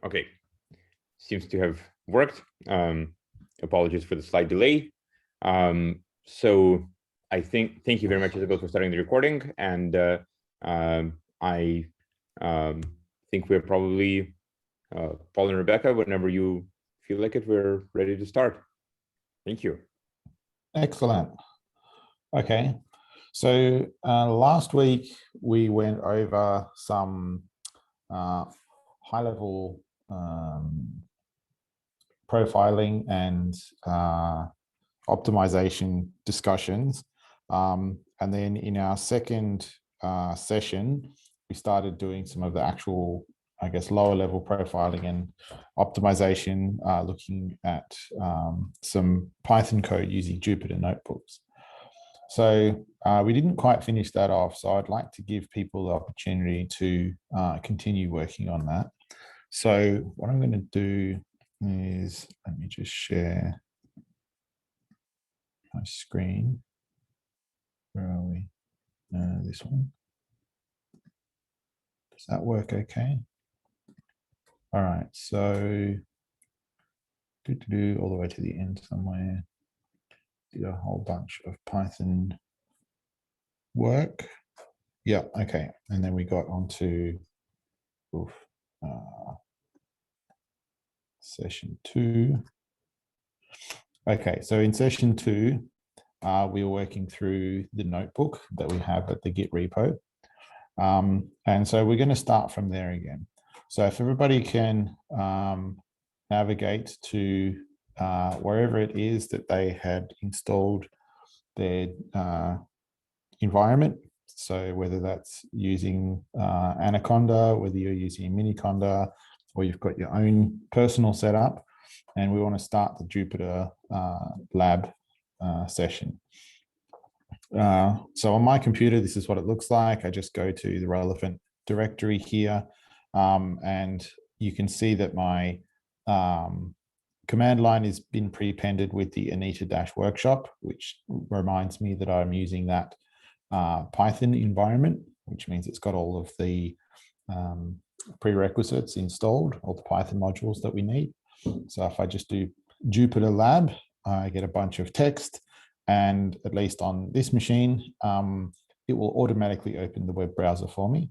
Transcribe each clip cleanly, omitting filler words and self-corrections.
Okay, seems to have worked. Apologies for the slight delay. So I thank you very much, Isabel, for starting the recording. And I think we're probably, Paul and Rebecca, whenever you feel like it, we're ready to start. Thank you. Excellent. Okay, so last week we went over some high-level profiling and optimization discussions. And then in our second session, we started doing some of the actual, I guess, lower level profiling and optimization, looking at some Python code using Jupyter notebooks. So we didn't quite finish that off. So I'd like to give people the opportunity to continue working on that. So what I'm going to do is, let me just share my screen. Where are we? This one. Does that work okay? All right, so all the way to the end somewhere. Did a whole bunch of Python work. Yeah, okay. And then we got onto session 2. Okay, so in session 2, we were working through the notebook that we have at the Git repo. And so we're going to start from there again. So if everybody can navigate to wherever it is that they had installed their environment. So whether that's using Anaconda, whether you're using Miniconda, or you've got your own personal setup, and we want to start the Jupyter lab session. So on my computer, this is what it looks like. I just go to the relevant directory here, and you can see that my command line has been prepended with the Anita-workshop, which reminds me that I'm using that Python environment, which means it's got all of the prerequisites installed, all the Python modules that we need. So if I just do Jupyter Lab, I get a bunch of text, and at least on this machine, it will automatically open the web browser for me.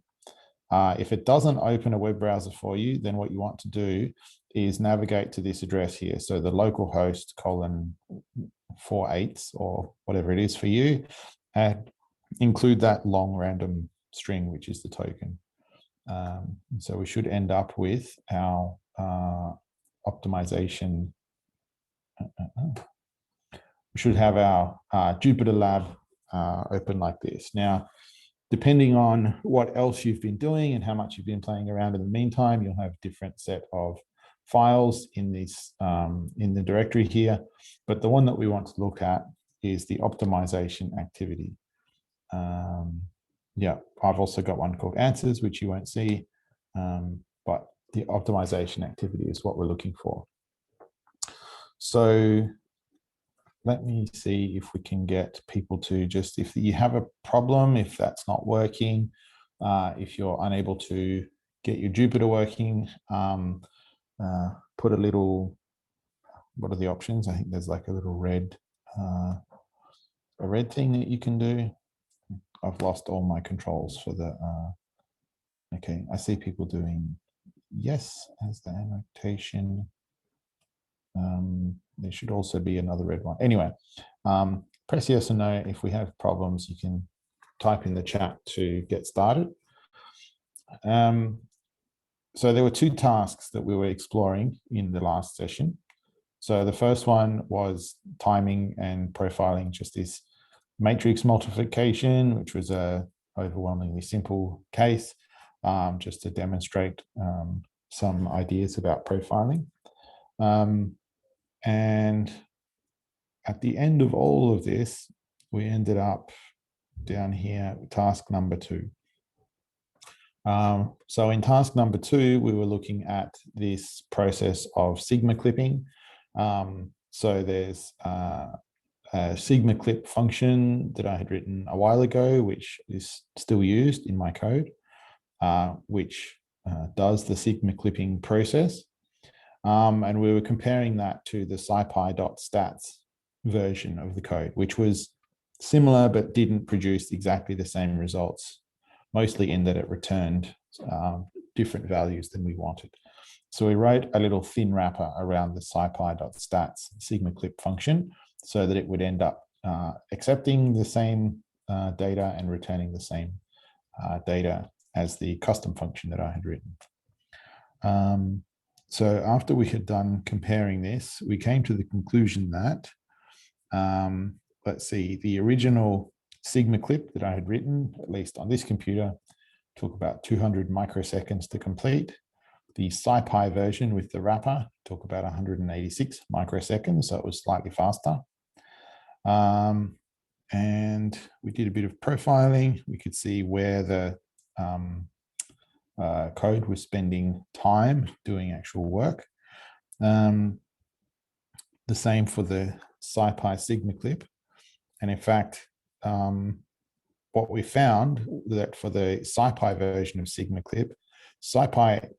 If it doesn't open a web browser for you, then what you want to do is navigate to this address here. So the localhost :48 or whatever it is for you, and include that long random string, which is the token. So we should end up with our optimization. We should have our Jupyter Lab open like this. Now, depending on what else you've been doing and how much you've been playing around in the meantime, you'll have a different set of files in this in the directory here. But the one that we want to look at is the optimization activity. Yeah, I've also got one called answers, which you won't see, but the optimization activity is what we're looking for. So let me see if we can get people to just, if you have a problem, if that's not working, if you're unable to get your Jupyter working, put a little, what are the options? I think there's like a little red thing that you can do. I've lost all my controls for the, okay, I see people doing yes as the annotation. There should also be another red one. Anyway, press yes or no. If we have problems, you can type in the chat to get started. So there were 2 tasks that we were exploring in the last session. So the first one was timing and profiling just this matrix multiplication, which was a overwhelmingly simple case, just to demonstrate some ideas about profiling. And at the end of all of this, we ended up down here, task number 2. So in task number 2, we were looking at this process of sigma clipping. So there's a sigma clip function that I had written a while ago, which is still used in my code, which does the sigma clipping process. And we were comparing that to the scipy.stats version of the code, which was similar but didn't produce exactly the same results, mostly in that it returned different values than we wanted. So we wrote a little thin wrapper around the scipy.stats sigma clip function so that it would end up accepting the same data and returning the same data as the custom function that I had written. So after we had done comparing this, we came to the conclusion that, let's see, the original sigma clip that I had written, at least on this computer, took about 200 microseconds to complete. The scipy version with the wrapper took about 186 microseconds, so it was slightly faster. And we did a bit of profiling. We could see where the code was spending time doing actual work. The same for the scipy sigma clip. And in fact, what we found that for the scipy version of sigma clip, scipy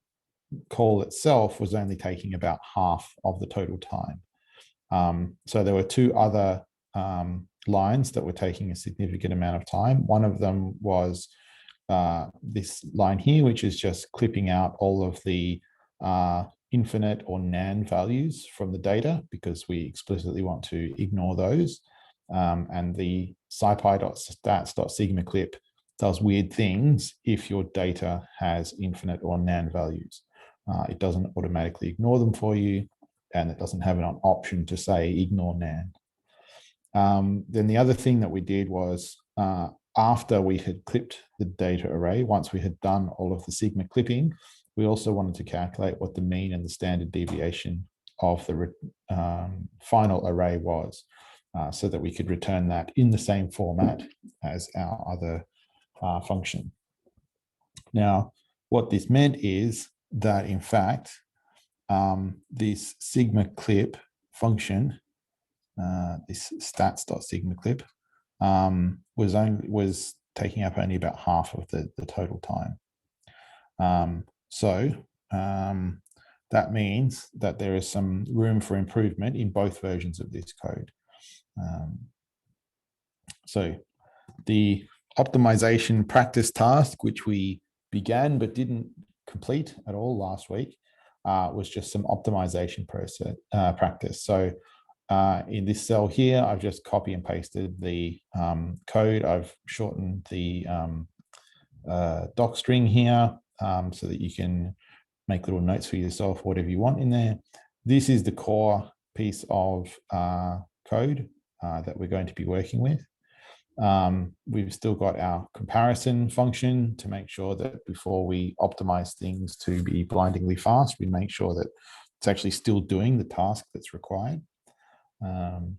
call itself was only taking about half of the total time. So there were two other lines that were taking a significant amount of time. One of them was this line here, which is just clipping out all of the infinite or nan values from the data because we explicitly want to ignore those. And the scipy.stats.sigma clip does weird things if your data has infinite or nan values. It doesn't automatically ignore them for you, and it doesn't have an option to say ignore nan. Then the other thing that we did was after we had clipped the data array, once we had done all of the sigma clipping, we also wanted to calculate what the mean and the standard deviation of the final array was, so that we could return that in the same format as our other function. Now, what this meant is that in fact, this sigma clip function, this stats.sigma clip, was taking up only about half of the total time. That means that there is some room for improvement in both versions of this code. So the optimization practice task, which we began but didn't complete at all last week, was just some optimization practice. So in this cell here, I've just copy and pasted the code. I've shortened the doc string here so that you can make little notes for yourself, whatever you want in there. This is the core piece of code that we're going to be working with. We've still got our comparison function to make sure that before we optimize things to be blindingly fast, we make sure that it's actually still doing the task that's required. Then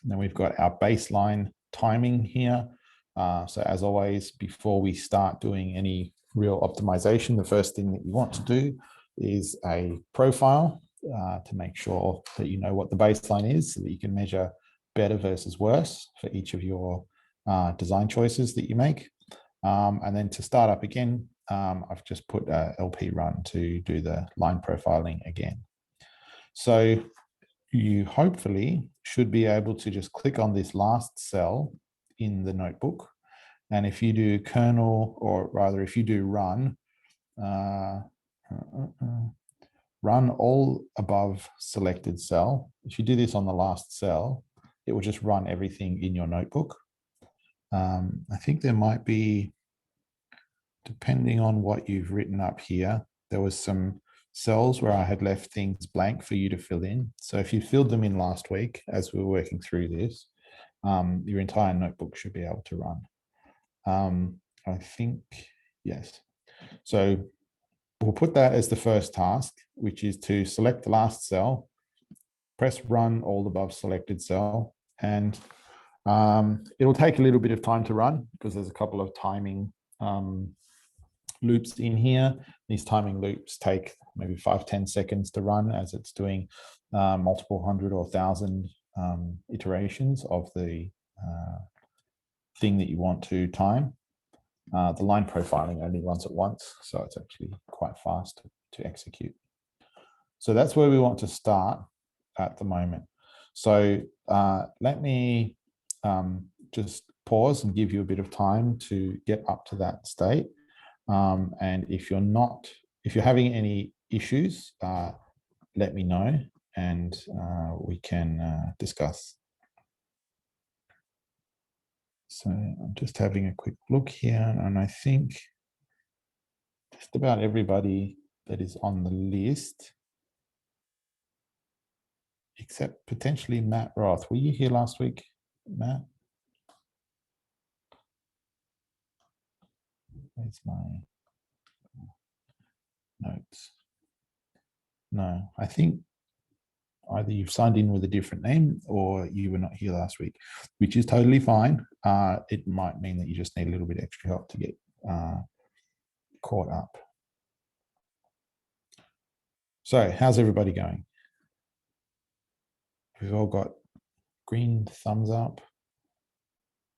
we've got our baseline timing here. So as always, before we start doing any real optimization, the first thing that you want to do is a profile to make sure that you know what the baseline is so that you can measure better versus worse for each of your design choices that you make. And then to start up again, I've just put LP run to do the line profiling again. So you hopefully should be able to just click on this last cell in the notebook. And if you do kernel, or rather if you do run, run all above selected cell. If you do this on the last cell, it will just run everything in your notebook. I think there might be, depending on what you've written up here, there was some cells where I had left things blank for you to fill in. So if you filled them in last week as we were working through this, your entire notebook should be able to run. I think, yes. So we'll put that as the first task, which is to select the last cell, press run all above selected cell, and it'll take a little bit of time to run because there's a couple of timing loops in here. These timing loops take maybe 5-10 seconds to run as it's doing multiple hundred or thousand iterations of the thing that you want to time. The line profiling only runs it once, so it's actually quite fast to execute. So that's where we want to start at the moment. So let me just pause and give you a bit of time to get up to that state. And if you're having any issues, let me know and we can discuss. So I'm just having a quick look here, and I think just about everybody that is on the list, except potentially Matt Roth. Were you here last week, Matt? Where's my notes? No, I think either you've signed in with a different name or you were not here last week, which is totally fine. It might mean that you just need a little bit extra help to get caught up. So how's everybody going? We've all got green thumbs up.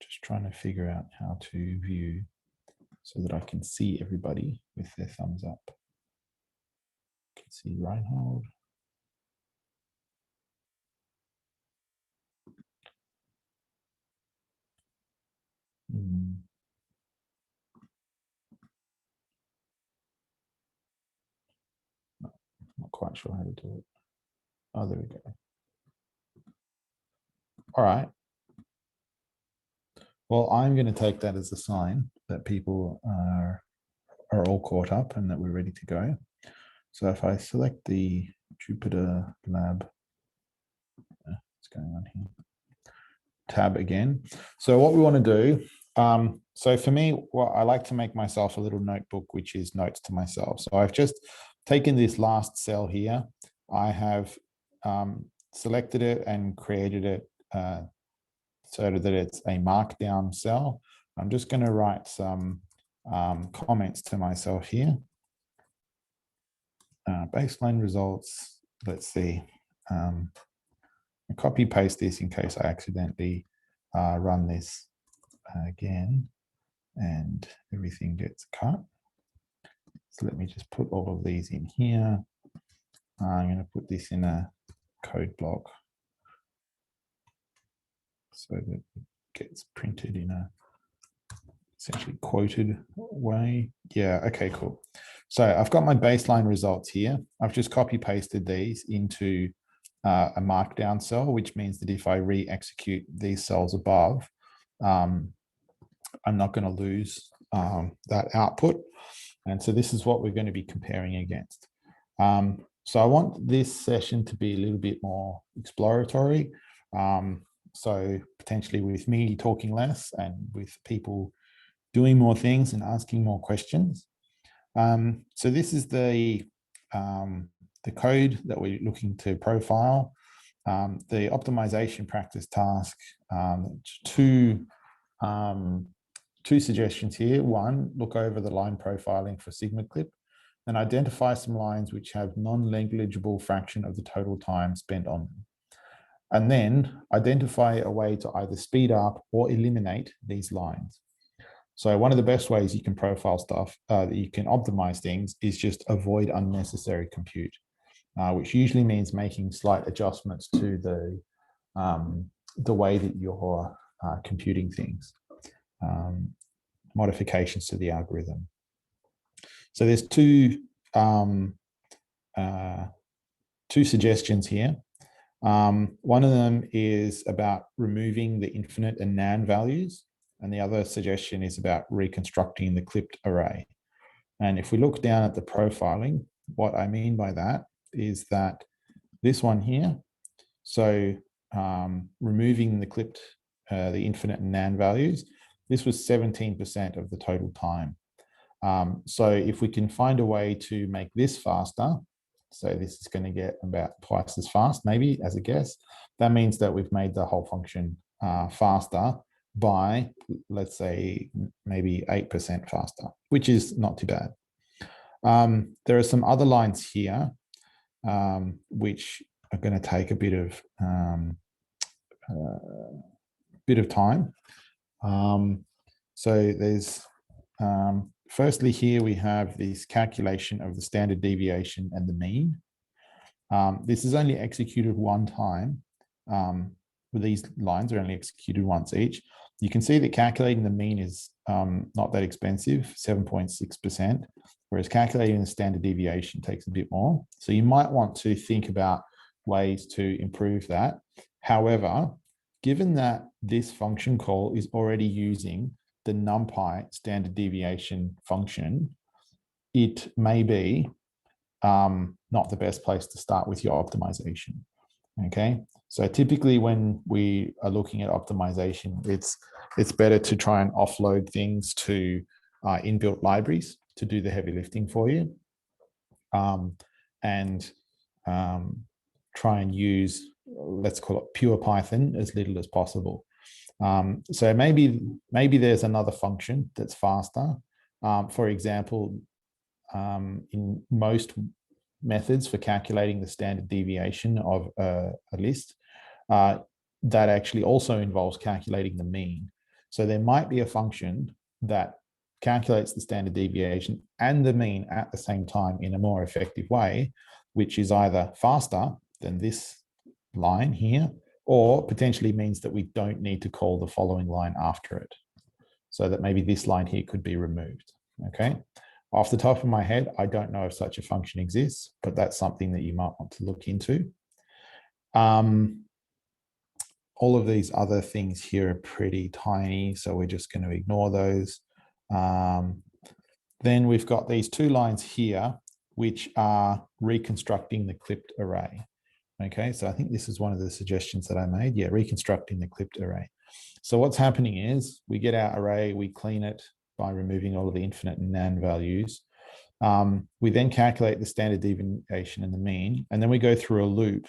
Just trying to figure out how to view so that I can see everybody with their thumbs up. I can see Reinhold. Not quite sure how to do it. Oh, there we go. All right. Well, I'm going to take that as a sign that people are all caught up and that we're ready to go. So if I select the Jupyter Lab, what's going on here? Tab again. So what we want to do, so for me, well, I like to make myself a little notebook, which is notes to myself. So I've just taken this last cell here. I have selected it and created it so that it's a markdown cell. I'm just going to write some comments to myself here. Baseline results, let's see. I copy paste this in case I accidentally run this again and everything gets cut. So let me just put all of these in here. I'm going to put this in a code block so that it gets printed in a essentially quoted way. Yeah, okay, cool. So I've got my baseline results here. I've just copy pasted these into a markdown cell, which means that if I re-execute these cells above, I'm not going to lose that output. And so this is what we're going to be comparing against. So I want this session to be a little bit more exploratory. So potentially with me talking less and with people doing more things and asking more questions. So this is the code that we're looking to profile. The optimization practice task, two suggestions here. One, look over the line profiling for Sigma clip and identify some lines which have non-negligible fraction of the total time spent on them. And then identify a way to either speed up or eliminate these lines. So one of the best ways you can profile stuff, that you can optimize things, is just avoid unnecessary compute, which usually means making slight adjustments to the way that you're computing things, modifications to the algorithm. So there's two suggestions here. One of them is about removing the infinite and NaN values. And the other suggestion is about reconstructing the clipped array. And if we look down at the profiling, what I mean by that is that this one here, so removing the clipped, the infinite and NaN values, this was 17% of the total time. So if we can find a way to make this faster, so this is going to get about twice as fast, maybe as a guess, that means that we've made the whole function faster by, let's say, maybe 8% faster, which is not too bad. There are some other lines here, which are going to take a bit of time. So there's Firstly, here we have this calculation of the standard deviation and the mean. This is only executed one time. These lines are only executed once each. You can see that calculating the mean is not that expensive, 7.6%, whereas calculating the standard deviation takes a bit more. So you might want to think about ways to improve that. However, given that this function call is already using the NumPy standard deviation function, it may be not the best place to start with your optimization. Okay, so typically when we are looking at optimization, it's better to try and offload things to inbuilt libraries to do the heavy lifting for you, and try and use, let's call it pure Python, as little as possible. So maybe there's another function that's faster. For example, in most methods for calculating the standard deviation of a list, that actually also involves calculating the mean. So there might be a function that calculates the standard deviation and the mean at the same time in a more effective way, which is either faster than this line here, or potentially means that we don't need to call the following line after it. So that maybe this line here could be removed, okay? Off the top of my head, I don't know if such a function exists, but that's something that you might want to look into. All of these other things here are pretty tiny, so we're just going to ignore those. Then we've got these two lines here, which are reconstructing the clipped array. Okay, so I think this is one of the suggestions that I made. Yeah, reconstructing the clipped array. So what's happening is we get our array, we clean it by removing all of the infinite and nan values. We then calculate the standard deviation and the mean, and then we go through a loop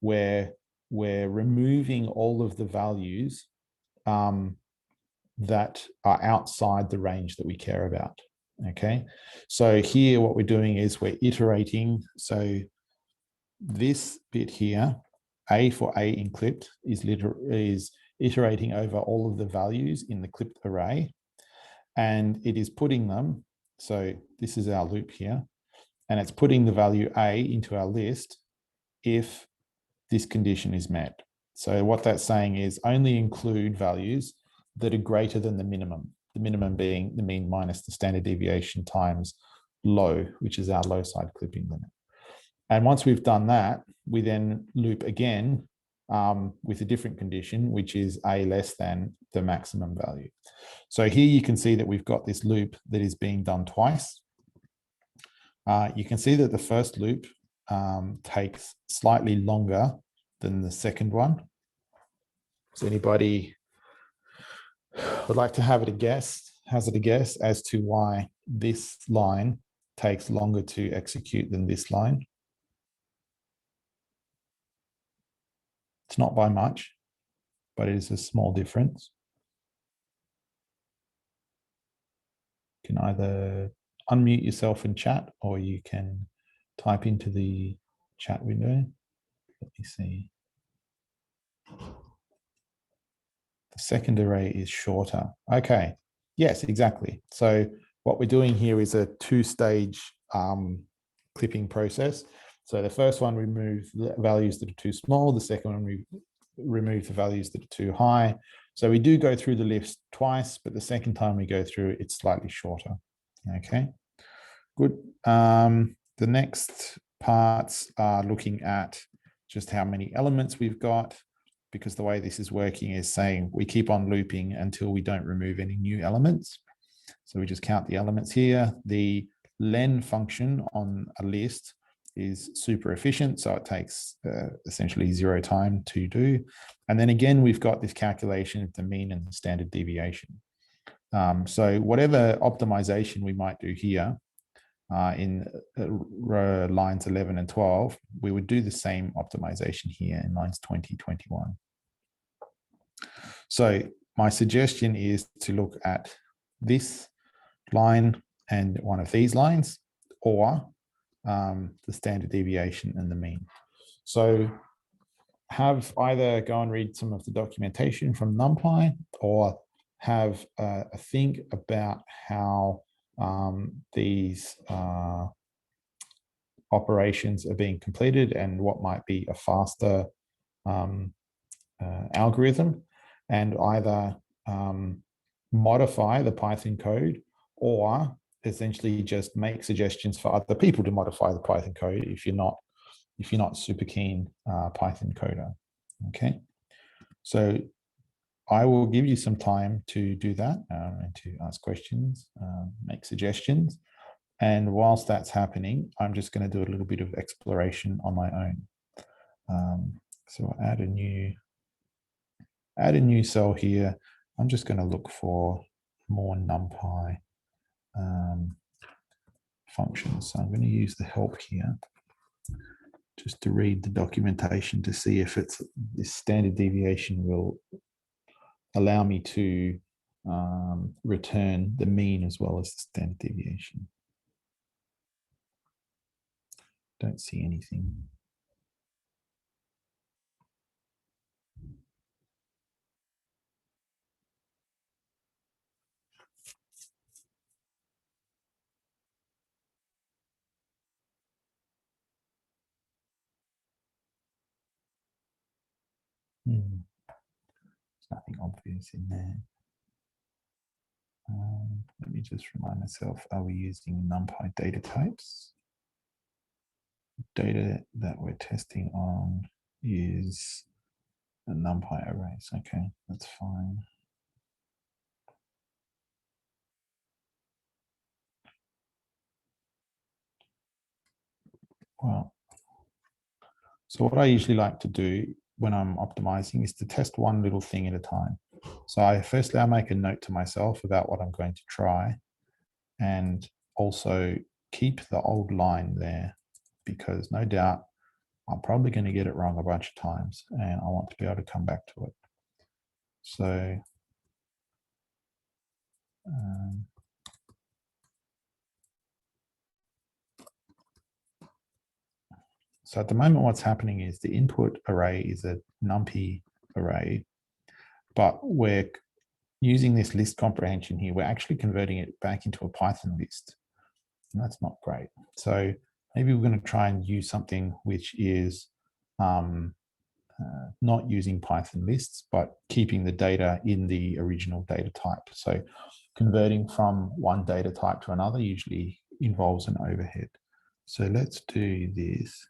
where we're removing all of the values that are outside the range that we care about. Okay, so here what we're doing is we're iterating. So this bit here, A for A in clipped, is iterating over all of the values in the clipped array, and it is putting them, so this is our loop here, and it's putting the value A into our list if this condition is met. So what that's saying is only include values that are greater than the minimum being the mean minus the standard deviation times low, which is our low side clipping limit. And once we've done that, we then loop again with a different condition, which is A less than the maximum value. So here you can see that we've got this loop that is being done twice. You can see that the first loop takes slightly longer than the second one. Does anybody would like to hazard a guess as to why this line takes longer to execute than this line? It's not by much, but it is a small difference. You can either unmute yourself in chat, or you can type into the chat window. Let me see. The second array is shorter. Okay, yes, exactly. So what we're doing here is a two-stage clipping process. So the first one removes the values that are too small. The second one remove the values that are too high. So we do go through the list twice, but the second time we go through, it's slightly shorter. Okay, good. The next parts are looking at just how many elements we've got, because the way this is working is saying we keep on looping until we don't remove any new elements. So we just count the elements here. The len function on a list is super efficient, so it takes essentially 0 time to do. And then again, we've got this calculation of the mean and the standard deviation. So whatever optimization we might do here in lines 11 and 12, we would do the same optimization here in lines 20, 21. So my suggestion is to look at this line and one of these lines, or the standard deviation and the mean. So have either go and read some of the documentation from NumPy, or have a think about how these operations are being completed and what might be a faster algorithm, and either modify the Python code or essentially just make suggestions for other people to modify the Python code if you're not super keen Python coder. Okay, so I will give you some time to do that and to ask questions, make suggestions. And whilst that's happening, I'm just going to do a little bit of exploration on my own. So I'll add a new cell here. I'm just going to look for more NumPy functions. So I'm going to use the help here just to read the documentation to see if it's this standard deviation will allow me to return the mean as well as the standard deviation. Don't see anything. There's nothing obvious in there. Let me just remind myself, are we using NumPy data types? Data that we're testing on is the NumPy arrays. Okay, that's fine. Well, so what I usually like to do when I'm optimizing is to test one little thing at a time. So firstly, I make a note to myself about what I'm going to try, and also keep the old line there, because no doubt I'm probably going to get it wrong a bunch of times and I want to be able to come back to it. So so at the moment, what's happening is the input array is a NumPy array, but we're using this list comprehension here. We're actually converting it back into a Python list, and that's not great. So maybe we're going to try and use something which is not using Python lists, but keeping the data in the original data type. So converting from one data type to another usually involves an overhead. So let's do this.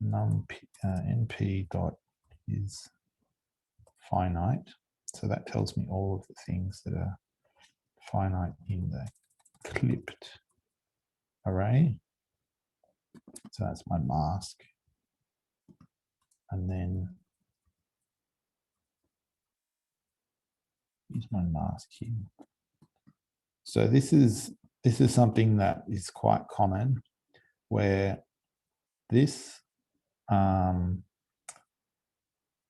np dot is finite. So that tells me all of the things that are finite in the clipped array. So that's my mask. And then use my mask here. So this is something that is quite common, where this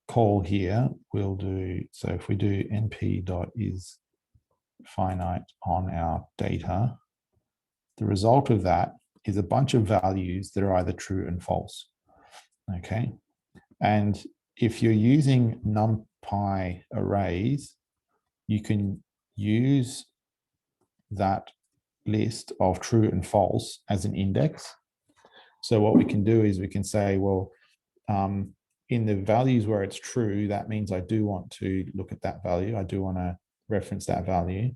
call here will do, so if we do np dot is finite on our data, the result of that is a bunch of values that are either true and false. Okay, and if you're using NumPy arrays, you can use that list of true and false as an index. So what we can do is we can say, well, in the values where it's true, that means I do want to look at that value. I do want to reference that value.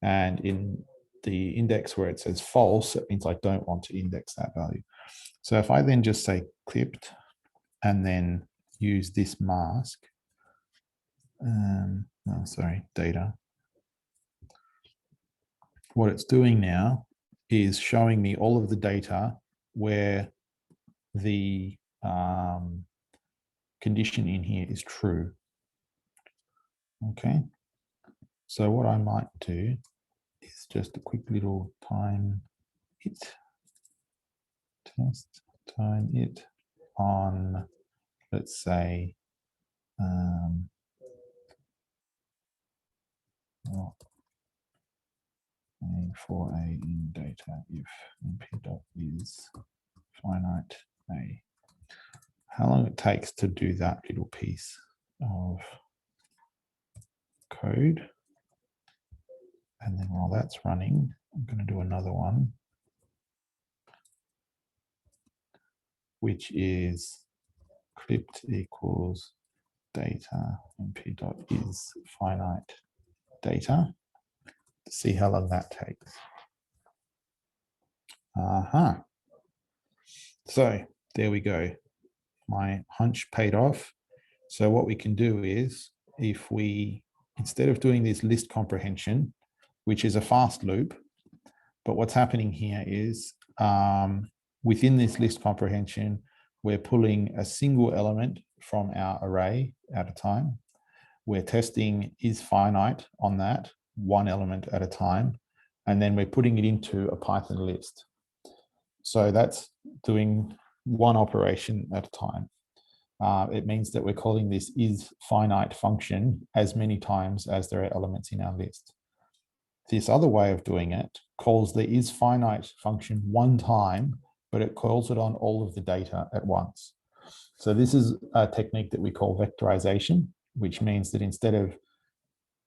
And in the index where it says false, it means I don't want to index that value. So if I then just say clipped and then use this mask, data, what it's doing now is showing me all of the data where the condition in here is true. Okay, so what I might do is just a quick little time it test, time it on, let's say, for a in data if np dot is finite a. How long it takes to do that little piece of code. And then while that's running, I'm going to do another one, which is clipped equals data and p dot is finite data to see how long that takes. So there we go. My hunch paid off. So what we can do is, if we, instead of doing this list comprehension, which is a fast loop, but what's happening here is within this list comprehension, we're pulling a single element from our array at a time. We're testing is finite on that, one element at a time, and then we're putting it into a Python list. So that's doing one operation at a time. It means that we're calling this is finite function as many times as there are elements in our list. This other way of doing it calls the is finite function one time, but it calls it on all of the data at once. So this is a technique that we call vectorization, which means that instead of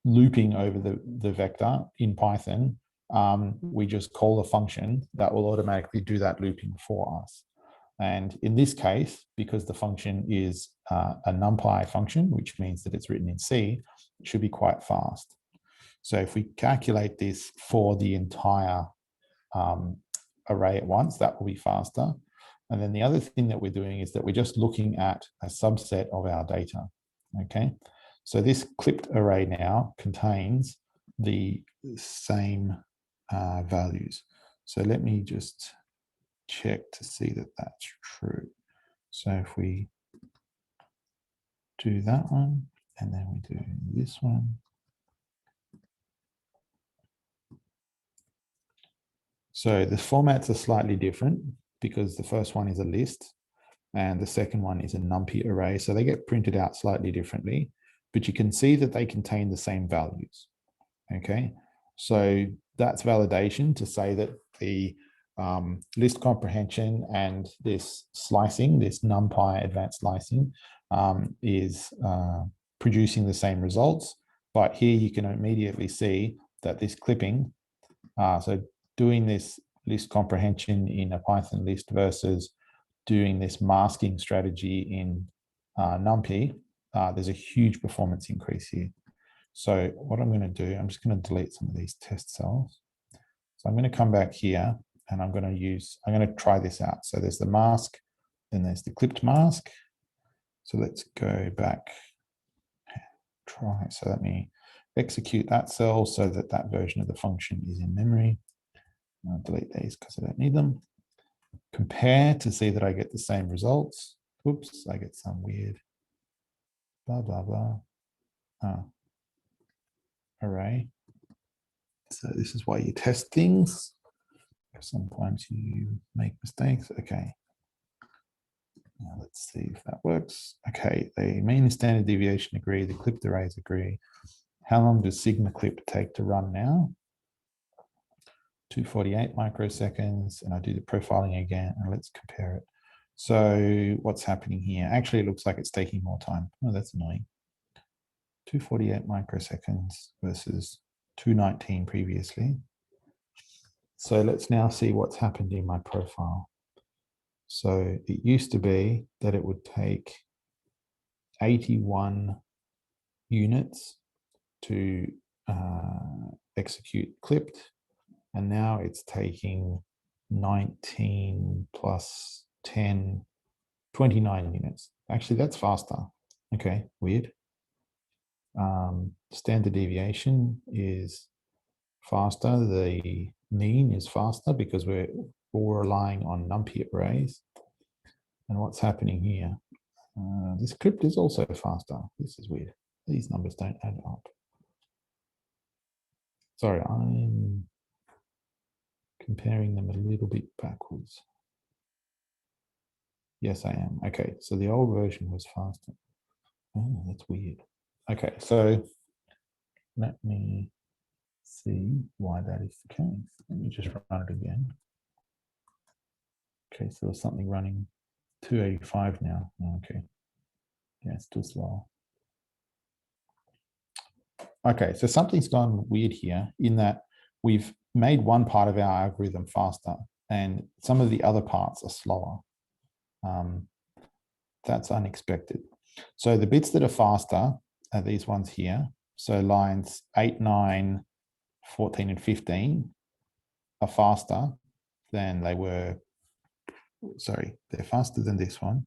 looping over the vector in Python, we just call a function that will automatically do that looping for us. And in this case, because the function is a NumPy function, which means that it's written in C, it should be quite fast. So if we calculate this for the entire array at once, that will be faster. And then the other thing that we're doing is that we're just looking at a subset of our data, okay? So this clipped array now contains the same values. So let me just check to see that that's true. So if we do that one, and then we do this one. So the formats are slightly different because the first one is a list and the second one is a NumPy array. So they get printed out slightly differently, but you can see that they contain the same values. Okay, so that's validation to say that the list comprehension and this slicing, this NumPy advanced slicing, is producing the same results. But here you can immediately see that this clipping, so doing this list comprehension in a Python list versus doing this masking strategy in NumPy, there's a huge performance increase here. So what I'm going to do, I'm just going to delete some of these test cells. So I'm going to come back here and I'm going to try this out. So there's the mask, then there's the clipped mask. So let's go back, try. So let me execute that cell so that that version of the function is in memory. I'll delete these because I don't need them. Compare to see that I get the same results. Oops, I get some weird blah, blah, blah. Array. So this is why you test things. Sometimes you make mistakes. Okay. Now let's see if that works. Okay, the mean and standard deviation agree, the clipped arrays agree. How long does sigma clip take to run now? 248 microseconds, and I do the profiling again, and let's compare it. So what's happening here? Actually, it looks like it's taking more time. Oh, that's annoying. 248 microseconds versus 219 previously. So let's now see what's happened in my profile. So it used to be that it would take 81 units to execute clipped, and now it's taking 19 plus 10, 29 units. Actually, that's faster. Okay, weird. Standard deviation is faster. The mean is faster because we're all relying on NumPy arrays. And what's happening here? This clipped is also faster. This is weird. These numbers don't add up. Sorry, I'm comparing them a little bit backwards. Yes, I am. Okay, so the old version was faster. Oh, that's weird. Okay, so let me see why that is the case. Let me just run it again. Okay, so there's something running 285 now. Okay, yeah, it's still slow. Okay, so something's gone weird here in that we've made one part of our algorithm faster and some of the other parts are slower. That's unexpected. So the bits that are faster are these ones here. So lines 8, 9, 14, and 15 are faster than they were. Sorry, they're faster than this one.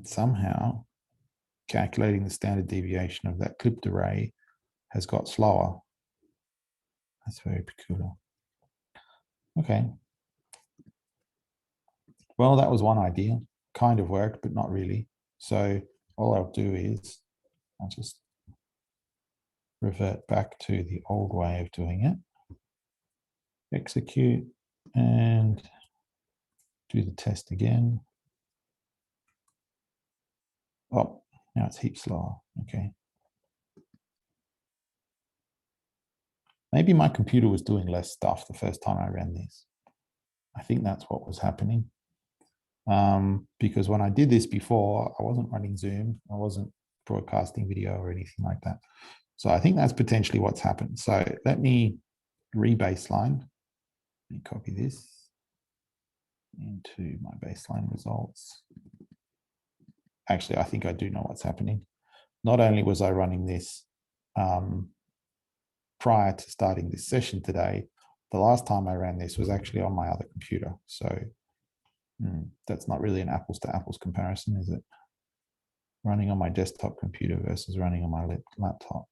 Somehow calculating the standard deviation of that clipped array has got slower. That's very peculiar. Okay. Well, that was one idea. Kind of worked, but not really. So all I'll do is I'll just revert back to the old way of doing it. Execute and do the test again. Oh, now it's heaps slower. Okay. Maybe my computer was doing less stuff the first time I ran this. I think that's what was happening. Because when I did this before, I wasn't running Zoom. I wasn't broadcasting video or anything like that. So I think that's potentially what's happened. So let me re-baseline. Let me copy this into my baseline results. Actually, I think I do know what's happening. Not only was I running this prior to starting this session today, the last time I ran this was actually on my other computer. So that's not really an apples to apples comparison, is it? Running on my desktop computer versus running on my laptop.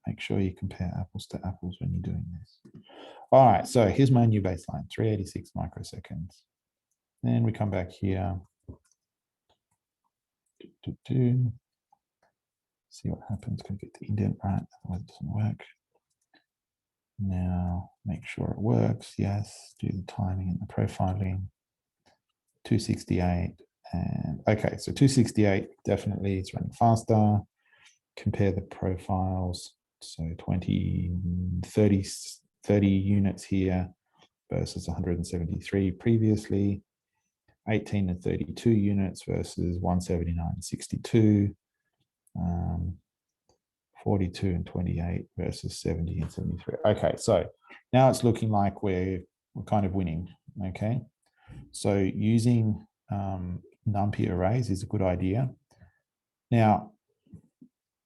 Make sure you compare apples to apples when you're doing this. All right, so here's my new baseline, 386 microseconds. Then we come back here. See what happens. Can get the indent right, otherwise it doesn't work. Now make sure it works. Yes, do the timing and the profiling. 268 and okay, so 268 definitely is running faster. Compare the profiles. So 30 units here versus 173 previously. 18 and 32 units versus 179 and 62. 42 and 28 versus 70 and 73. Okay, so now it's looking like we're kind of winning. Okay, so using NumPy arrays is a good idea. Now,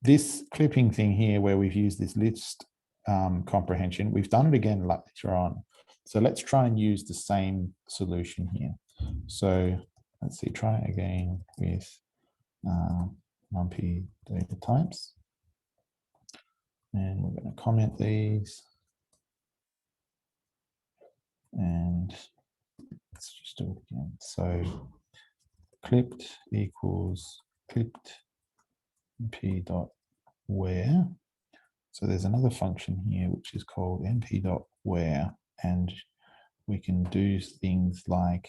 this clipping thing here where we've used this list comprehension, we've done it again later on. So let's try and use the same solution here. So let's see, try again with NumPy data types. And we're going to comment these. And let's just do it again. So clipped equals clipped np.where. So there's another function here which is called np.where, and we can do things like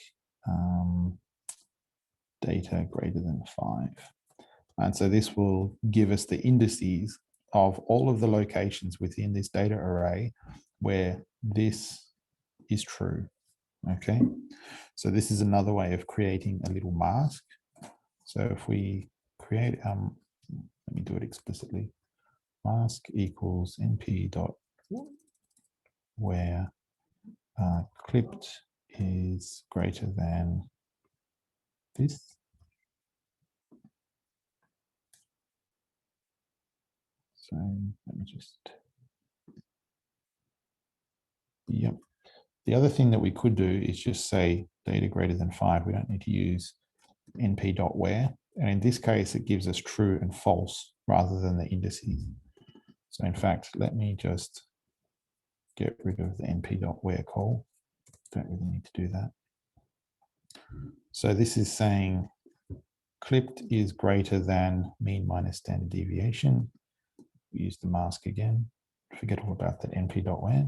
data greater than 5. And so this will give us the indices of all of the locations within this data array where this is true. Okay, so this is another way of creating a little mask. So if we create, let me do it explicitly. Mask equals np.where clipped is greater than this. So let me just, yep. The other thing that we could do is just say data greater than 5. We don't need to use np.where. And in this case, it gives us true and false rather than the indices. So in fact, let me just get rid of the np.where call. Don't really need to do that. So this is saying clipped is greater than mean minus standard deviation. We use the mask again. Forget all about that np.where.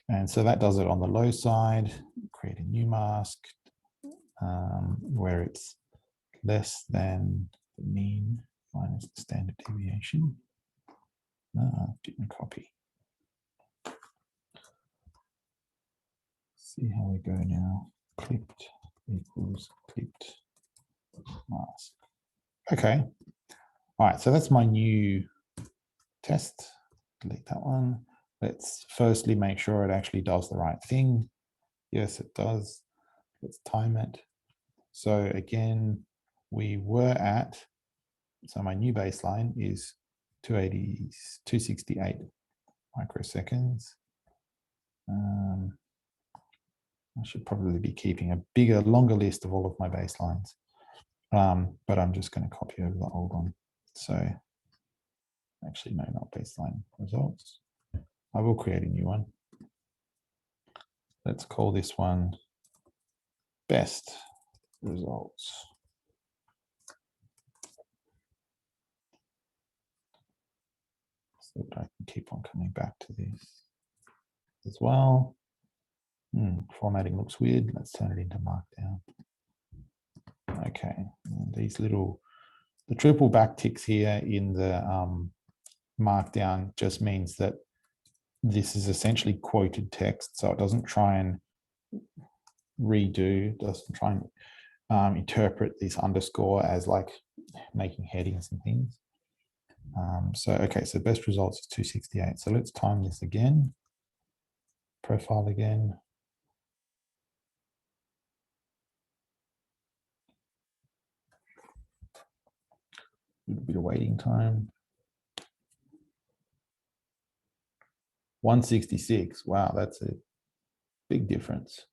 And so that does it on the low side. Create a new mask where it's less than the mean minus the standard deviation. Didn't copy. See how we go now. Clipped equals clipped mask. Okay. All right, so that's my new test, delete that one. Let's firstly make sure it actually does the right thing. Yes, it does. Let's time it. So again, we were at, so my new baseline is 268 microseconds. I should probably be keeping a bigger, longer list of all of my baselines. But I'm just going to copy over the old one. So actually, no, not baseline results. I will create a new one. Let's call this one best results. So that I can keep on coming back to this as well. Formatting looks weird. Let's turn it into Markdown. Okay, and these little, the triple backticks here in the Markdown just means that this is essentially quoted text, so it doesn't try and redo, doesn't try and interpret this underscore as like making headings and things. So, okay, so best results is 268. So let's time this again. Profile again. A little bit of waiting time. 166. Wow, that's a big difference.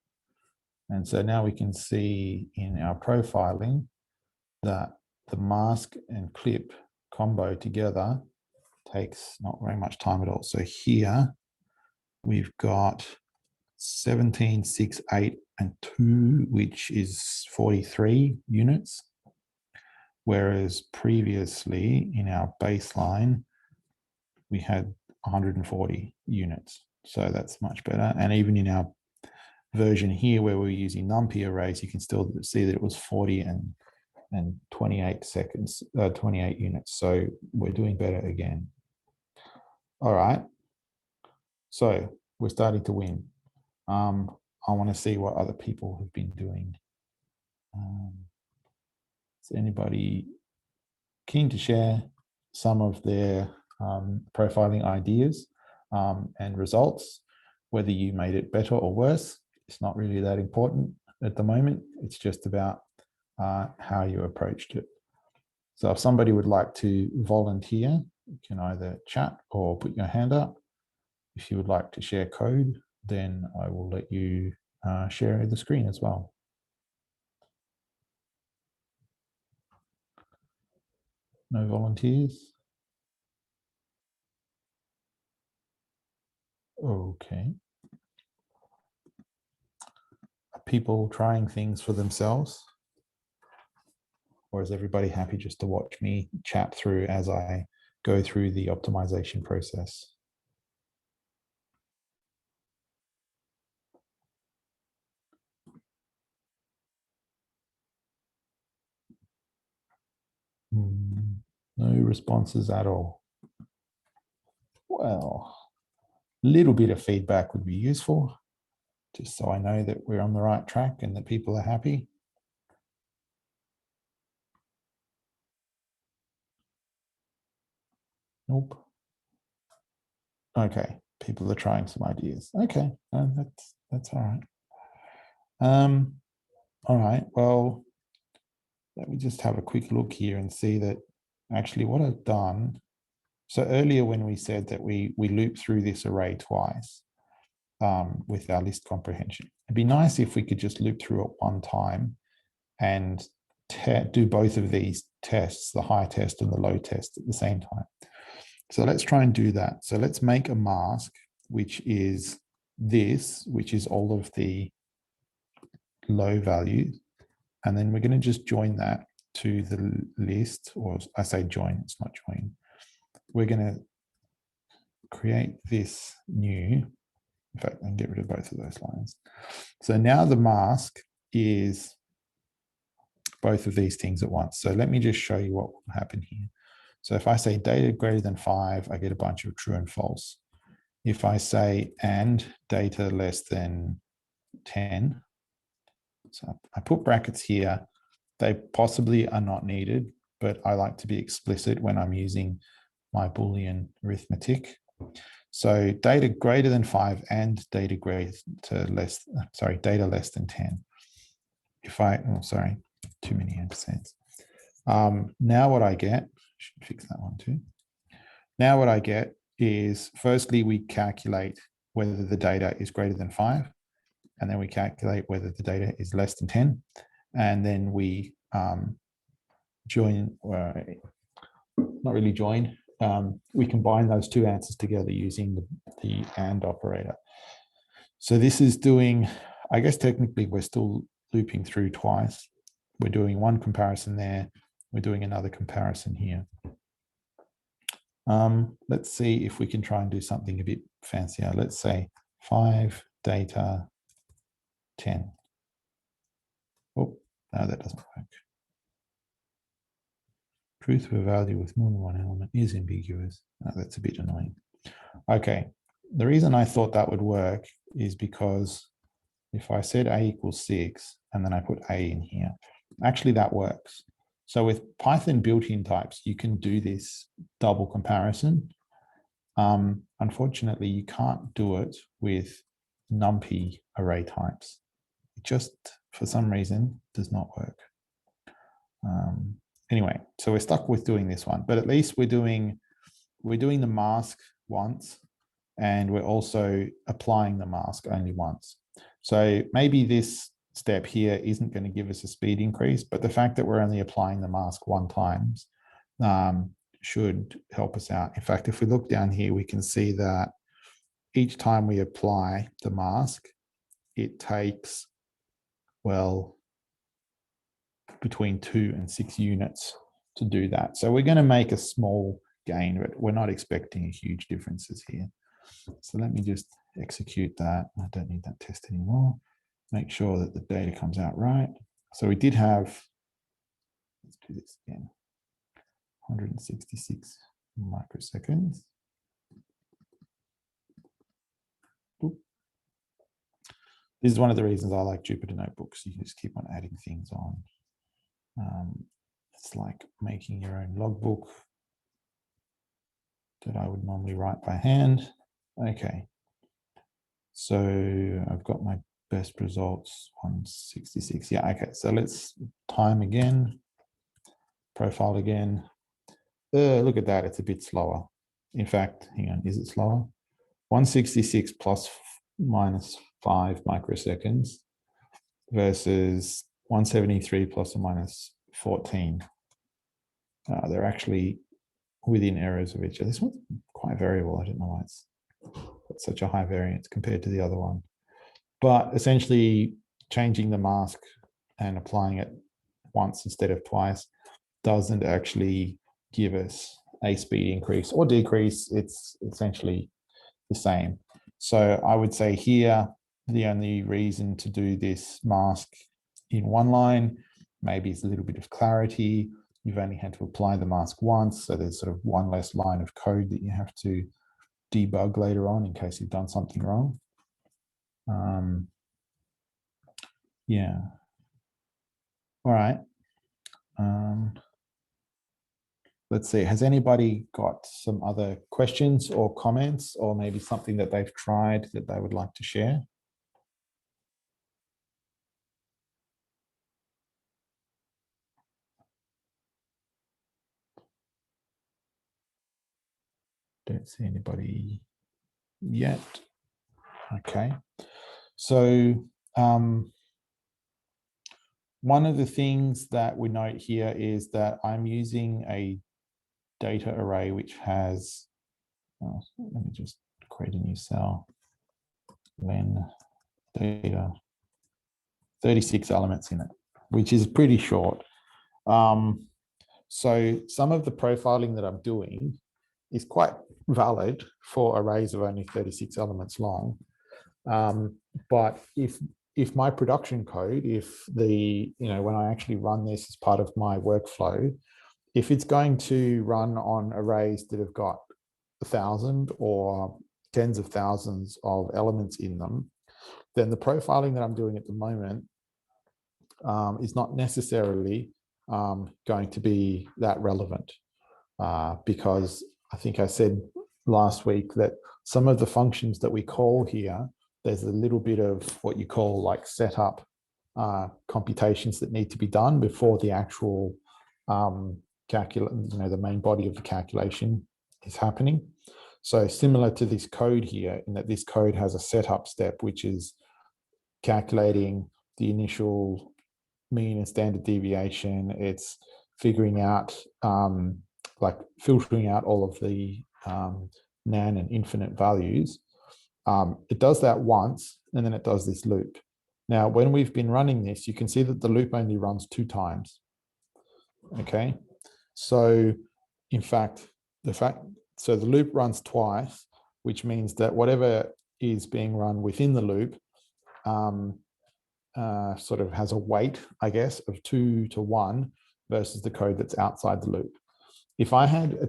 And so now we can see in our profiling that the mask and clip combo together takes not very much time at all. So here we've got 17, 6, 8, and 2, which is 43 units. Whereas previously in our baseline, we had 140 units. So that's much better. And even in our version here where we're using numpy arrays, you can still see that it was 40 and 28 seconds, 28 units. So we're doing better again. All right. So we're starting to win. I want to see what other people have been doing. Is anybody keen to share some of their profiling ideas and results? Whether you made it better or worse, it's not really that important at the moment. It's just about how you approached it. So if somebody would like to volunteer, you can either chat or put your hand up. If you would like to share code, then I will let you share the screen as well. No volunteers? Okay. Are people trying things for themselves? Or is everybody happy just to watch me chat through as I go through the optimization process? No responses at all. Well, a little bit of feedback would be useful, just so I know that we're on the right track and that people are happy. Nope. Okay, people are trying some ideas. Okay, that's all right. All right, well, let me just have a quick look here and see that actually what I've done. So earlier when we said that we loop through this array twice with our list comprehension, it'd be nice if we could just loop through it one time and do both of these tests, the high test and the low test at the same time. So let's try and do that. So let's make a mask, which is this, which is all of the low values. And then we're going to just join that to the list, or I say join, it's not join. We're going to create this new, in fact, I can get rid of both of those lines. So now the mask is both of these things at once. So let me just show you what will happen here. So if I say data greater than 5, I get a bunch of true and false. If I say and data less than 10, so I put brackets here, they possibly are not needed, but I like to be explicit when I'm using my Boolean arithmetic. So data greater than 5 and data data less than 10. If I, oh, sorry, too many ampersands. Now what I get, should fix that one too. Now what I get is, firstly, we calculate whether the data is greater than 5, and then we calculate whether the data is less than 10, and then we join, not really join, we combine those two answers together using the AND operator. So this is doing, I guess technically we're still looping through twice. We're doing one comparison there, we're doing another comparison here. Let's see if we can try and do something a bit fancier. Let's say 5 data 10. Oh, no, that doesn't work. Truth of a value with more than one element is ambiguous. Oh, that's a bit annoying. Okay, the reason I thought that would work is because if I said a equals 6 and then I put a in here, actually that works. So with Python built-in types, you can do this double comparison. Unfortunately, you can't do it with NumPy array types. It just, for some reason, does not work. Anyway, so we're stuck with doing this one, but at least we're doing the mask once, and we're also applying the mask only once. So maybe this step here isn't going to give us a speed increase, but the fact that we're only applying the mask one time should help us out. In fact, if we look down here, we can see that each time we apply the mask, it takes, well, between 2 and 6 units to do that. So we're going to make a small gain, but we're not expecting huge differences here. So let me just execute that. I don't need that test anymore. Make sure that the data comes out right. So we did have, let's do this again, 166 microseconds. Oop. This is one of the reasons I like Jupyter notebooks. You can just keep on adding things on. It's like making your own logbook that I would normally write by hand. Okay, so I've got my best results, 166. Yeah, okay, so let's time again, profile again. Look at that, it's a bit slower. In fact, hang on, is it slower? 166 plus minus 5 microseconds versus 173 plus or minus 14. They're actually within errors of each other. This one's quite variable. I don't know why it's got such a high variance compared to the other one. But essentially, changing the mask and applying it once instead of twice doesn't actually give us a speed increase or decrease. It's essentially the same. So I would say here, the only reason to do this mask in one line, maybe it's a little bit of clarity. You've only had to apply the mask once, so there's sort of one less line of code that you have to debug later on in case you've done something wrong. Yeah. All right. Let's see, has anybody got some other questions or comments, or maybe something that they've tried that they would like to share? Don't see anybody yet. Okay. So one of the things that we note here is that I'm using a data array which has, let me just create a new cell, len data, 36 elements in it, which is pretty short. So some of the profiling that I'm doing is quite valid for arrays of only 36 elements long. But if my production code, if the, when I actually run this as part of my workflow, if it's going to run on arrays that have got 1,000 or tens of thousands of elements in them, then the profiling that I'm doing at the moment is not necessarily going to be that relevant because I think I said last week that some of the functions that we call here, there's a little bit of what you call like setup computations that need to be done before the actual the main body of the calculation is happening. So similar to this code here, in that this code has a setup step, which is calculating the initial mean and standard deviation. It's figuring out, like filtering out all of the nan and infinite values. It does that once, and then it does this loop. Now, when we've been running this, you can see that the loop only runs 2 times. Okay, so in fact, so the loop runs twice, which means that whatever is being run within the loop sort of has a weight, I guess, of 2 to 1 versus the code that's outside the loop. If I had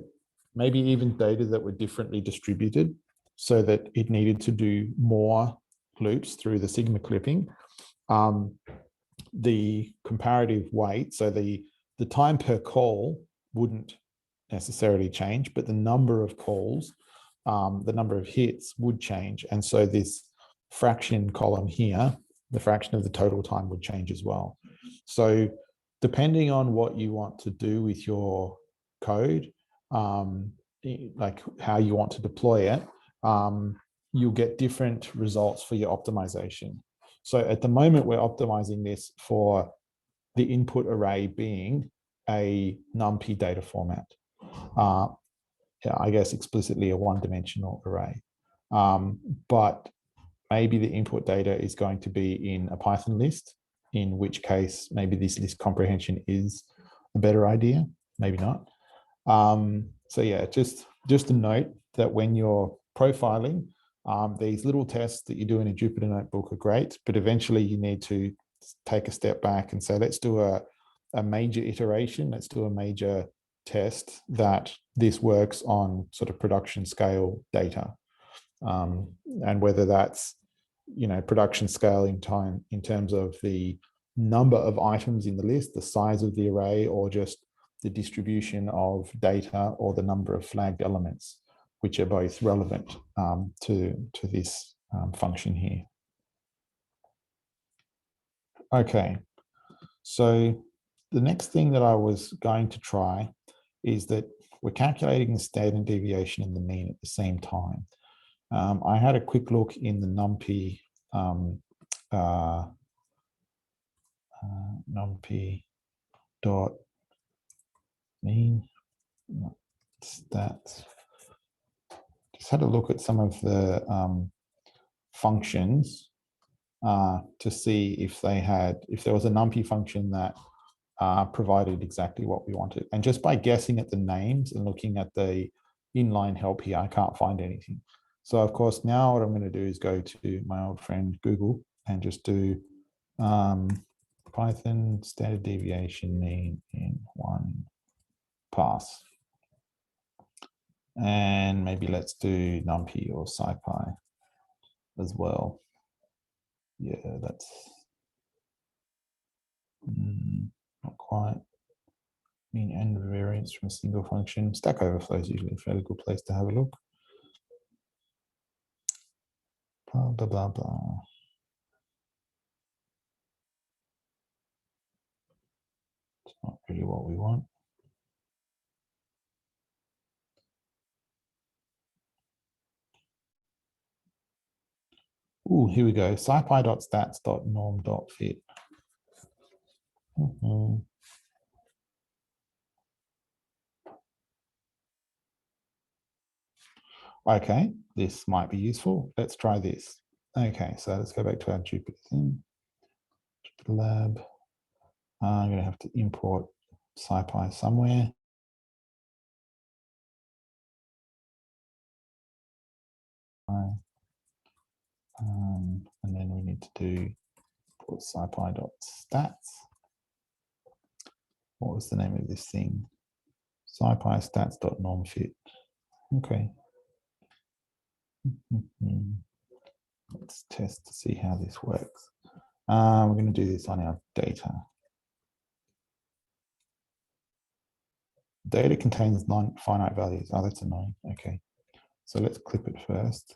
maybe even data that were differently distributed so that it needed to do more loops through the sigma clipping, the comparative weight, so the time per call wouldn't necessarily change, but the number of calls, the number of hits would change. And so this fraction column here, the fraction of the total time would change as well. So depending on what you want to do with your code, like how you want to deploy it, you'll get different results for your optimization. So at the moment, we're optimizing this for the input array being a NumPy data format. I guess explicitly a one-dimensional array. But maybe the input data is going to be in a Python list, in which case maybe this list comprehension is a better idea, maybe not. So yeah, just a note that when you're profiling, these little tests that you do in a Jupyter notebook are great, but eventually you need to take a step back and say, let's do a major iteration, let's do a major test that this works on sort of production scale data. And whether that's, production scale in terms of the number of items in the list, the size of the array, or just the distribution of data or the number of flagged elements, which are both relevant to this function here. Okay, so the next thing that I was going to try is that we're calculating the standard deviation and the mean at the same time. I had a quick look in the NumPy NumPy dot mean stats. Just had a look at some of the functions to see if there was a NumPy function that provided exactly what we wanted. And just by guessing at the names and looking at the inline help here, I can't find anything. So of course, now what I'm going to do is go to my old friend Google and just do Python standard deviation mean in one pass. And maybe let's do NumPy or SciPy as well. Yeah, that's not quite. Mean and variance from a single function. Stack Overflow is usually a fairly good place to have a look. Blah, blah, blah, blah. It's not really what we want. Ooh, here we go. scipy.stats.norm.fit. Okay, this might be useful. Let's try this. Okay, so let's go back to our Jupyter thing. Jupyter Lab. I'm going to have to import SciPy somewhere. And then we need to do put scipy.stats. What was the name of this thing? SciPy stats.normfit. Okay. Let's test to see how this works. We're going to do this on our data. Data contains non-finite values. Oh, that's annoying. Okay, so let's clip it first.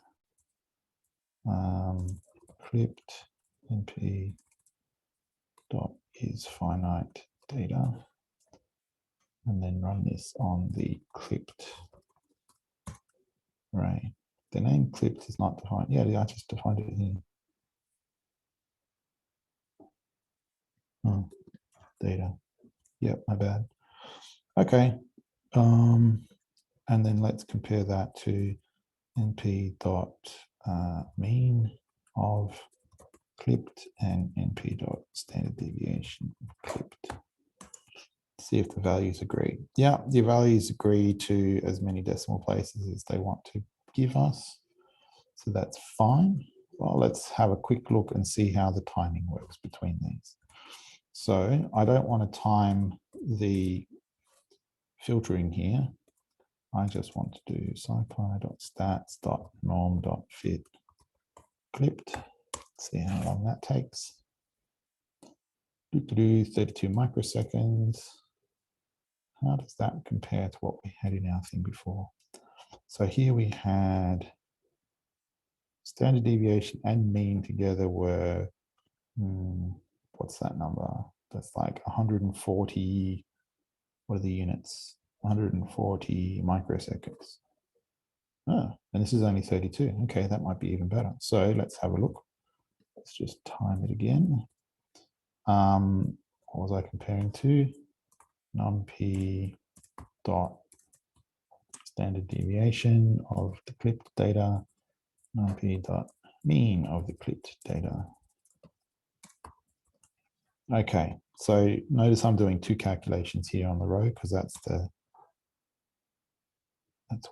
Clipped np dot is finite data, and then run this on the clipped array. The name clipped is not defined. Yeah, I just defined it in data. Yep, my bad. Okay, and then let's compare that to np dot mean of clipped and np dot standard deviation of clipped. See if the values agree. Yeah, the values agree to as many decimal places as they want to give us. So that's fine. Well, let's have a quick look and see how the timing works between these. So I don't want to time the filtering here. I just want to do scipy.stats.norm.fit clipped. See how long that takes. 32 microseconds. How does that compare to what we had in our thing before? So here we had standard deviation and mean together were, what's that number? That's like 140, what are the units? 140 microseconds. Oh, and this is only 32. Okay, that might be even better. So let's have a look. Let's just time it again. What was I comparing to? NumP dot standard deviation of the clipped data, NumP dot mean of the clipped data. Okay, so notice I'm doing two calculations here on the row because that's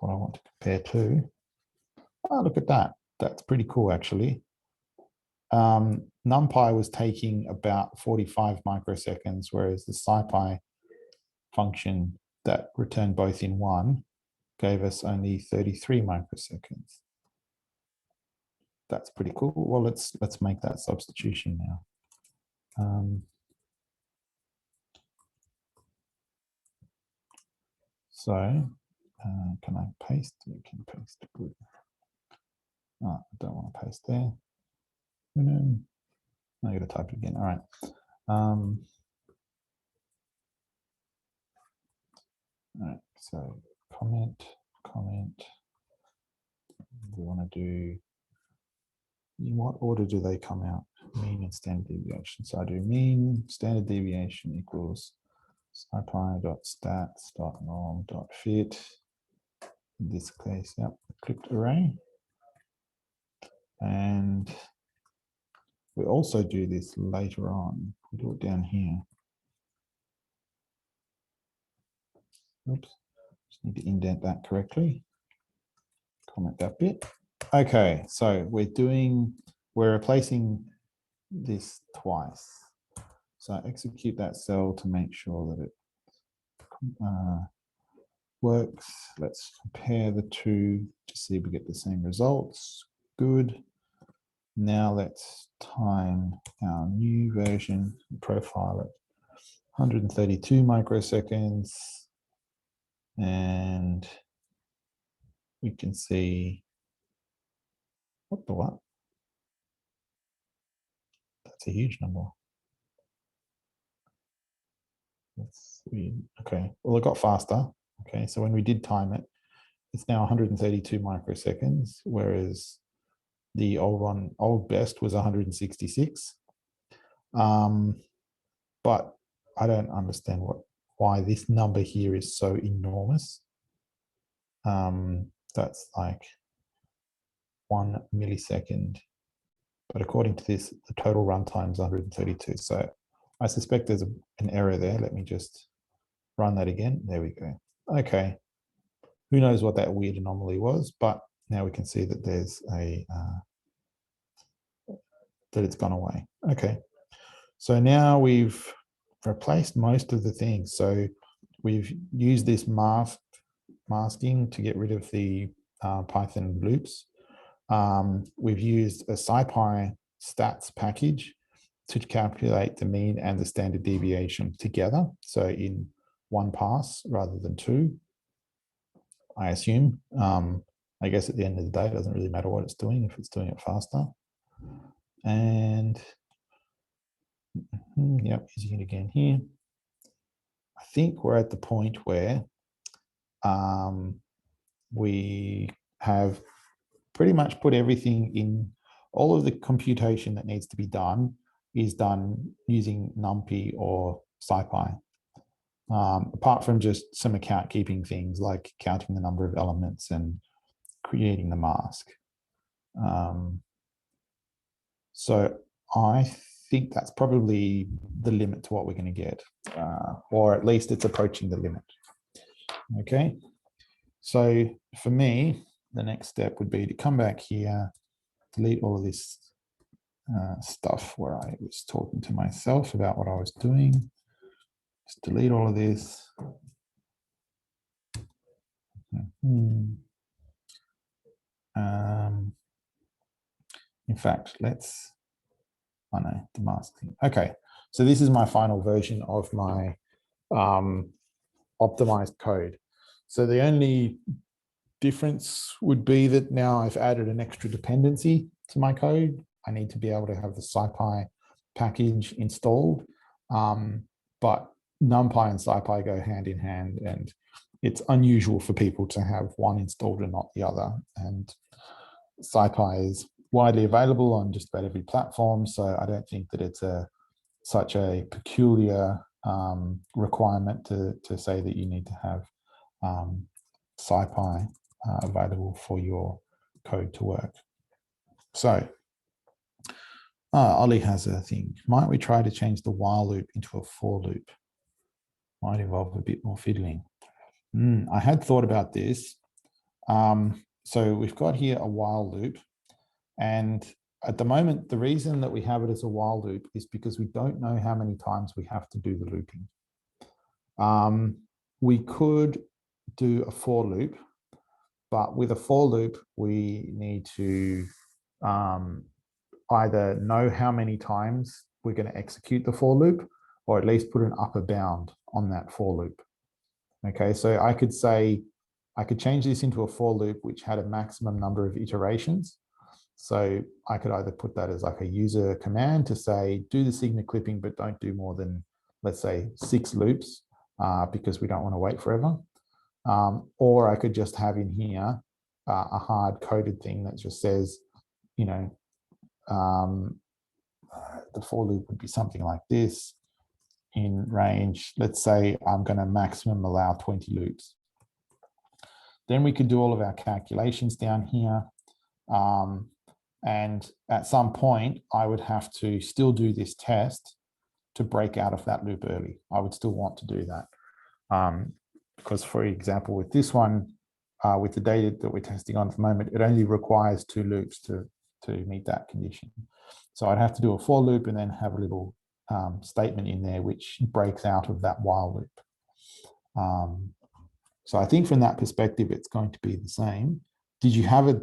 what I want to compare to. Oh, look at that. That's pretty cool, actually. NumPy was taking about 45 microseconds, whereas the SciPy function that returned both in one gave us only 33 microseconds. That's pretty cool. Well, let's make that substitution now. Can I paste? You can paste. Good. Oh, I don't want to paste there. I got to type it again. All right. All right. So comment. We want to do. In what order do they come out? Mean and standard deviation. So I do mean standard deviation equals scipy.stats.norm.fit. In this case, yep, clipped array. And we also do this later on. We do it down here. Oops, just need to indent that correctly. Comment that bit. Okay, so we're replacing this twice. So execute that cell to make sure that it works. Let's compare the two to see if we get the same results. Good. Now let's time our new version, profile it 132 microseconds, and we can see what? That's a huge number. That's weird. Okay, well, it got faster. Okay, so when we did time it, it's now 132 microseconds, whereas the old best was 166. But I don't understand why this number here is so enormous. That's like 1 millisecond. But according to this, the total runtime is 132. So I suspect there's an error there. Let me just run that again. There we go. Okay. Who knows what that weird anomaly was, but now we can see that there's that it's gone away. Okay. So now we've replaced most of the things. So we've used this masking to get rid of the Python loops. We've used a SciPy stats package to calculate the mean and the standard deviation together. So in one pass rather than two, I assume. I guess at the end of the day, it doesn't really matter what it's doing if it's doing it faster. And yep, using it again here. I think we're at the point where we have pretty much put everything in. All of the computation that needs to be done is done using NumPy or SciPy. Apart from just some account keeping things like counting the number of elements and creating the mask. So I think that's probably the limit to what we're going to get, or at least it's approaching the limit. Okay, so for me, the next step would be to come back here, delete all of this stuff where I was talking to myself about what I was doing. Just delete all of this. In fact, let's, oh no, the mask thing. Okay, so this is my final version of my optimized code. So the only difference would be that now I've added an extra dependency to my code. I need to be able to have the SciPy package installed, but NumPy and SciPy go hand in hand, and it's unusual for people to have one installed and not the other. And SciPy is widely available on just about every platform, so I don't think that it's such a peculiar requirement to say that you need to have SciPy available for your code to work. So Ollie has a thing. Might we try to change the while loop into a for loop? Might involve a bit more fiddling. I had thought about this. So we've got here a while loop, and at the moment, the reason that we have it as a while loop is because we don't know how many times we have to do the looping. We could do a for loop, but with a for loop, we need to either know how many times we're going to execute the for loop, or at least put an upper bound on that for loop. Okay, so I could say, I could change this into a for loop which had a maximum number of iterations. So I could either put that as like a user command to say, do the Sigma clipping, but don't do more than, let's say, 6 loops, because we don't want to wait forever. Or I could just have in here a hard coded thing that just says, you know, the for loop would be something like this in range. Let's say I'm going to maximum allow 20 loops. Then we could do all of our calculations down here. And at some point, I would have to still do this test to break out of that loop early. I would still want to do that. Because for example, with this one, with the data that we're testing on at the moment, it only requires 2 loops to meet that condition. So I'd have to do a for loop and then have a little statement in there which breaks out of that while loop. So I think from that perspective, it's going to be the same. Did you have a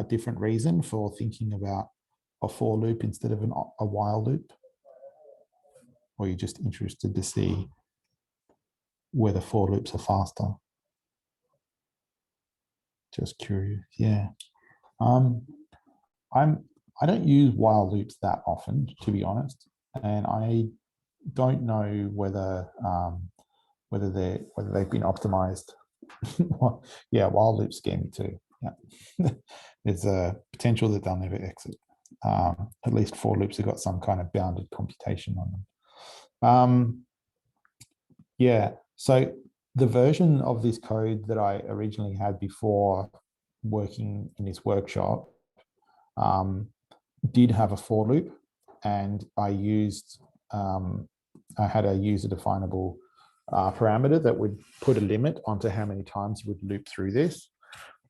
different reason for thinking about a for loop instead of a while loop? Or are you just interested to see whether for loops are faster? Just curious, yeah. I don't use while loops that often, to be honest, and I don't know whether they've been optimized. Yeah, while loops scare me too. Yeah, there's a potential that they'll never exit. At least for loops have got some kind of bounded computation on them. Yeah, so the version of this code that I originally had before working in this workshop did have a for loop, and I used I had a user definable parameter that would put a limit onto how many times you would loop through this.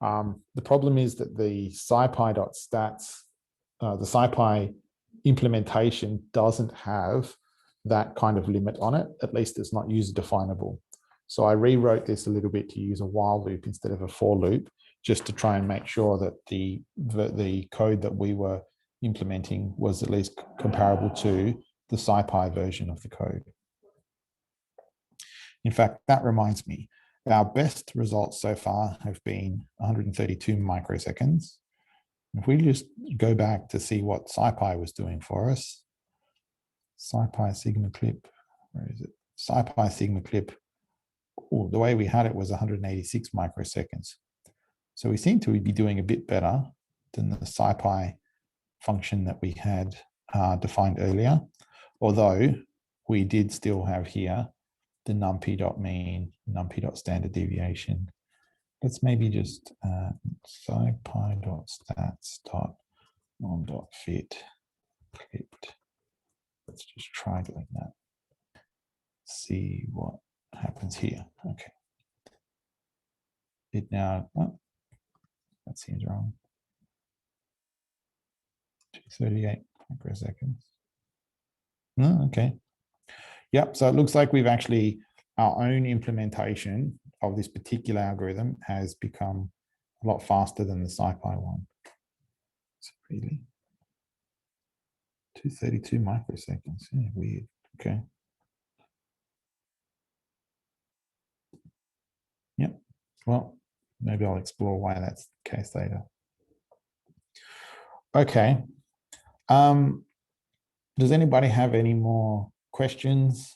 The problem is that the scipy.stats, the scipy implementation doesn't have that kind of limit on it. At least it's not user definable. So I rewrote this a little bit to use a while loop instead of a for loop, just to try and make sure that the code that we were implementing was at least comparable to the SciPy version of the code. In fact, that reminds me, our best results so far have been 132 microseconds. If we just go back to see what SciPy was doing for us, SciPy Sigma clip, where is it? SciPy Sigma clip, oh, the way we had it was 186 microseconds. So we seem to be doing a bit better than the SciPy function that we had defined earlier, although we did still have here the numpy.mean, numpy.standard deviation. Let's maybe just scipy.stats.on.fit clipped. Let's just try doing that. See what happens here. Okay. It now, oh, that seems wrong. 238 microseconds. Oh, okay. Yep. So it looks like we've actually, our own implementation of this particular algorithm has become a lot faster than the SciPy one. So really, 232 microseconds. Yeah, weird. Okay. Yep. Well, maybe I'll explore why that's the case later. Okay. Does anybody have any more questions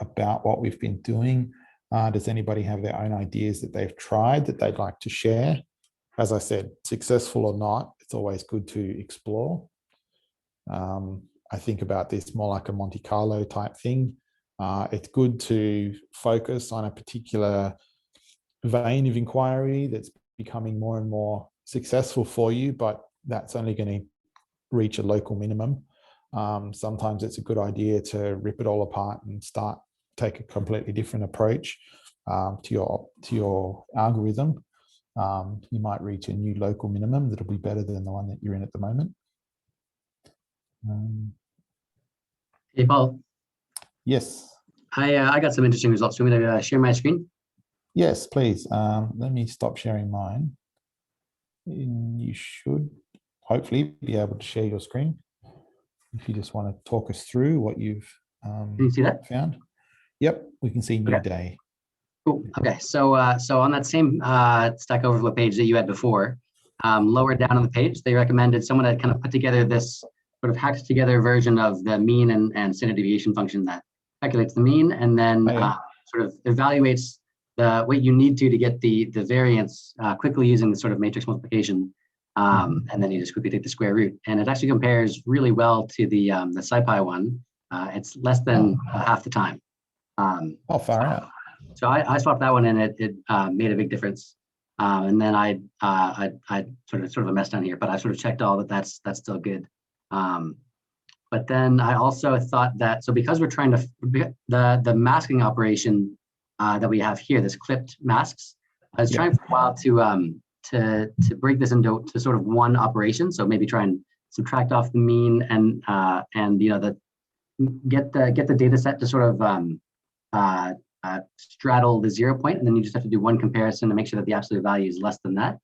about what we've been doing? Does anybody have their own ideas that they've tried that they'd like to share? As I said, successful or not, it's always good to explore. I think about this more like a Monte Carlo type thing. It's good to focus on a particular vein of inquiry that's becoming more and more successful for you, but that's only going to reach a local minimum. Sometimes it's a good idea to rip it all apart and take a completely different approach to your algorithm. You might reach a new local minimum that'll be better than the one that you're in at the moment. Hey, Paul. Yes. I got some interesting results. Do you want me to share my screen? Yes, please. Let me stop sharing mine. You should hopefully be able to share your screen. If you just want to talk us through what you've Can you see that? found. Yep, we can see new day. Cool. Okay, so on that same Stack Overflow page that you had before, lower down on the page, they recommended someone had kind of put together this sort of hacked together version of the mean and standard deviation function that calculates the mean and then sort of evaluates what you need to get the variance quickly using the sort of matrix multiplication. And then you just quickly take the square root. And it actually compares really well to the SciPy one. It's less than half the time. Far out. So I swapped that one and it made a big difference. And then I sort of a mess down here, but I sort of checked all that's still good. But then I also thought that, so because we're trying to, the masking operation that we have here, this clipped masks, I was trying for a while to break this into sort of one operation. So maybe try and subtract off the mean and get the data set to sort of straddle the 0 point, and then you just have to do one comparison to make sure that the absolute value is less than that.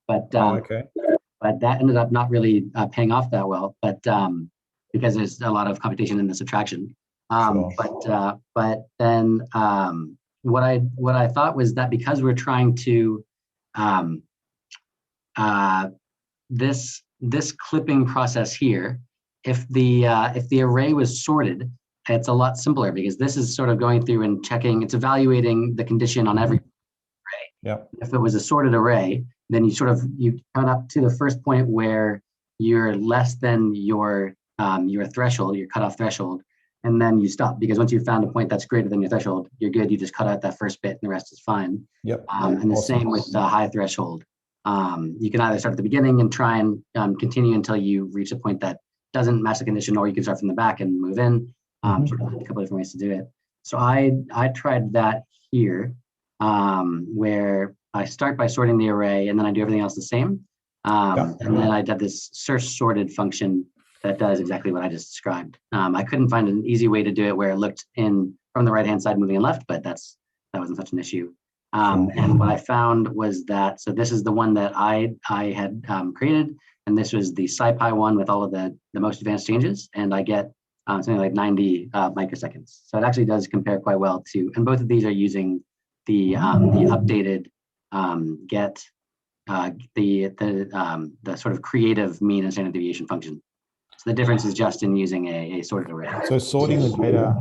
But but that ended up not really paying off that well. But because there's a lot of computation in the subtraction. But then what I thought was that because we're trying to this clipping process here, if the array was sorted, it's a lot simpler because this is sort of going through and checking, it's evaluating the condition on every array. Yep. If it was a sorted array, then you count up to the first point where you're less than your threshold, your cutoff threshold, and then you stop, because once you've found a point that's greater than your threshold, you're good. You just cut out that first bit and the rest is fine. Yep. And the same with the high threshold. You can either start at the beginning and try and continue until you reach a point that doesn't match the condition, or you can start from the back and move in. Sort of a couple of different ways to do it. So I tried that here, where I start by sorting the array and then I do everything else the same. And then I did this search sorted function that does exactly what I just described. I couldn't find an easy way to do it where it looked in from the right-hand side moving in left, but that wasn't such an issue. And what I found was that, so this is the one that I had created, and this was the SciPy one with all of the most advanced changes, and I get something like 90 microseconds. So it actually does compare quite well to, and both of these are using the updated get the sort of creative mean and standard deviation function. So the difference is just in using a sorted array. So sorting the data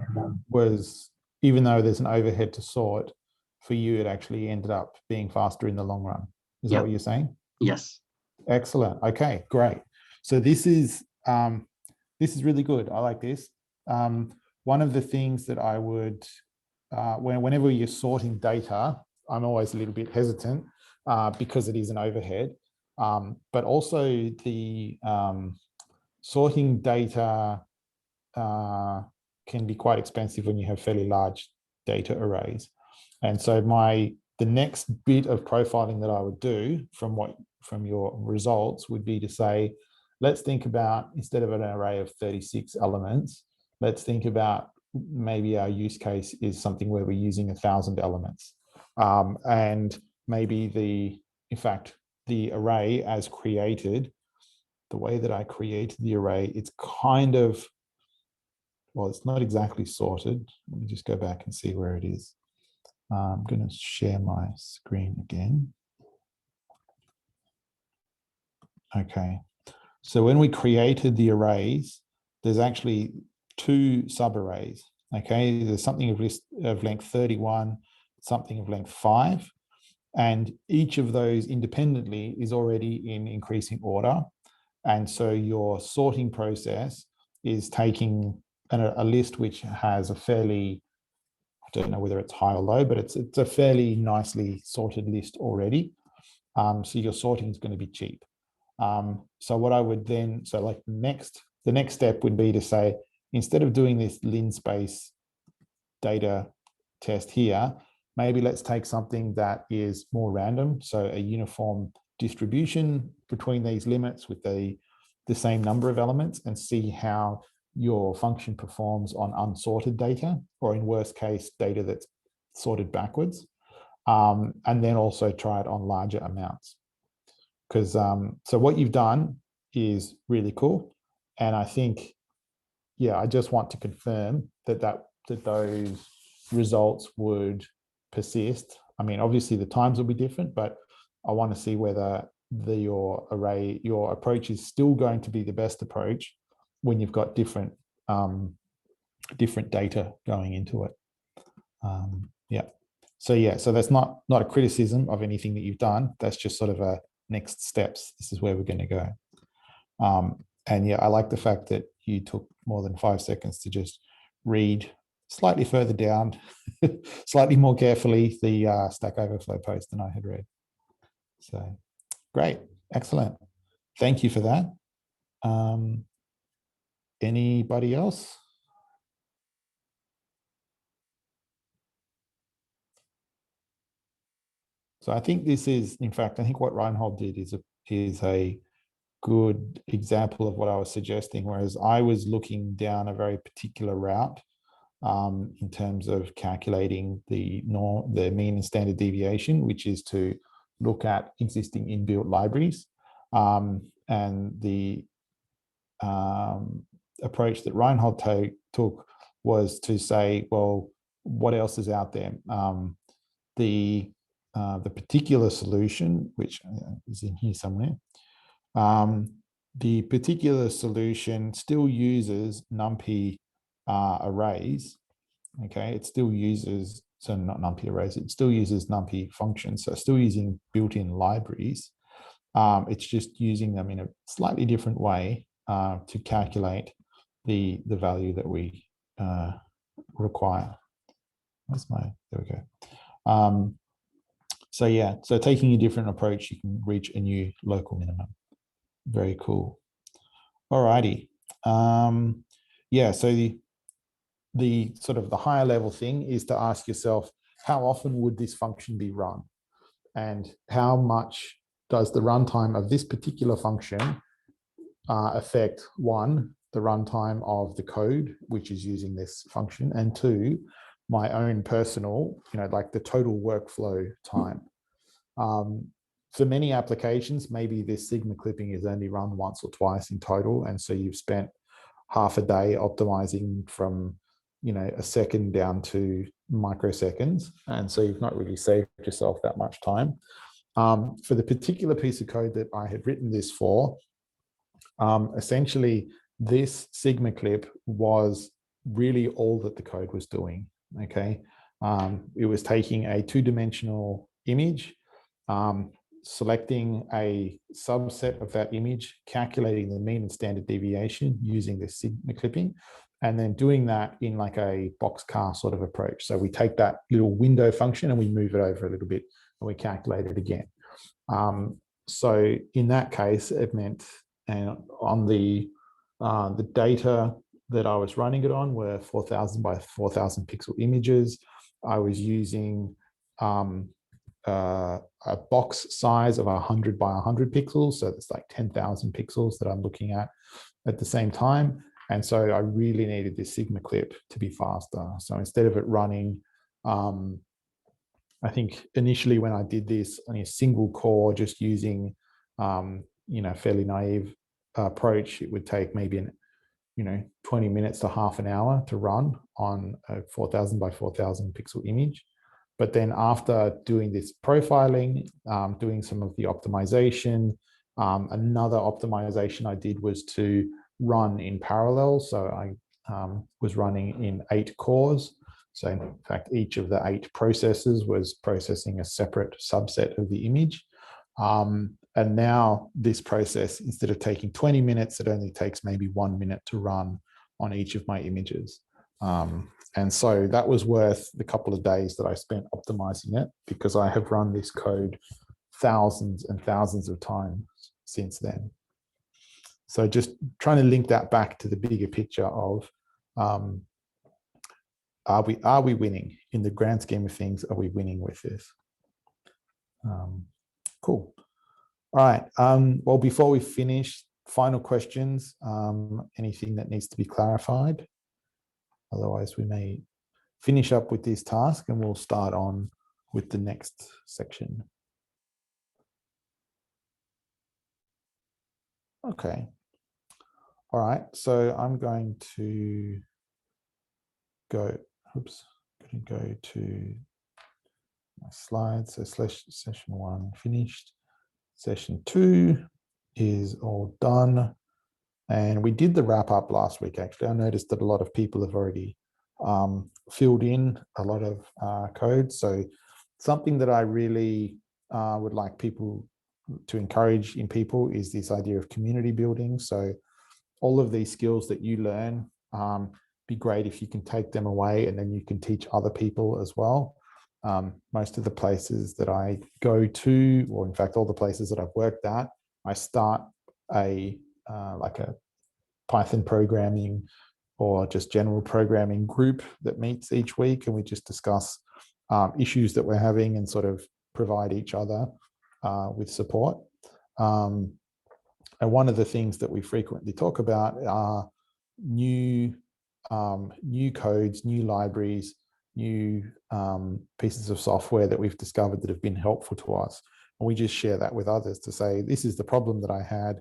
was, even though there's an overhead to sort, for you it actually ended up being faster in the long run. Is that what you're saying? Yes. Excellent. Okay, great. So this is really good. I like this. One of the things that I would, whenever you're sorting data, I'm always a little bit hesitant because it is an overhead, but also the sorting data can be quite expensive when you have fairly large data arrays. And so the next bit of profiling that I would do from your results would be to say, let's think about, instead of an array of 36 elements, let's think about maybe our use case is something where we're using 1,000 elements. And maybe in fact, the array as created, the way that I created the array, it's kind of, well, it's not exactly sorted. Let me just go back and see where it is. I'm going to share my screen again. Okay. So when we created the arrays, there's actually 2 subarrays. Okay. There's something of length 31, something of length 5. And each of those independently is already in increasing order. And so your sorting process is taking a list which has a fairly, I don't know whether it's high or low, but it's a fairly nicely sorted list already. So your sorting is going to be cheap. So what I would then, so like the next step would be to say, instead of doing this linspace data test here, maybe let's take something that is more random. So a uniform distribution between these limits with the same number of elements, and see how your function performs on unsorted data, or in worst case, data that's sorted backwards. And then also try it on larger amounts. Because so what you've done is really cool. And I think, yeah, I just want to confirm that those results would persist. I mean, obviously the times will be different, but I want to see whether your approach is still going to be the best approach when you've got different data going into it. Yeah. So that's not a criticism of anything that you've done. That's just sort of a next steps. This is where we're going to go. And yeah, I like the fact that you took more than 5 seconds to just read slightly further down, slightly more carefully, the Stack Overflow post than I had read. So great, excellent. Thank you for that. Anybody else? So I think this is, in fact, I think what Reinhold did is a good example of what I was suggesting, whereas I was looking down a very particular route in terms of calculating the mean and standard deviation, which is to look at existing inbuilt libraries. And the approach that Reinhold took was to say, well, what else is out there? The particular solution, which is in here somewhere, the particular solution still uses NumPy arrays. Okay, it still uses, so not NumPy arrays, it still uses NumPy functions, so still using built-in libraries. It's just using them in a slightly different way to calculate the value that we require. There we go. So yeah, so taking a different approach, you can reach a new local minimum. Very cool. All righty. Yeah, so the sort of the higher level thing is to ask yourself, how often would this function be run? And how much does the runtime of this particular function affect, one, the runtime of the code, which is using this function, and two, my own personal, like the total workflow time. For many applications, maybe this Sigma clipping is only run once or twice in total. And so you've spent half a day optimizing from, a second down to microseconds. And so you've not really saved yourself that much time. For the particular piece of code that I had written this for, essentially this Sigma clip was really all that the code was doing, okay? It was taking a two-dimensional image, selecting a subset of that image, calculating the mean and standard deviation using the Sigma clipping, and then doing that in like a boxcar sort of approach. So we take that little window function and we move it over a little bit and we calculate it again. So in that case, it meant, and on the data that I was running it on were 4,000 by 4,000 pixel images. I was using a box size of 100 by 100 pixels. So it's like 10,000 pixels that I'm looking at the same time. And so I really needed this Sigma clip to be faster. So instead of it running, I think initially when I did this on a single core, just using, fairly naive approach, it would take maybe 20 minutes to half an hour to run on a 4,000 by 4,000 pixel image. But then after doing this profiling, doing some of the optimization, another optimization I did was to run in parallel. So I was running in 8 cores. So in fact, each of the 8 processes was processing a separate subset of the image. And now this process, instead of taking 20 minutes, it only takes maybe 1 minute to run on each of my images. And so that was worth the couple of days that I spent optimizing it, because I have run this code thousands and thousands of times since then. So just trying to link that back to the bigger picture of, are we winning in the grand scheme of things? Are we winning with this? Cool. All right. Well, before we finish, final questions, anything that needs to be clarified? Otherwise, we may finish up with this task and we'll start on with the next section. Okay. All right. So I'm going to go, going to go to my slides. So session 1 finished. Session 2 is all done. And we did the wrap up last week, actually. I noticed that a lot of people have already filled in a lot of code. So something that I really would like people to encourage in people is this idea of community building. So all of these skills that you learn, be great if you can take them away and then you can teach other people as well. Most of the places that I go to, or in fact, all the places that I've worked at, I start like a Python programming or just general programming group that meets each week, and we just discuss issues that we're having and sort of provide each other with support. And one of the things that we frequently talk about are new codes, new libraries, new pieces of software that we've discovered that have been helpful to us. And we just share that with others to say, this is the problem that I had.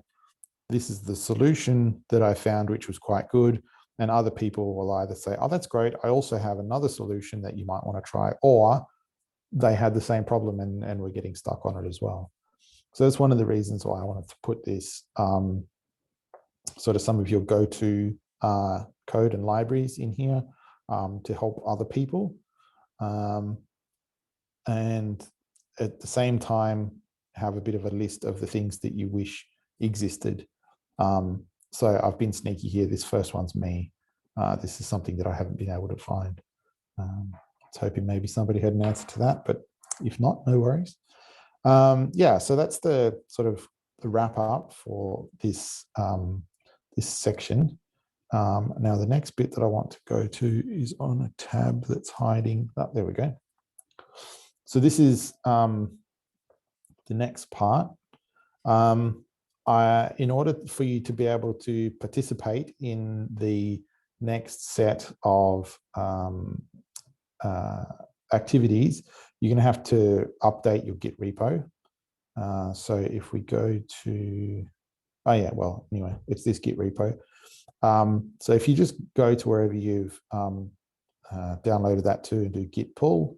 This is the solution that I found, which was quite good. And other people will either say, oh, that's great, I also have another solution that you might want to try, or they had the same problem and we're getting stuck on it as well. So that's one of the reasons why I wanted to put this sort of some of your go-to code and libraries in here to help other people. And at the same time, have a bit of a list of the things that you wish existed. So I've been sneaky here. This first one's me. This is something that I haven't been able to find. I was hoping maybe somebody had an answer to that, but if not, no worries. Yeah, so that's the sort of the wrap up for this, this section. Now the next bit that I want to go to is on a tab that's hiding. Oh, there we go. So this is the next part. In order for you to be able to participate in the next set of activities, you're going to have to update your Git repo. So if we go to, oh yeah, well, anyway, it's this Git repo. So if you just go to wherever you've downloaded that to and do Git Pull,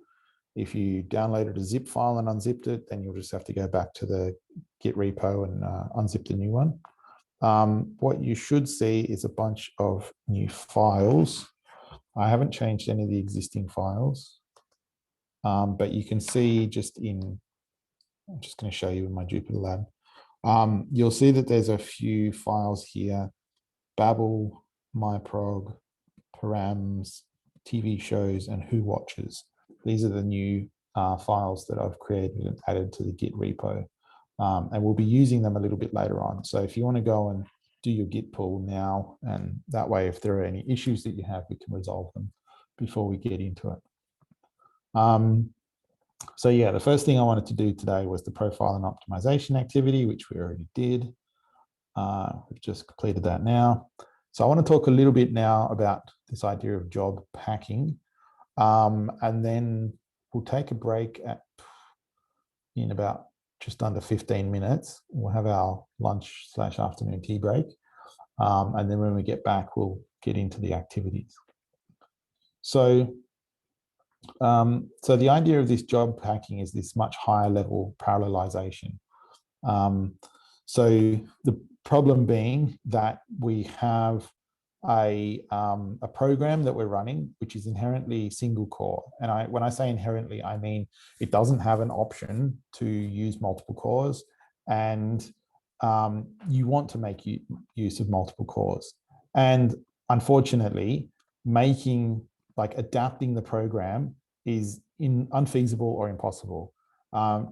if you downloaded a zip file and unzipped it, then you'll just have to go back to the Git repo and unzip the new one. What you should see is a bunch of new files. I haven't changed any of the existing files, but you can see just in, I'm just going to show you in my Jupyter Lab. You'll see that there's a few files here: Babel, MyProg, Params, TV shows, and Who Watches. These are the new files that I've created and added to the Git repo. And we'll be using them a little bit later on. So if you want to go and do your Git pull now, and that way, if there are any issues that you have, we can resolve them before we get into it. So yeah, the first thing I wanted to do today was the profile and optimization activity, which we already did. We've just completed that now. So I want to talk a little bit now about this idea of job packing. And then we'll take a break in about just under 15 minutes. We'll have our lunch/afternoon tea break. And then when we get back, we'll get into the activities. So the idea of this job packing is this much higher level parallelization. So the problem being that we have a program that we're running, which is inherently single core. And when I say inherently, I mean it doesn't have an option to use multiple cores, and you want to make use of multiple cores. And unfortunately, adapting the program is unfeasible or impossible,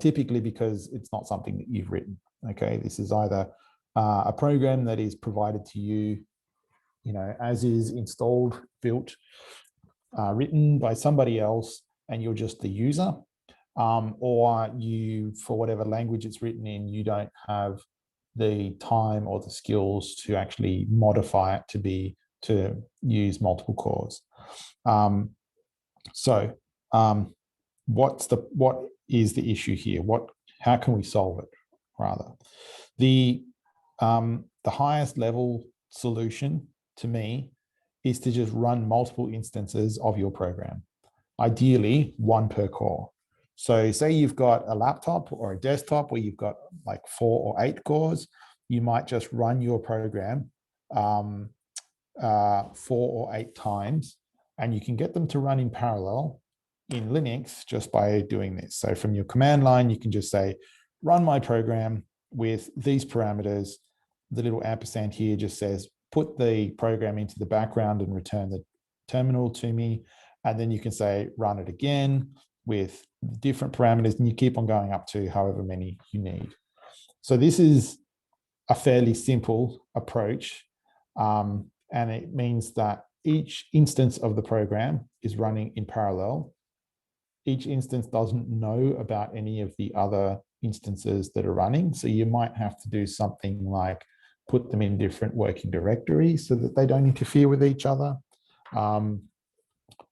typically because it's not something that you've written. Okay, this is either a program that is provided to you, as is, installed, built, written by somebody else, and you're just the user, or you, for whatever language it's written in, you don't have the time or the skills to actually modify it to use multiple cores. What is the issue here? How can we solve it? Rather, the highest level solution to me is to just run multiple instances of your program, ideally one per core. So say you've got a laptop or a desktop where you've got like 4 or 8 cores, you might just run your program 4 or 8 times, and you can get them to run in parallel in Linux just by doing this. So from your command line, you can just say, run my program with these parameters. The little ampersand here just says, put the program into the background and return the terminal to me. And then you can say, run it again with different parameters, and you keep on going up to however many you need. So this is a fairly simple approach. And it means that each instance of the program is running in parallel. Each instance doesn't know about any of the other instances that are running. So you might have to do something like put them in different working directories so that they don't interfere with each other.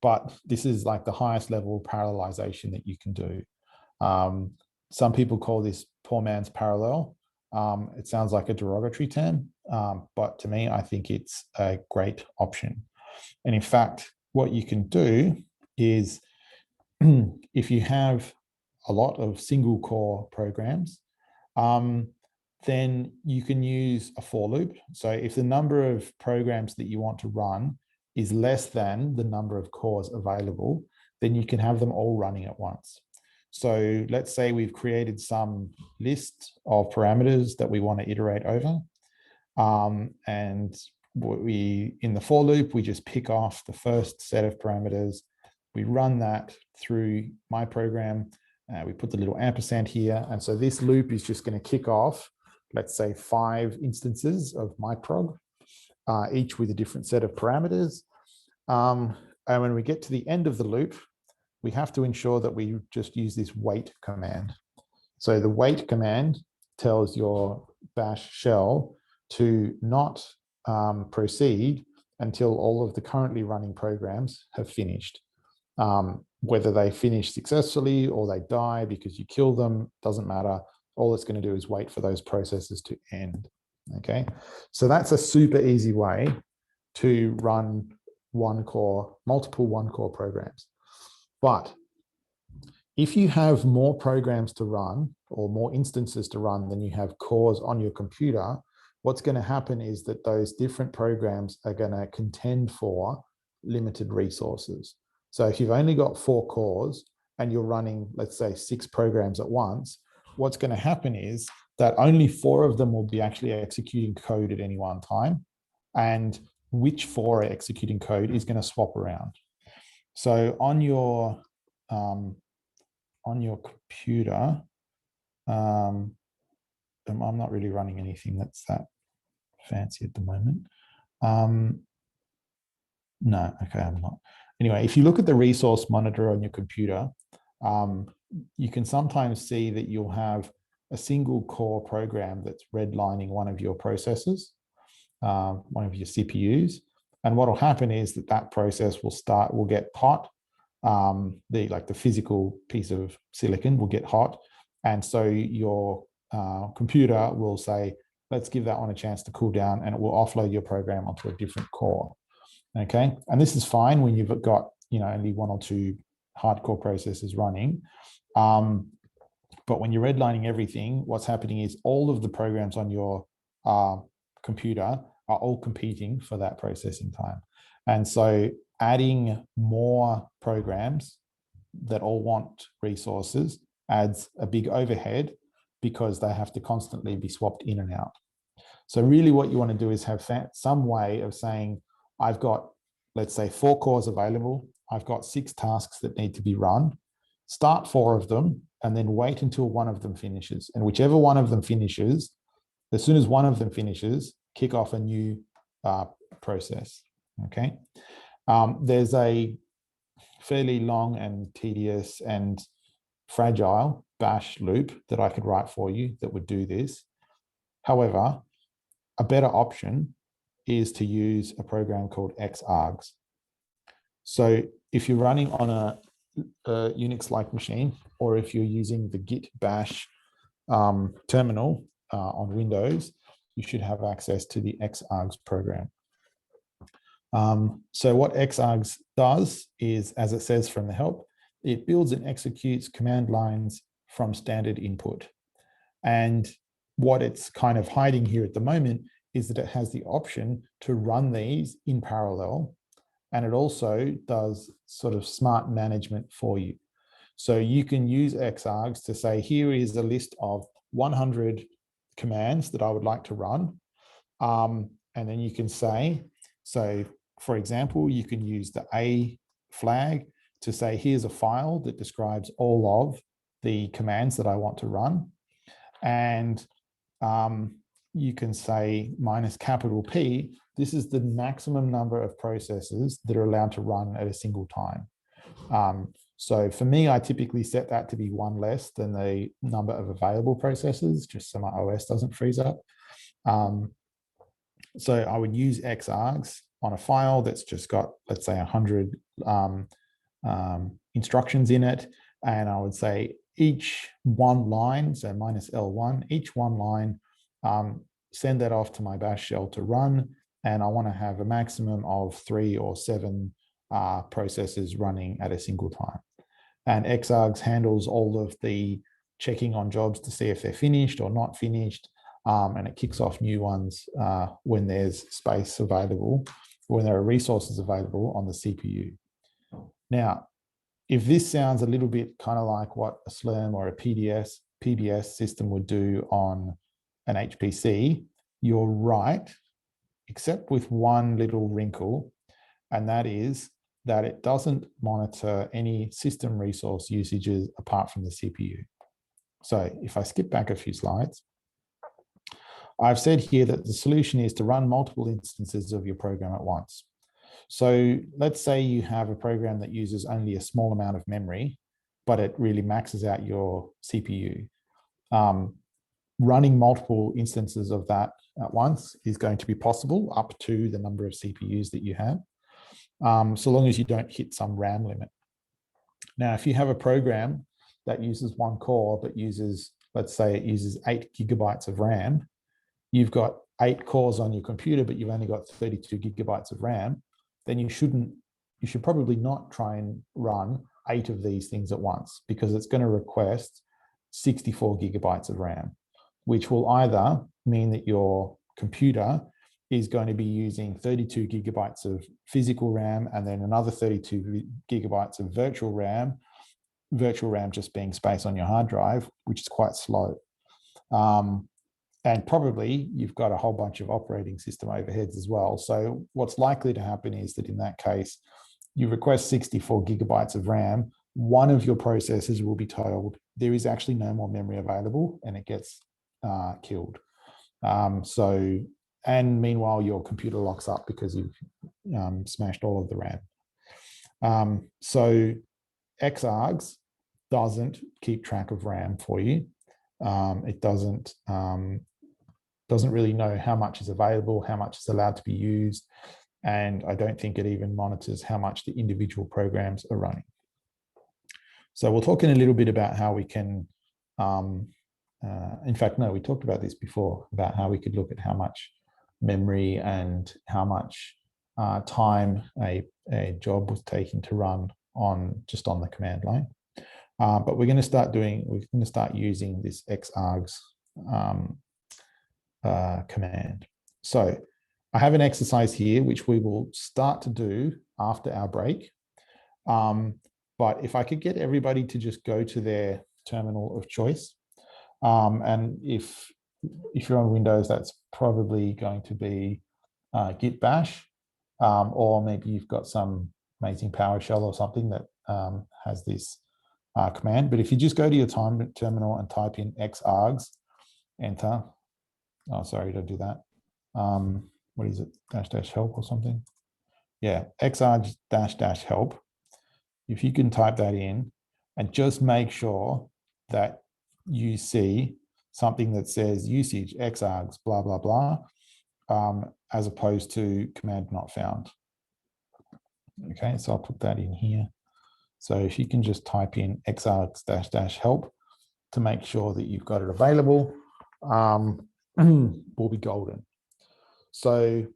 But this is like the highest level parallelization that you can do. Some people call this poor man's parallel. It sounds like a derogatory term, but to me, I think it's a great option. And in fact, what you can do is, if you have a lot of single core programs, then you can use a for loop. So if the number of programs that you want to run is less than the number of cores available, then you can have them all running at once. So let's say we've created some list of parameters that we want to iterate over. And in the for loop, we just pick off the first set of parameters. We run that through my program. We put the little ampersand here. And so this loop is just going to kick off, let's say 5 instances of myprog, each with a different set of parameters. And when we get to the end of the loop, we have to ensure that we just use this wait command. So the wait command tells your bash shell to not proceed until all of the currently running programs have finished. Whether they finish successfully or they die because you kill them, doesn't matter. All it's going to do is wait for those processes to end. Okay, so that's a super easy way to run multiple one-core programs. But if you have more programs to run or more instances to run than you have cores on your computer, what's going to happen is that those different programs are going to contend for limited resources. So if you've only got 4 cores and you're running, let's say, 6 programs at once, what's going to happen is that only 4 of them will be actually executing code at any one time. And which 4 are executing code is going to swap around. So on your computer, I'm not really running anything that's that fancy at the moment. No, okay, I'm not. Anyway, if you look at the resource monitor on your computer, you can sometimes see that you'll have a single core program that's redlining one of your processors, one of your CPUs. And what will happen is that process will get hot. The physical piece of silicon will get hot. And so your computer will say, let's give that one a chance to cool down, and it will offload your program onto a different core. Okay, and this is fine when you've got only 1 or 2 hardcore processors running. But when you're redlining everything, what's happening is all of the programs on your computer are all competing for that processing time. And so adding more programs that all want resources adds a big overhead because they have to constantly be swapped in and out. So really what you want to do is have some way of saying, I've got, let's say, 4 cores available. I've got 6 tasks that need to be run. Start 4 of them and then wait until one of them finishes. And whichever one of them finishes, as soon as one of them finishes, kick off a new process. Okay. There's a fairly long and tedious and fragile bash loop that I could write for you that would do this. However, a better option is to use a program called xargs. So if you're running on a Unix-like machine, or if you're using the Git bash terminal on Windows, you should have access to the xargs program. So what xargs does is, as it says from the help, it builds and executes command lines from standard input. And what it's kind of hiding here at the moment is that it has the option to run these in parallel. And it also does sort of smart management for you. So you can use xargs to say, here is a list of 100 commands that I would like to run. And then you can say, so for example, you can use the A flag to say, here's a file that describes all of the commands that I want to run. And you can say -P, this is the maximum number of processes that are allowed to run at a single time. So for me, I typically set that to be 1 less than the number of available processes, just so my OS doesn't freeze up. So I would use xargs on a file that's just got, let's say, 100 instructions in it. And I would say each one line, so -L1, each one line, send that off to my bash shell to run. And I want to have a maximum of 3 or 7 processes running at a single time. And xargs handles all of the checking on jobs to see if they're finished or not finished. And it kicks off new ones when there's space available, when there are resources available on the CPU. Now, if this sounds a little bit kind of like what a Slurm or a PBS system would do on an HPC, you're right, except with one little wrinkle, and that is that it doesn't monitor any system resource usages apart from the CPU. So if I skip back a few slides, I've said here that the solution is to run multiple instances of your program at once. So let's say you have a program that uses only a small amount of memory, but it really maxes out your CPU. Running multiple instances of that at once is going to be possible up to the number of CPUs that you have, so long as you don't hit some RAM limit. Now, if you have a program that uses 1 core, but uses, let's say it uses 8 GB of RAM, you've got 8 cores on your computer, but you've only got 32 gigabytes of RAM, then you should probably not try and run 8 of these things at once, because it's going to request 64 gigabytes of RAM, which will either mean that your computer is going to be using 32 gigabytes of physical RAM and then another 32 gigabytes of virtual RAM just being space on your hard drive, which is quite slow. And probably you've got a whole bunch of operating system overheads as well. So what's likely to happen is that in that case, you request 64 gigabytes of RAM, one of your processors will be told there is actually no more memory available, and it gets killed. And meanwhile, your computer locks up because you've smashed all of the RAM. So Xargs doesn't keep track of RAM for you. It doesn't really know how much is available, how much is allowed to be used, and I don't think it even monitors how much the individual programs are running. So we'll talk in a little bit about how we can, in fact, no, we talked about this before, about how we could look at how much memory and how much time a job was taking to run just on the command line. But we're going to start using this xargs command. So I have an exercise here which we will start to do after our break. But if I could get everybody to just go to their terminal of choice, and if you're on Windows, that's probably going to be Git Bash, or maybe you've got some amazing PowerShell or something that has this command. But if you just go to your terminal and type in xargs, enter. Oh, sorry, don't do that. What is it? -- help or something? Yeah, xargs -- help. If you can type that in and just make sure that you see something that says usage xargs blah, blah, blah, as opposed to command not found. Okay, so I'll put that in here. So if you can just type in xargs -- help to make sure that you've got it available, will be golden. So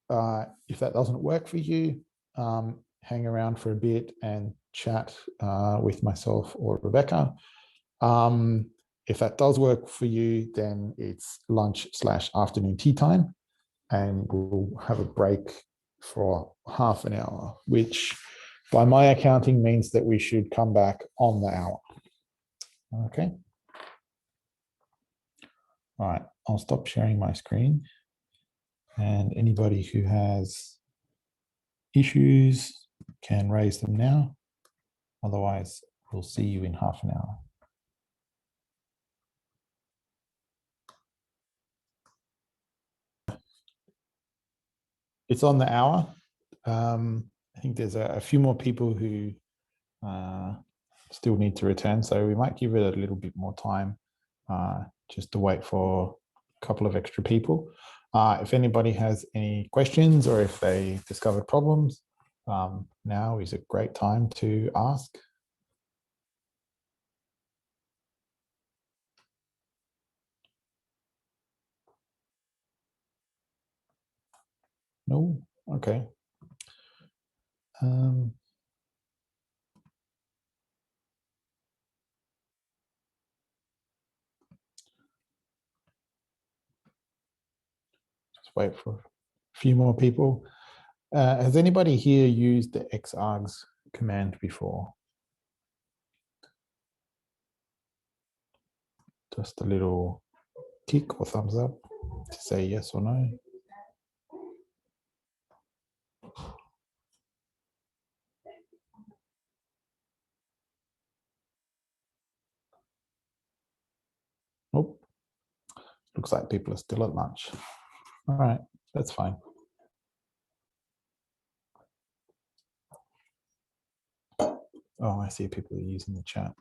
if that doesn't work for you, hang around for a bit and chat with myself or Rebecca. If that does work for you, then it's lunch/afternoon tea time, and we'll have a break for half an hour, which by my accounting means that we should come back on the hour. Okay. All right, I'll stop sharing my screen, and anybody who has issues can raise them now. Otherwise, we'll see you in half an hour. It's on the hour. I think there's a few more people who still need to return, so we might give it a little bit more time just to wait for a couple of extra people. If anybody has any questions or if they discovered problems, now is a great time to ask. No? Okay. Just wait for a few more people. Has anybody here used the xargs command before? Just a little tick or thumbs up to say yes or no. Nope. Looks like people are still at lunch. All right, that's fine. Oh, I see people are using the chat.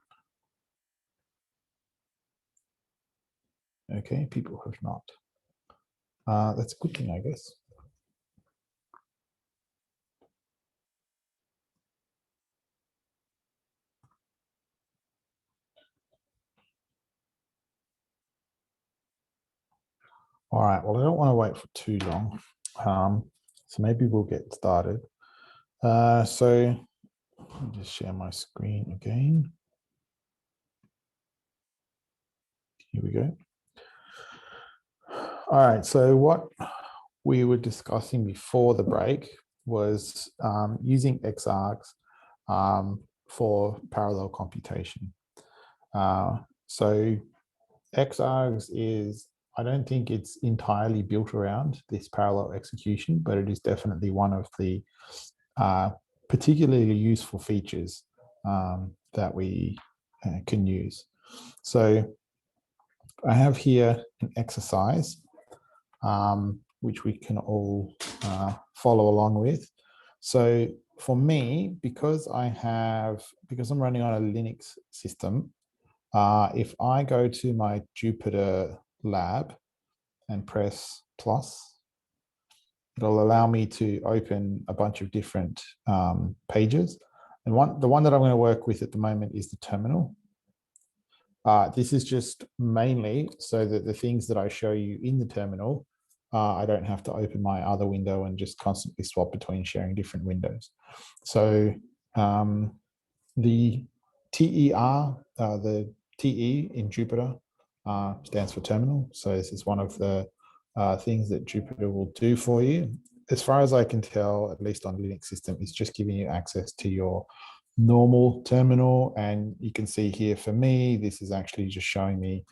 Okay, people have not. That's a good thing, I guess. All right, well, I don't want to wait for too long. So maybe we'll get started. So let me just share my screen again. Here we go. All right, so what we were discussing before the break was using xargs for parallel computation. So xargs is, I don't think it's entirely built around this parallel execution, but it is definitely one of the particularly useful features that we can use. So I have here an exercise which we can all follow along with. So for me, because I'm running on a Linux system, if I go to my Jupyter lab and press plus, it'll allow me to open a bunch of different pages. And the one that I'm going to work with at the moment is the terminal. This is just mainly so that the things that I show you in the terminal, I don't have to open my other window and just constantly swap between sharing different windows. So the TER, the TE in Jupyter stands for terminal. So this is one of the things that Jupyter will do for you. As far as I can tell, at least on Linux system, it's just giving you access to your normal terminal. And you can see here for me, this is actually just showing me,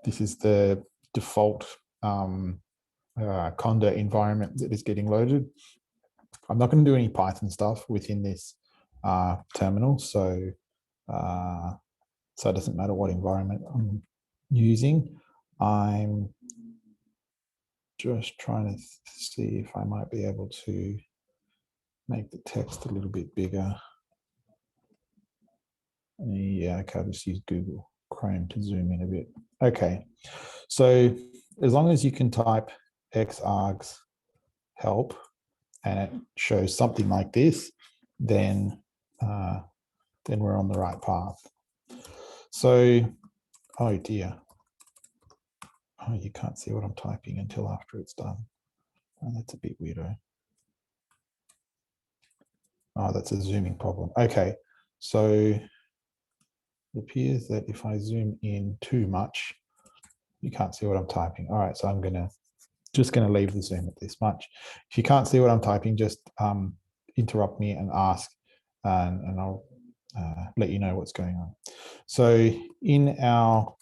this is the default Conda environment that is getting loaded. I'm not going to do any Python stuff within this terminal. So it doesn't matter what environment I'm using. I'm just trying to see if I might be able to make the text a little bit bigger. Yeah, okay, I'll just use Google Chrome to zoom in a bit. Okay, so as long as you can type xargs help and it shows something like this, then we're on the right path. So, oh dear. Oh, you can't see what I'm typing until after it's done. Oh, that's a bit weirdo. Oh, that's a zooming problem. Okay, so it appears that if I zoom in too much, you can't see what I'm typing. All right, so I'm just gonna leave the zoom at this much. If you can't see what I'm typing, just interrupt me and ask, and I'll let you know what's going on. So in our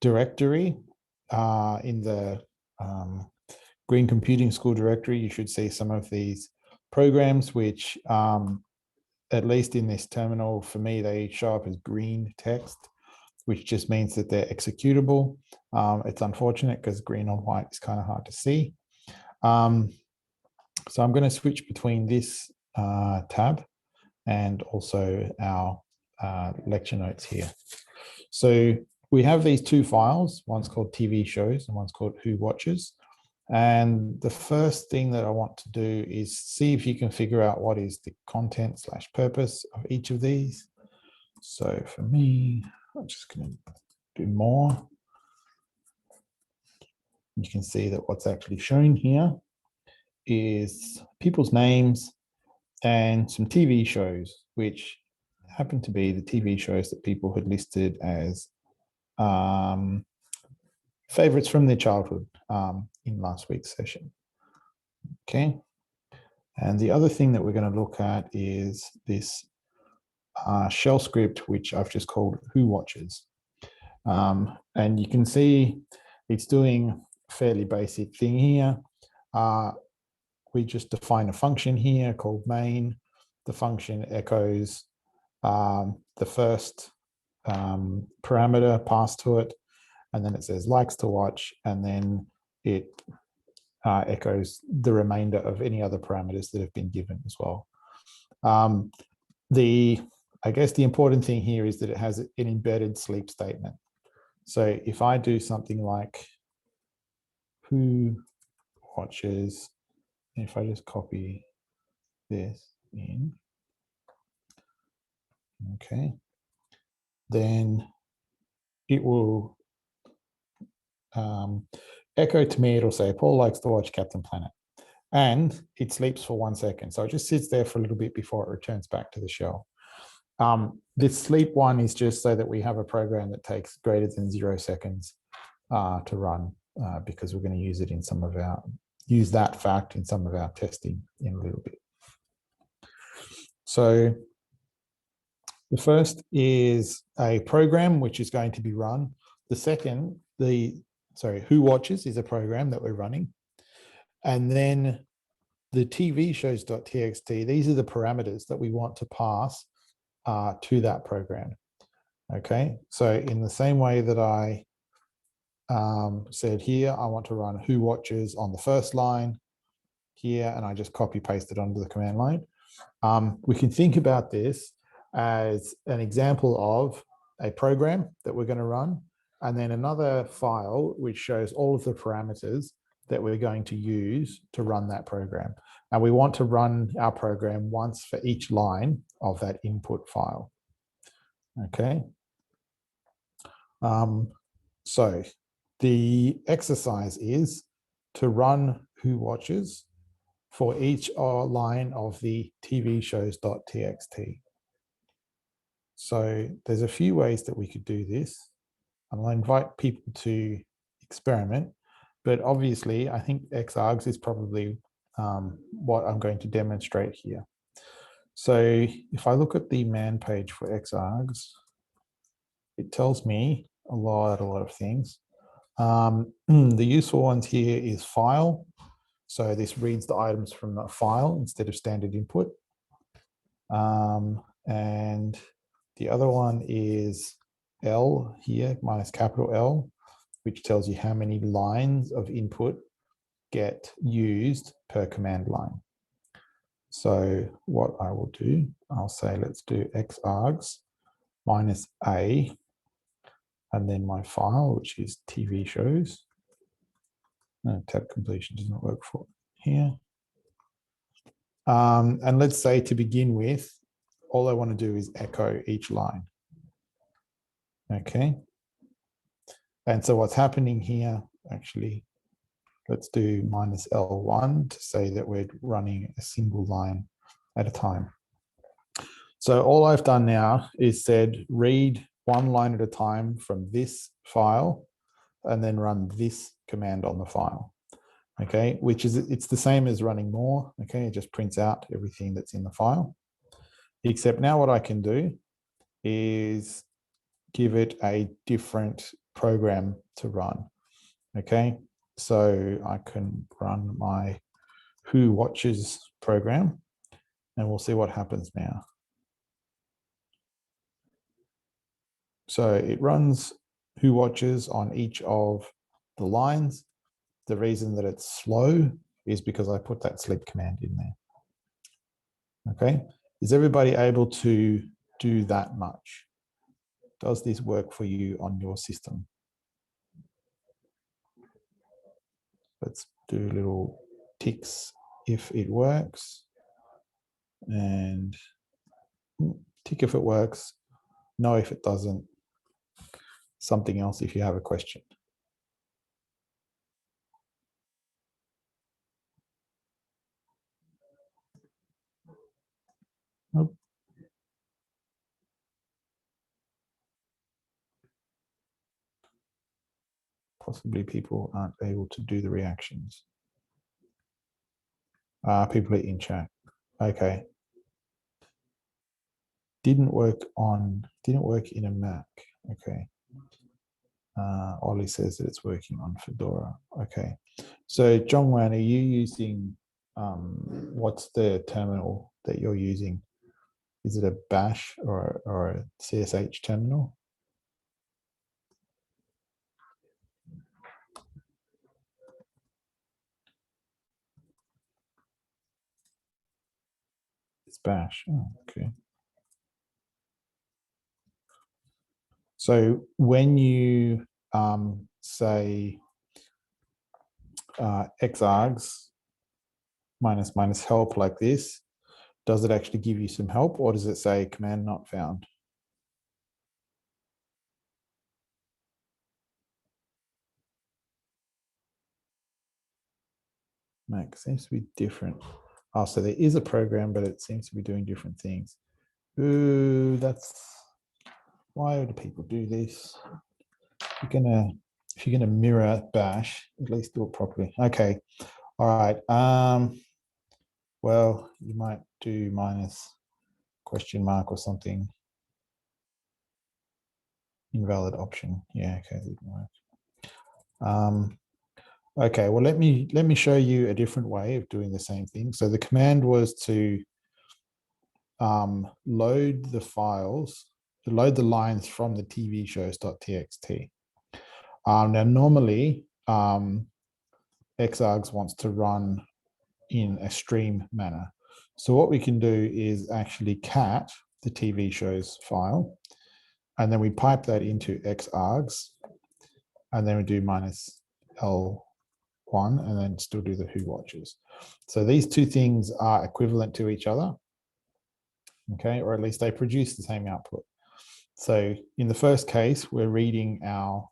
directory, in the Green Computing School directory, you should see some of these programs which, at least in this terminal, for me, they show up as green text, which just means that they're executable. It's unfortunate because green on white is kind of hard to see. So I'm going to switch between this tab and also our lecture notes here. So we have these two files. One's called TV shows and one's called Who Watches. And the first thing that I want to do is see if you can figure out what is the content / purpose of each of these. So for me, I'm just going to do more. You can see that what's actually shown here is people's names and some TV shows, which happen to be the TV shows that people had listed as favorites from their childhood in last week's session. Okay. And the other thing that we're going to look at is this shell script, which I've just called Who Watches. And you can see it's doing a fairly basic thing here. We just define a function here called main. The function echoes the first parameter passed to it, and then it says likes to watch, and then it echoes the remainder of any other parameters that have been given as well. I guess the important thing here is that it has an embedded sleep statement. So if I do something like Who Watches, if I just copy this in, okay, then it will echo to me, it'll say, Paul likes to watch Captain Planet. And it sleeps for 1 second. So it just sits there for a little bit before it returns back to the shell. This sleep one is just so that we have a program that takes greater than 0 seconds to run, because we're going to use it in some of our, use that fact in some of our testing in a little bit. So the first is a program which is going to be run. The second, who watches is a program that we're running. And then the TV shows.txt, these are the parameters that we want to pass to that program. Okay, so in the same way that I said here, I want to run who watches on the first line here, and I just copy paste it onto the command line. We can think about this as an example of a program that we're going to run, and then another file which shows all of the parameters that we're going to use to run that program. And we want to run our program once for each line of that input file. Okay. So the exercise is to run who watches for each line of the TV shows.txt. So there's a few ways that we could do this. And I'll invite people to experiment, but obviously I think xargs is probably what I'm going to demonstrate here. So if I look at the man page for xargs, it tells me a lot of things. The useful ones here is file. So this reads the items from a file instead of standard input. And the other one is L here, minus capital L, which tells you how many lines of input get used per command line. So what I will do, I'll say, let's do xargs minus A, and then my file, which is TV shows. No, tab completion does not work for here. And let's say to begin with, all I want to do is echo each line. Okay. And so what's happening here, actually, let's do minus L1 to say that we're running a single line at a time. So all I've done now is said, read one line at a time from this file, and then run this command on the file. Okay, which is, it's the same as running more. Okay, it just prints out everything that's in the file. Except now what I can do is give it a different program to run. Okay, so I can run my who watches program, and we'll see what happens now. So it runs who watches on each of the lines. The reason that it's slow is because I put that sleep command in there. Okay, is everybody able to do that much? Does this work for you on your system? Let's do little ticks if it works, and tick if it works, no if it doesn't, something else if you have a question. Nope. Possibly people aren't able to do the reactions. People are in chat. Okay. Didn't work in a Mac. Okay. Ollie says that it's working on Fedora. Okay. So Jongwan, are you using, what's the terminal that you're using? Is it a bash or a CSH terminal? It's bash. Oh, okay. So when you say xargs minus help like this, does it actually give you some help, or does it say command not found? Mac seems to be different. Oh, so there is a program, but it seems to be doing different things. Ooh, that's why do people do this? If you're gonna mirror bash, at least do it properly. Okay. All right. Well, you might do minus question mark or something. Invalid option. Yeah, okay, that didn't work. Okay, well, let me show you a different way of doing the same thing. So the command was to load the files, load the lines from the TV shows.txt. Now, normally, Xargs wants to run in a stream manner. So what we can do is actually cat the TV shows file, and then we pipe that into Xargs, and then we do minus L1, and then still do the who watches. So these two things are equivalent to each other, okay, or at least they produce the same output. So in the first case, we're reading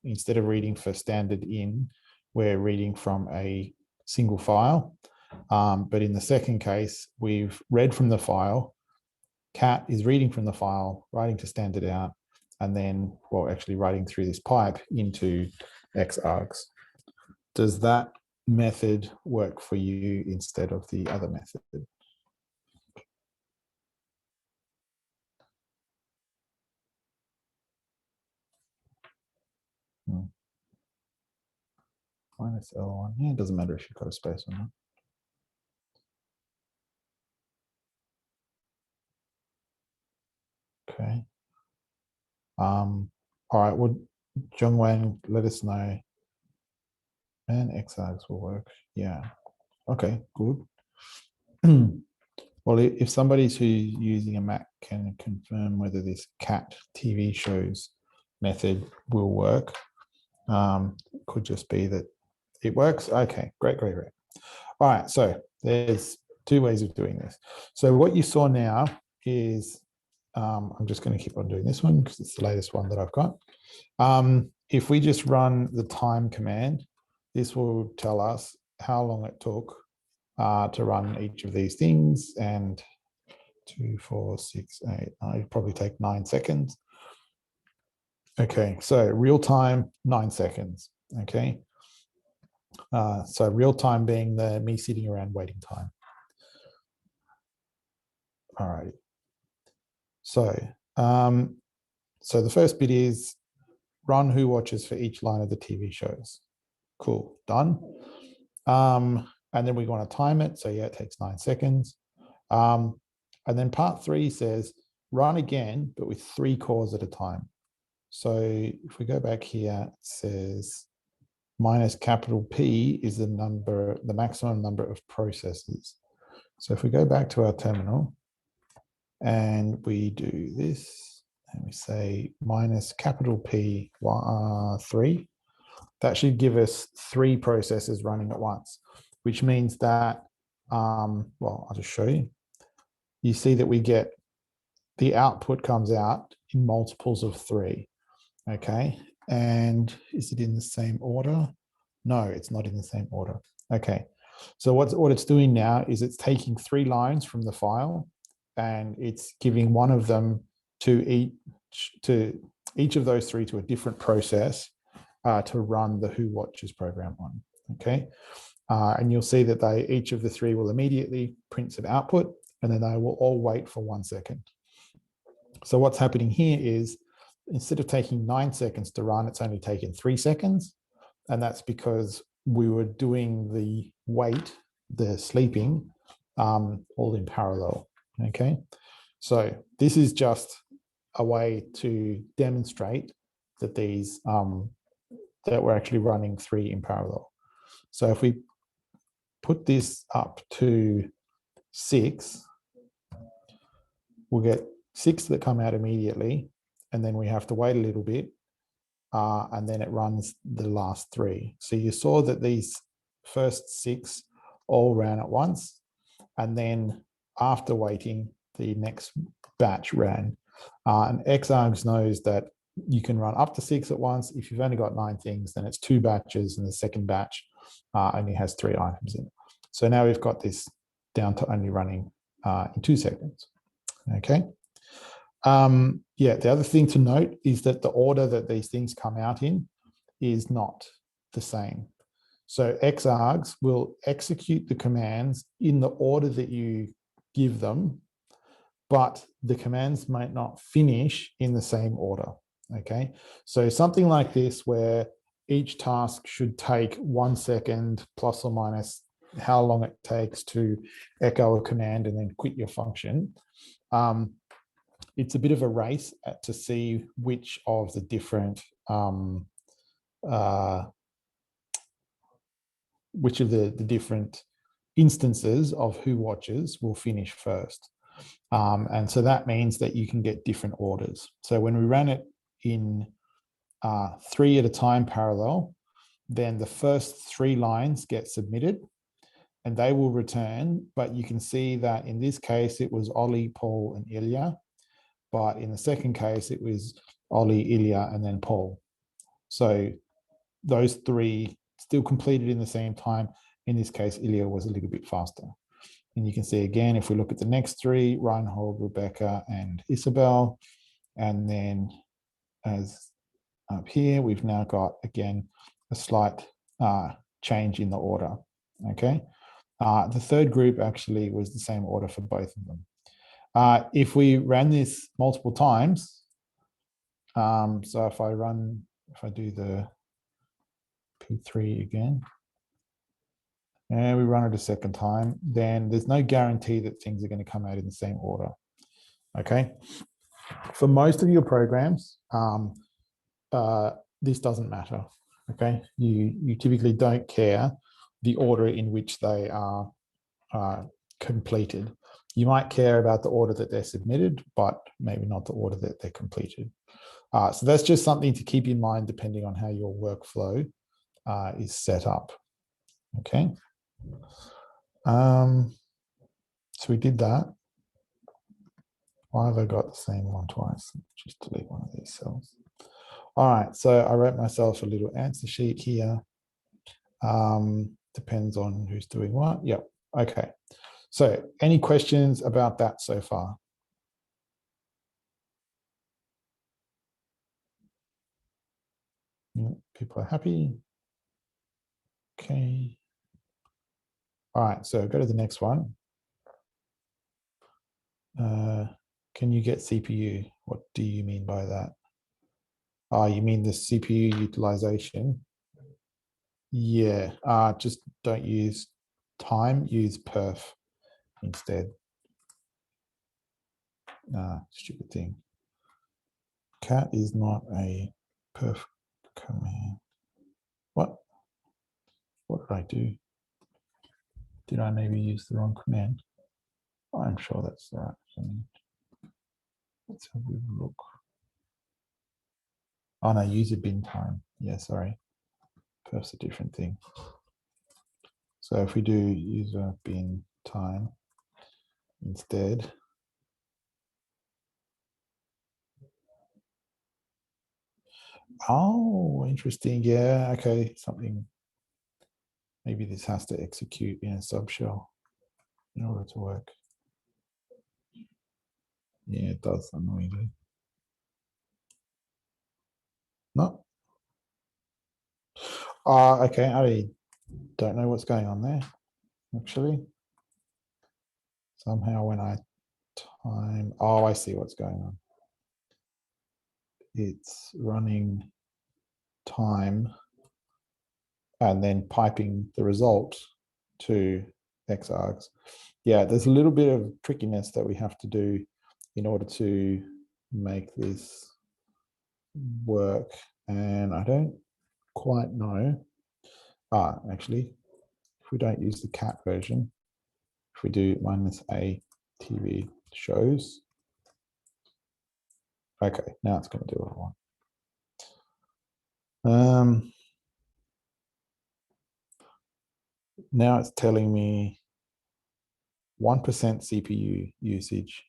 instead of reading for standard in, we're reading from a single file. But in the second case, we've read from the file, cat is reading from the file, writing to standard out, and then, well, actually writing through this pipe into Xargs. Does that method work for you instead of the other method? Minus L1. Yeah, it doesn't matter if you've got a space or not. Okay. All right. Well, Jungwan, let us know. And Xargs will work. Yeah. Okay. Good. Well, if somebody's who's using a Mac can confirm whether this cat TV shows method will work, could just be that it works. Okay, great. All right, so there's two ways of doing this. So what you saw now is, I'm just going to keep on doing this one because it's the latest one that I've got. If we just run the time command, this will tell us how long it took to run each of these things, and 2, 4, 6, 8, it'd probably take 9 seconds. Okay, so real time, 9 seconds. Okay. So real time being the me sitting around waiting time. All right. So, so the first bit is run who watches for each line of the TV shows. Cool, done. And then we want to time it. So yeah, it takes 9 seconds. And then part 3 says run again, but with 3 cores at a time. So if we go back here, it says minus capital P is the maximum number of processes. So if we go back to our terminal and we do this, and we say minus capital P 3, that should give us 3 processes running at once, which means that, well, I'll just show you. You see that we get the output comes out in multiples of 3, okay? And is it in the same order? No, it's not in the same order. Okay, so what it's doing now is it's taking 3 lines from the file and it's giving one of them to each of those 3 to a different process to run the who watches program on. Okay, and you'll see that each of the 3 will immediately print some output, and then they will all wait for 1 second. So what's happening here is instead of taking 9 seconds to run, it's only taken 3 seconds. And that's because we were doing the wait, the sleeping, all in parallel, okay? So this is just a way to demonstrate that these, that we're actually running 3 in parallel. So if we put this up to 6, we'll get 6 that come out immediately, and then we have to wait a little bit, and then it runs the last 3. So you saw that these first 6 all ran at once, and then after waiting, the next batch ran. And Xargs knows that you can run up to 6 at once. If you've only got 9 things, then it's 2 batches, and the second batch only has 3 items in it. So now we've got this down to only running in 2 seconds. Okay. Yeah, the other thing to note is that the order that these things come out in is not the same. So xargs will execute the commands in the order that you give them, but the commands might not finish in the same order. Okay, so something like this where each task should take 1 second plus or minus how long it takes to echo a command and then quit your function. It's a bit of a race to see which of the different different instances of who watches will finish first. And so that means that you can get different orders. So when we ran it in 3 at a time parallel, then the first 3 lines get submitted and they will return. But you can see that in this case, it was Ollie, Paul, and Ilya. But in the second case, it was Ollie, Ilya, and then Paul. So those 3 still completed in the same time. In this case, Ilya was a little bit faster. And you can see again, if we look at the next 3, Reinhold, Rebecca, and Isabel, and then as up here, we've now got, again, a slight change in the order, okay? The third group actually was the same order for both of them. If we ran this multiple times, so if I do the P3 again, and we run it a second time, then there's no guarantee that things are going to come out in the same order, okay? For most of your programs, this doesn't matter, okay? You typically don't care the order in which they are completed. You might care about the order that they're submitted, but maybe not the order that they're completed. So that's just something to keep in mind depending on how your workflow is set up, okay? So we did that. Why have I got the same one twice? Just delete one of these cells. All right, so I wrote myself a little answer sheet here. Depends on who's doing what. Yep, okay. So any questions about that so far? People are happy. Okay. All right, so go to the next one. Can you get CPU? What do you mean by that? Oh, you mean the CPU utilization? Yeah, just don't use time, use perf instead. Stupid thing. Cat is not a perf command. What did I do? Did I maybe use the wrong command? I'm sure that's the right command. Let's have a look. Oh no, user bin time. Yeah, sorry. Perf's a different thing. So if we do user bin time instead, oh, interesting. Yeah, okay, something. Maybe this has to execute in a subshell in order to work. Yeah, it does annoyingly. No. Okay, I don't know what's going on there, actually. Somehow when I time, oh, I see what's going on. It's running time and then piping the result to xargs. Yeah, there's a little bit of trickiness that we have to do in order to make this work. And I don't quite know. Actually, if we don't use the cat version, if we do -a TV shows, okay, now it's going to do what I want. Now it's telling me 1% CPU usage.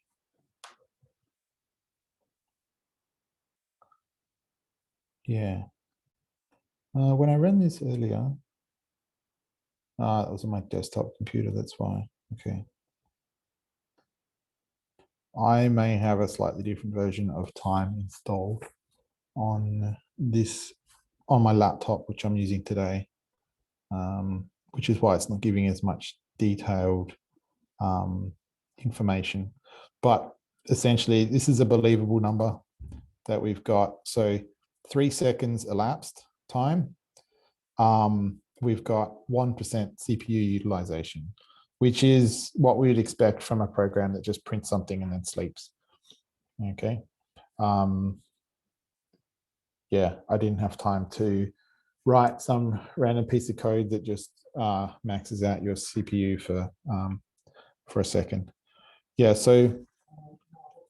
Yeah. When I ran this earlier, That was on my desktop computer, that's why. Okay. I may have a slightly different version of time installed on my laptop, which I'm using today, which is why it's not giving as much detailed information. But essentially, this is a believable number that we've got. So 3 seconds elapsed time. We've got 1% CPU utilization, which is what we would expect from a program that just prints something and then sleeps. Okay. Yeah, I didn't have time to write some random piece of code that just maxes out your CPU for a second. Yeah, so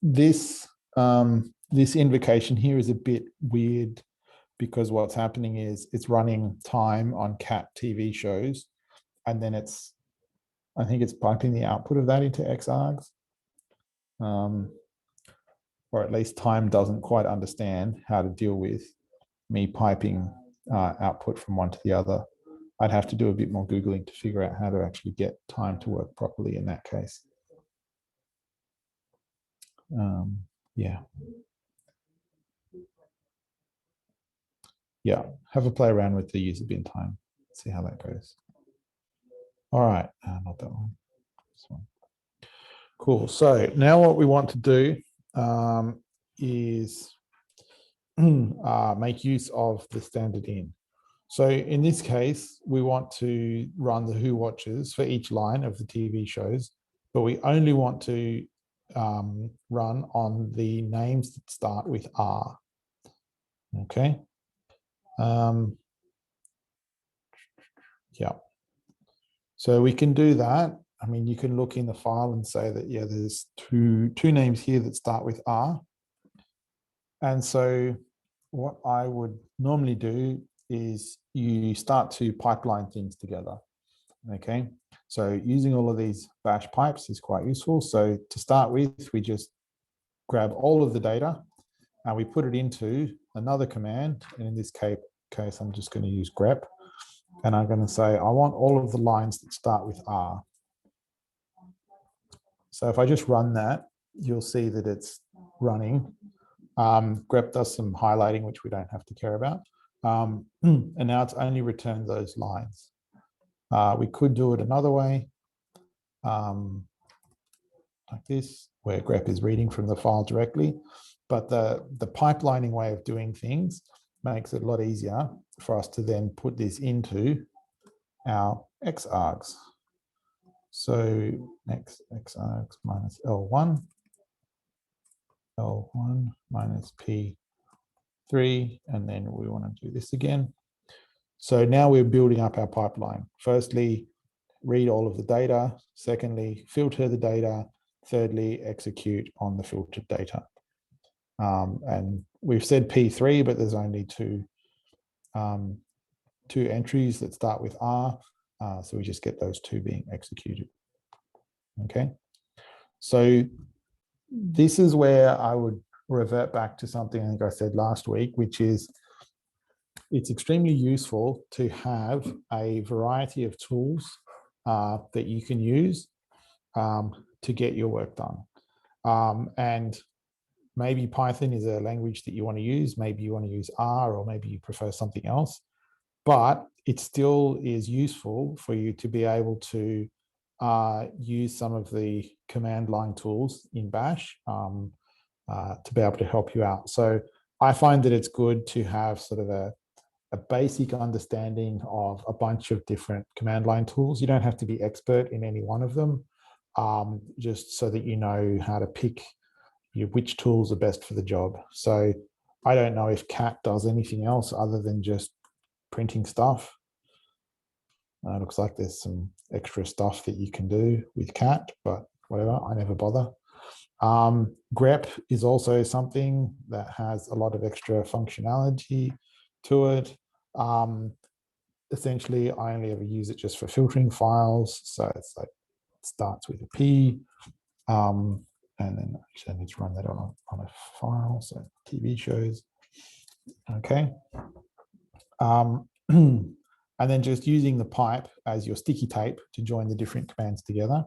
this this invocation here is a bit weird because what's happening is it's running time on cat TV shows, and then I think it's piping the output of that into xargs. Or at least time doesn't quite understand how to deal with me piping output from one to the other. I'd have to do a bit more Googling to figure out how to actually get time to work properly in that case. Yeah. Yeah, have a play around with the user bin time, see how that goes. All right, not that one. This one. Cool. So now what we want to do is make use of the standard in. So in this case, we want to run the who watches for each line of the TV shows, but we only want to run on the names that start with R. Okay. Yeah. So we can do that. I mean, you can look in the file and say that, yeah, there's two names here that start with R. And so what I would normally do is you start to pipeline things together. Okay. So using all of these bash pipes is quite useful. So to start with, we just grab all of the data and we put it into another command. And in this case, I'm just going to use grep. And I'm going to say, I want all of the lines that start with R. So if I just run that, you'll see that it's running. Grep does some highlighting, which we don't have to care about. And now it's only returned those lines. We could do it another way, like this, where grep is reading from the file directly. But the pipelining way of doing things makes it a lot easier for us to then put this into our xargs. So next xargs minus L1 minus P3, and then we want to do this again. So now we're building up our pipeline. Firstly, read all of the data. Secondly, filter the data. Thirdly, execute on the filtered data. And we've said P3, but there's only two entries that start with R. So we just get those two being executed. Okay. So this is where I would revert back to something I think I said last week, which is it's extremely useful to have a variety of tools that you can use to get your work done. And maybe Python is a language that you want to use. Maybe you want to use R, or maybe you prefer something else. But it still is useful for you to be able to use some of the command line tools in Bash to be able to help you out. So I find that it's good to have sort of a basic understanding of a bunch of different command line tools. You don't have to be expert in any one of them, just so that you know how to pick which tools are best for the job. So I don't know if cat does anything else other than just printing stuff. Looks like there's some extra stuff that you can do with cat, but whatever, I never bother. Grep is also something that has a lot of extra functionality to it. Essentially, I only ever use it just for filtering files. So it's like, it starts with a P, and then actually I need to run that on a file. So TV shows. Okay. And then just using the pipe as your sticky tape to join the different commands together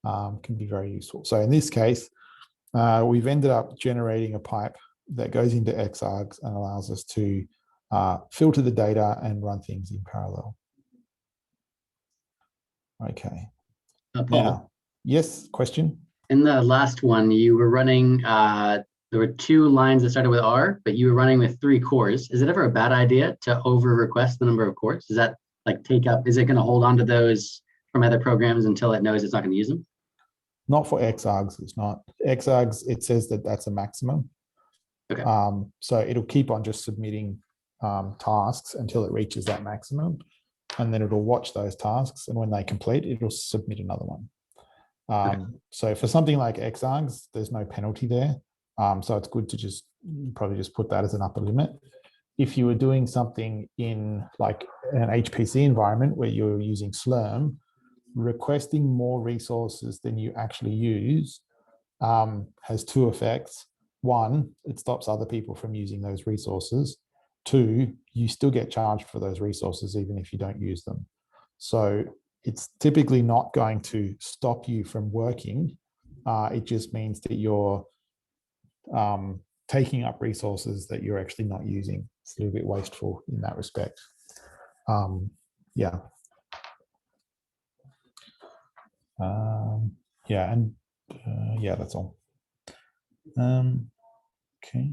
can be very useful. So in this case, we've ended up generating a pipe that goes into Xargs and allows us to filter the data and run things in parallel. Okay. Paul, now, yes, question? in the last one, you were running, there were 2 lines that started with R, but you were running with 3 cores. Is it ever a bad idea to over request the number of cores? Does that like take up, is it going to hold on to those from other programs until it knows it's not going to use them? Not for Xargs, it's not. Xargs, it says that that's a maximum. Okay. So it'll keep on just submitting tasks until it reaches that maximum. And then it'll watch those tasks. And when they complete, it'll submit another one. So for something like Xargs, there's no penalty there. So it's good to just probably just put that as an upper limit. If you were doing something in like an HPC environment where you're using Slurm, requesting more resources than you actually use has 2 effects. 1, it stops other people from using those resources. 2, you still get charged for those resources even if you don't use them. So it's typically not going to stop you from working. It just means that you're taking up resources that you're actually not using. It's a little bit wasteful in that respect. Yeah. Yeah, and yeah, that's all. Okay.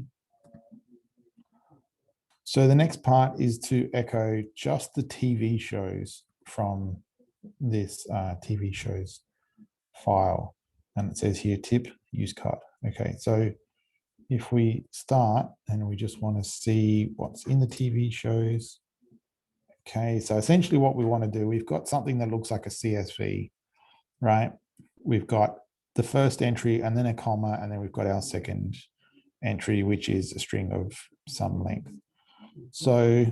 So the next part is to echo just the TV shows from this TV shows file. And it says here, tip, use cut. Okay, so if we start and we just want to see what's in the TV shows. Okay, so essentially what we want to do, we've got something that looks like a CSV, right? We've got the first entry and then a comma, and then we've got our second entry, which is a string of some length. So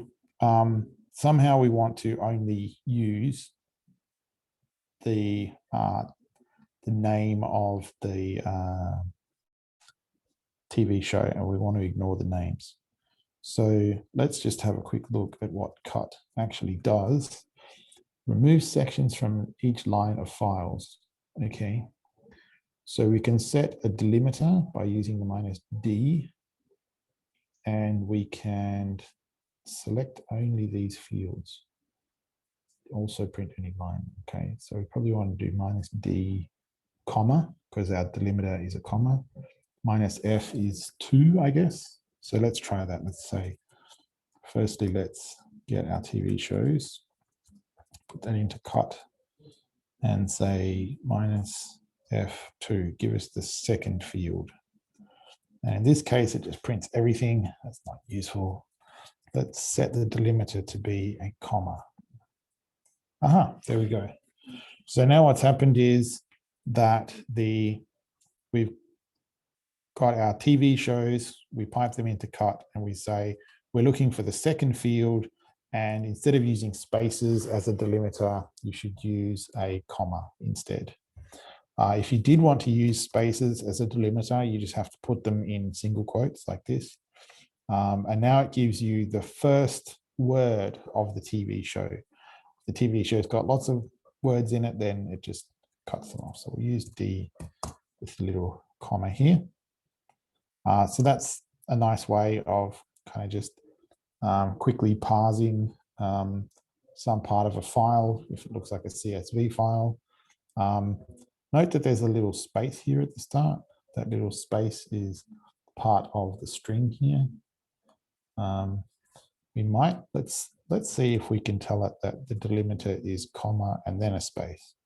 somehow we want to only use the name of the TV show, and we want to ignore the names. So let's just have a quick look at what cut actually does. Remove sections from each line of files. Okay. So we can set a delimiter by using the -D, and we can select only these fields. Also print any line. Okay, so we probably want to do -D, comma, because our delimiter is a comma. -F is 2, I guess. So let's try that. Let's say, firstly, let's get our TV shows, put that into cut, and say -F2, give us the second field. And in this case, it just prints everything. That's not useful. Let's set the delimiter to be a comma. Aha, there we go. So now what's happened is that we've got our TV shows, we pipe them into cut, and we say, we're looking for the second field, and instead of using spaces as a delimiter, you should use a comma instead. If you did want to use spaces as a delimiter, you just have to put them in single quotes like this. And now it gives you the first word of the TV show. The TV show's got lots of words in it, then it just cuts them off. So we'll use D with a little comma here. So that's a nice way of kind of just quickly parsing some part of a file if it looks like a CSV file. Note that there's a little space here at the start. That little space is part of the string here. We might, let's see if we can tell it that the delimiter is comma and then a space.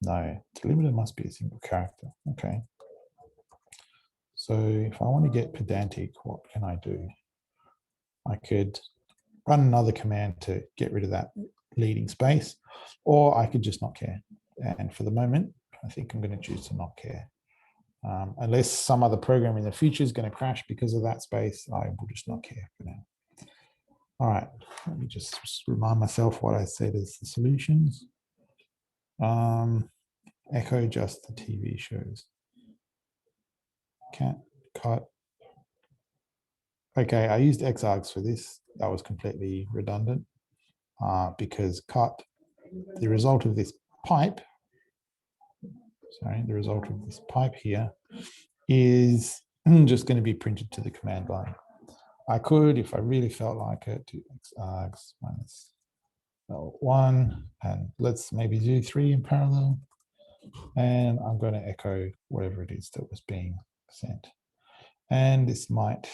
No, delimiter must be a single character. Okay. So if I want to get pedantic, what can I do? I could run another command to get rid of that leading space, or I could just not care. And for the moment, I think I'm going to choose to not care. Unless some other program in the future is going to crash because of that space, I will just not care for now. All right, let me just remind myself what I said as the solutions. Echo just the TV shows. Cat, cut. Okay, I used Xargs for this. That was completely redundant. because cut the result of this pipe, the result of this pipe here is just going to be printed to the command line. I could, if I really felt like it, do xargs minus L1, and let's maybe do 3 in parallel. And I'm going to echo whatever it is that was being sent. And this might,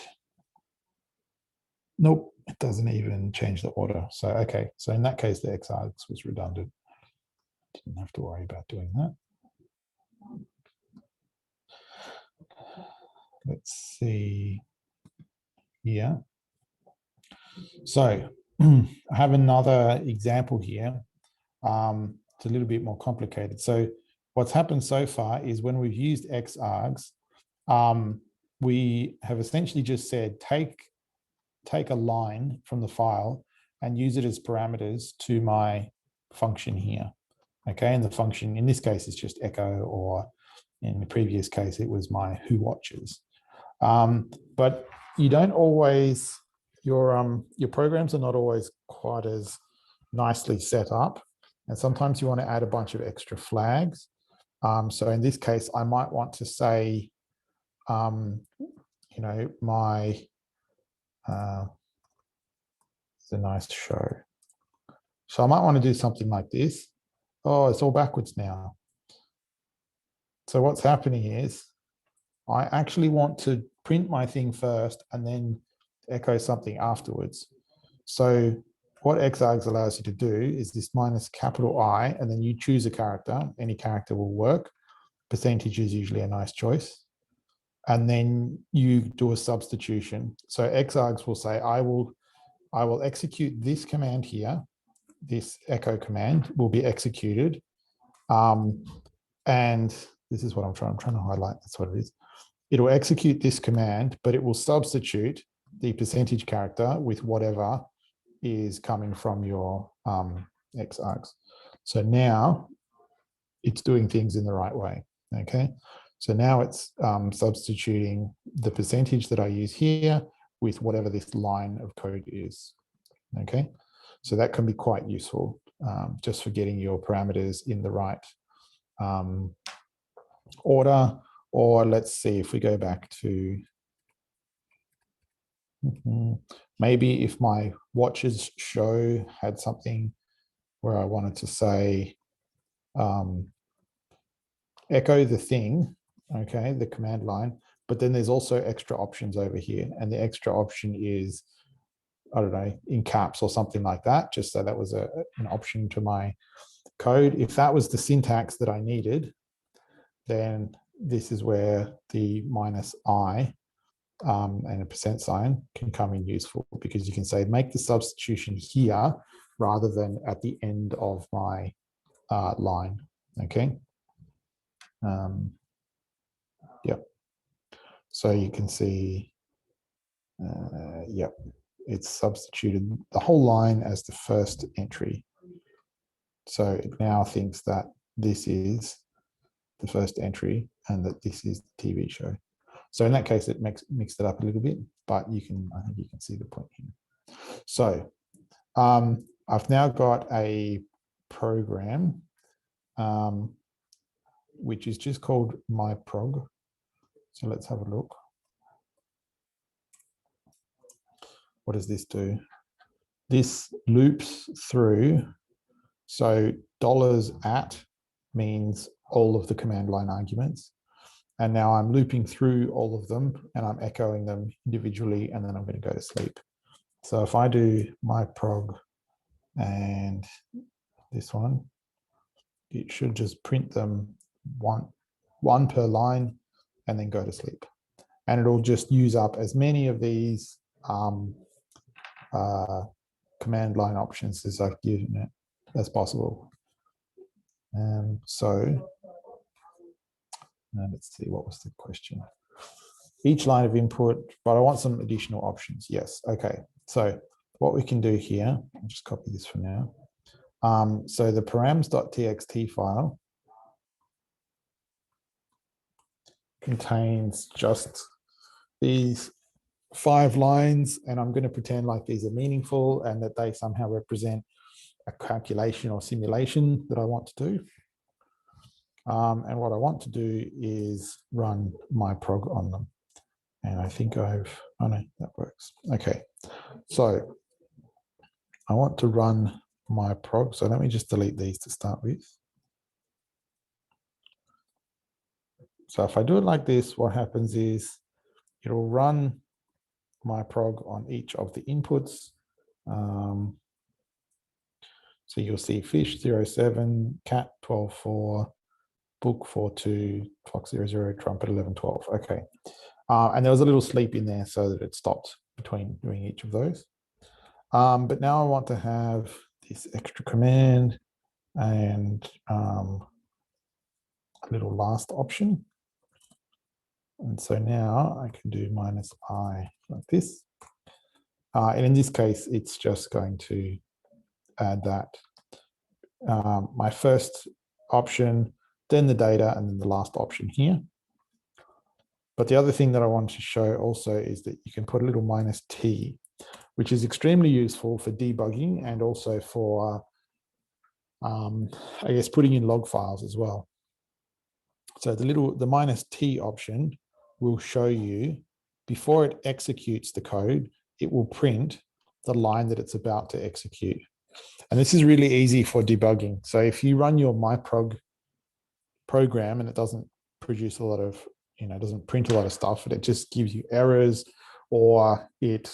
nope, it doesn't even change the order. So, okay, so in that case, the xargs was redundant. Didn't have to worry about doing that. Let's see here. So I have another example here. It's a little bit more complicated. So what's happened so far is when we've used xargs, we have essentially just said, take a line from the file and use it as parameters to my function here. Okay, and the function in this case is just echo, or in the previous case, it was my who watches. But you don't always, your programs are not always quite as nicely set up. And sometimes you want to add a bunch of extra flags. So in this case, I might want to say, you know, my, it's a nice show. So I might want to do something like this. Oh, it's all backwards now. So what's happening is I actually want to print my thing first and then echo something afterwards. So what xargs allows you to do is this minus capital I, and then you choose a character. Any character will work. Percentage is usually a nice choice. And then you do a substitution. So xargs will say, I will execute this command here. This echo command will be executed. And this is what I'm trying to highlight. That's what it is. It'll execute this command, but it will substitute the percentage character with whatever is coming from your xargs. So now it's doing things in the right way. Okay. So now it's substituting the percentage that I use here with whatever this line of code is. Okay. So that can be quite useful just for getting your parameters in the right order. Or let's see if we go back to maybe if my watches show had something where I wanted to say echo the thing, okay, the command line, but then there's also extra options over here. And the extra option is, I don't know, in caps or something like that, just so that was an option to my code. If that was the syntax that I needed, then this is where the minus I and a percent sign can come in useful, because you can say, make the substitution here rather than at the end of my line, okay? Yeah. So you can see, yeah, it's substituted the whole line as the first entry. So it now thinks that this is the first entry and that this is the TV show. So in that case, it mixed it up a little bit, but I think you can see the point here. So I've now got a program which is just called myprog. So let's have a look. What does this do? This loops through. So $@ means all of the command line arguments. And now I'm looping through all of them and I'm echoing them individually, and then I'm going to go to sleep. So if I do myprog and this one, it should just print them one per line and then go to sleep. And it'll just use up as many of these command line options as I've given it as possible. So let's see, what was the question? Each line of input, but I want some additional options. Yes, okay. So what we can do here, I'll just copy this for now. So the params.txt file contains just these 5 lines, and I'm going to pretend like these are meaningful and that they somehow represent a calculation or simulation that I want to do. And what I want to do is run my prog on them. And I think oh no, that works. Okay, so I want to run my prog. So let me just delete these to start with. So if I do it like this, what happens is it'll run my prog on each of the inputs. So you'll see fish 07, cat 12.4, book 4.2, fox 00, trumpet 11.12. Okay. And there was a little sleep in there so that it stopped between doing each of those. But now I want to have this extra command and a little last option. And so now I can do -I like this. And in this case, it's just going to add that. My first option, then the data, and then the last option here. But the other thing that I want to show also is that you can put a little -t, which is extremely useful for debugging and also for, I guess, putting in log files as well. So the -t option will show you, before it executes the code, it will print the line that it's about to execute. And this is really easy for debugging. So if you run your myprog program and it doesn't produce a lot of, doesn't print a lot of stuff, and it just gives you errors, or it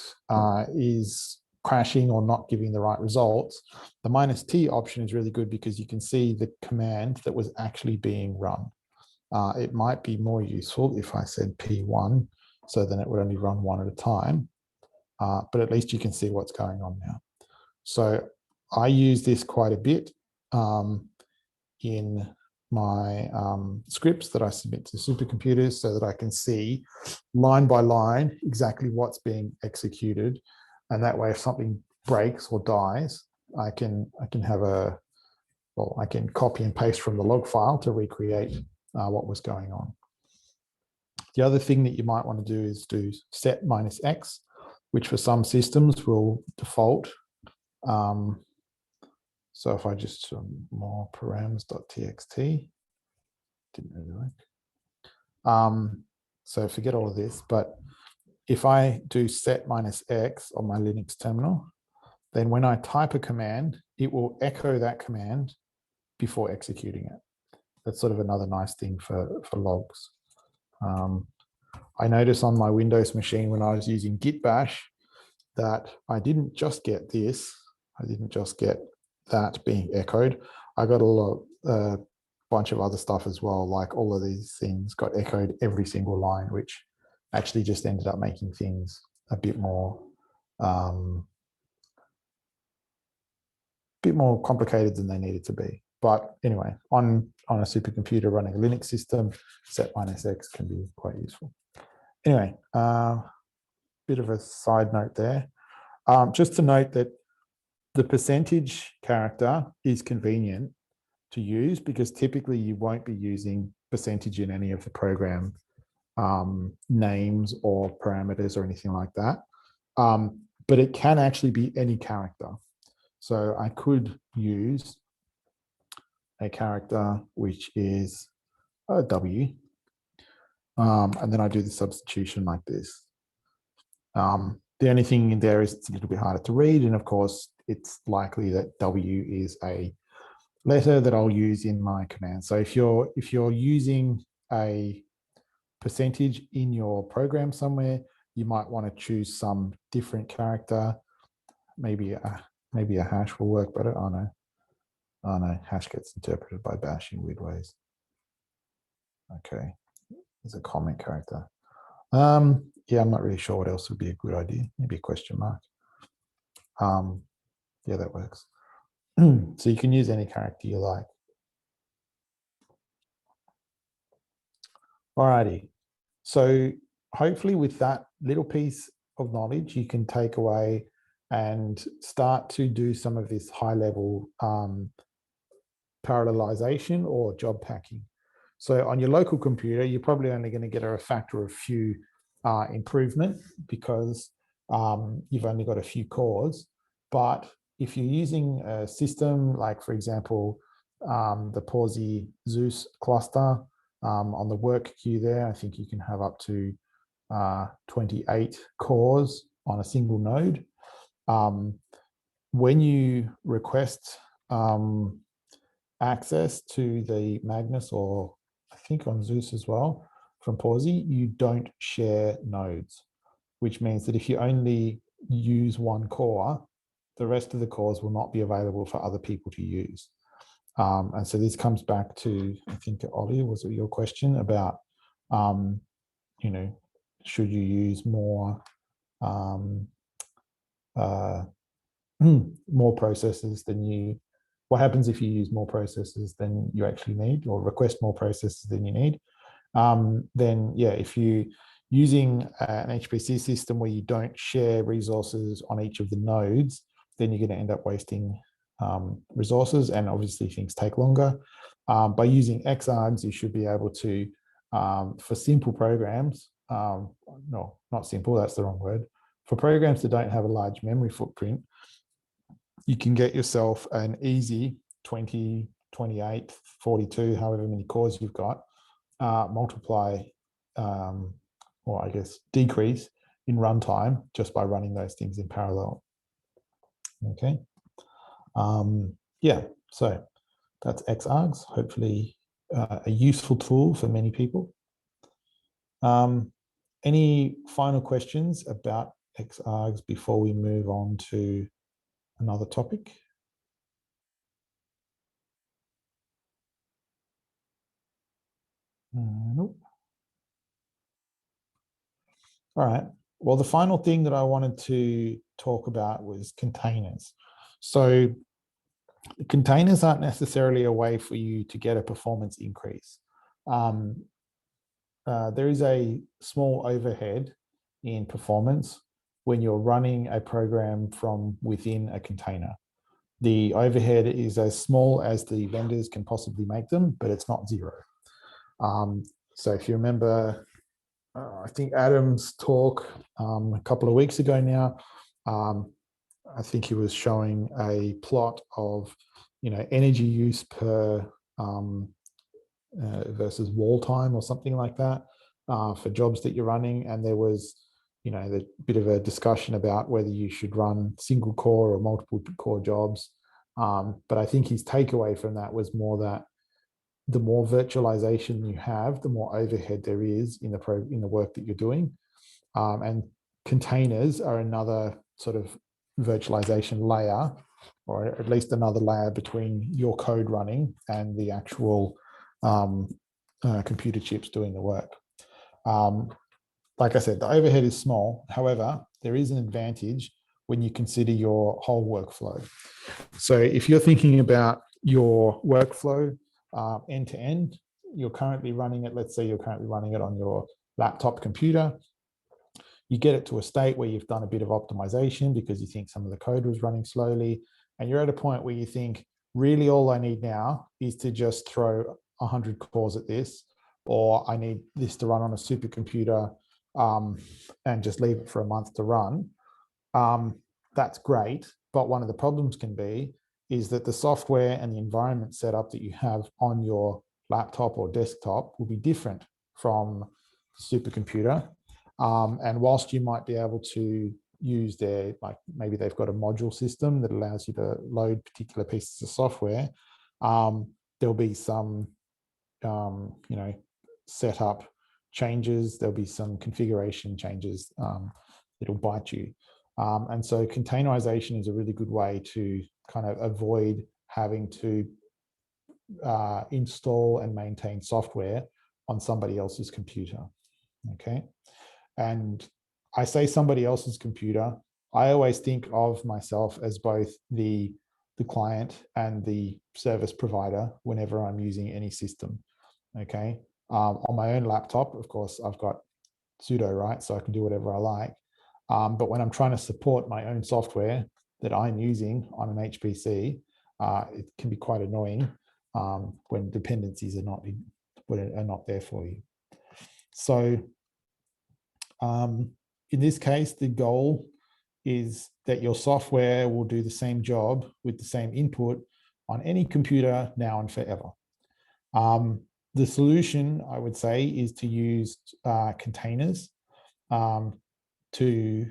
is crashing or not giving the right results, the -t option is really good because you can see the command that was actually being run. It might be more useful if I said P1, so then it would only run one at a time, but at least you can see what's going on now. So I use this quite a bit in my scripts that I submit to supercomputers so that I can see line by line exactly what's being executed. And that way, if something breaks or dies, I can have I can copy and paste from the log file to recreate what was going on. The other thing that you might want to do is do set -x, which for some systems will default. So if I just more params.txt, didn't really work. So forget all of this, but if I do set -x on my Linux terminal, then when I type a command, it will echo that command before executing it. That's sort of another nice thing for logs. I noticed on my Windows machine when I was using Git Bash that I didn't just get this, I didn't just get that being echoed. I got a bunch of other stuff as well, like all of these things got echoed every single line, which actually just ended up making things a bit more complicated than they needed to be. But anyway, on a supercomputer running a Linux system, set -x can be quite useful. Anyway, bit of a side note there. Just to note that the percentage character is convenient to use because typically you won't be using percentage in any of the program names or parameters or anything like that. But it can actually be any character. So I could use a character which is a W, and then I do the substitution like this. The only thing in there is it's a little bit harder to read, and of course it's likely that W is a letter that I'll use in my command. So if you're using a percentage in your program somewhere, you might want to choose some different character. Maybe a hash will work better. Oh no, hash gets interpreted by bash in weird ways. Okay, there's a comment character. Yeah, I'm not really sure what else would be a good idea. Maybe a question mark. Yeah, that works. So you can use any character you like. Alrighty. So hopefully with that little piece of knowledge, you can take away and start to do some of this high level parallelization or job packing. So on your local computer, you're probably only going to get a factor of few improvement because you've only got a few cores. But if you're using a system like, for example, the Pawsey Zeus cluster on the work queue there, I think you can have up to 28 cores on a single node. When you request access to the Magnus, or I think on Zeus as well, from Pawsey, you don't share nodes, which means that if you only use one core, the rest of the cores will not be available for other people to use. And so this comes back to, I think, Ollie, was it your question about, you know, should you use more more processes than you, what happens if you use more processes than you actually need, or request more processes than you need? Then yeah, if you're using an HPC system where you don't share resources on each of the nodes, then you're going to end up wasting resources, and obviously things take longer. By using XArgs, you should be able to, for simple programs, no, not simple, that's the wrong word. For programs that don't have a large memory footprint, you can get yourself an easy 20, 28, 42, however many cores you've got, multiply, or I guess decrease in runtime just by running those things in parallel. Okay. Yeah, so that's XArgs, hopefully a useful tool for many people. Any final questions about XArgs before we move on to another topic? Nope. All right. Well, the final thing that I wanted to talk about was containers. So containers aren't necessarily a way for you to get a performance increase. There is a small overhead in performance when you're running a program from within a container. The overhead is as small as the vendors can possibly make them, but it's not zero. So if you remember, I think Adam's talk a couple of weeks ago now, I think he was showing a plot of, you know, energy use per versus wall time or something like that for jobs that you're running. And there was, you know, the bit of a discussion about whether you should run single core or multiple core jobs. But I think his takeaway from that was more that the more virtualization you have, the more overhead there is in the work that you're doing. And containers are another sort of virtualization layer, or at least another layer between your code running and the actual computer chips doing the work. Like I said, the overhead is small. However, there is an advantage when you consider your whole workflow. So if you're thinking about your workflow end to end, you're currently running it, let's say you're currently running it on your laptop computer. You get it to a state where you've done a bit of optimization because you think some of the code was running slowly, and you're at a point where you think, really all I need now is to just throw 100 cores at this, or I need this to run on a supercomputer and just leave it for a month to run. That's great, but one of the problems can be is that the software and the environment setup that you have on your laptop or desktop will be different from the supercomputer. And whilst you might be able to use their, like maybe they've got a module system that allows you to load particular pieces of software, there'll be some, you know, setup changes, there'll be some configuration changes that'll bite you. And so containerization is a really good way to kind of avoid having to install and maintain software on somebody else's computer, okay? And I say somebody else's computer, I always think of myself as both the client and the service provider whenever I'm using any system, okay? On my own laptop, of course, I've got sudo, right? So I can do whatever I like. But when I'm trying to support my own software that I'm using on an HPC, it can be quite annoying when dependencies are not there for you. So in this case, the goal is that your software will do the same job with the same input on any computer now and forever. The solution, I would say, is to use containers to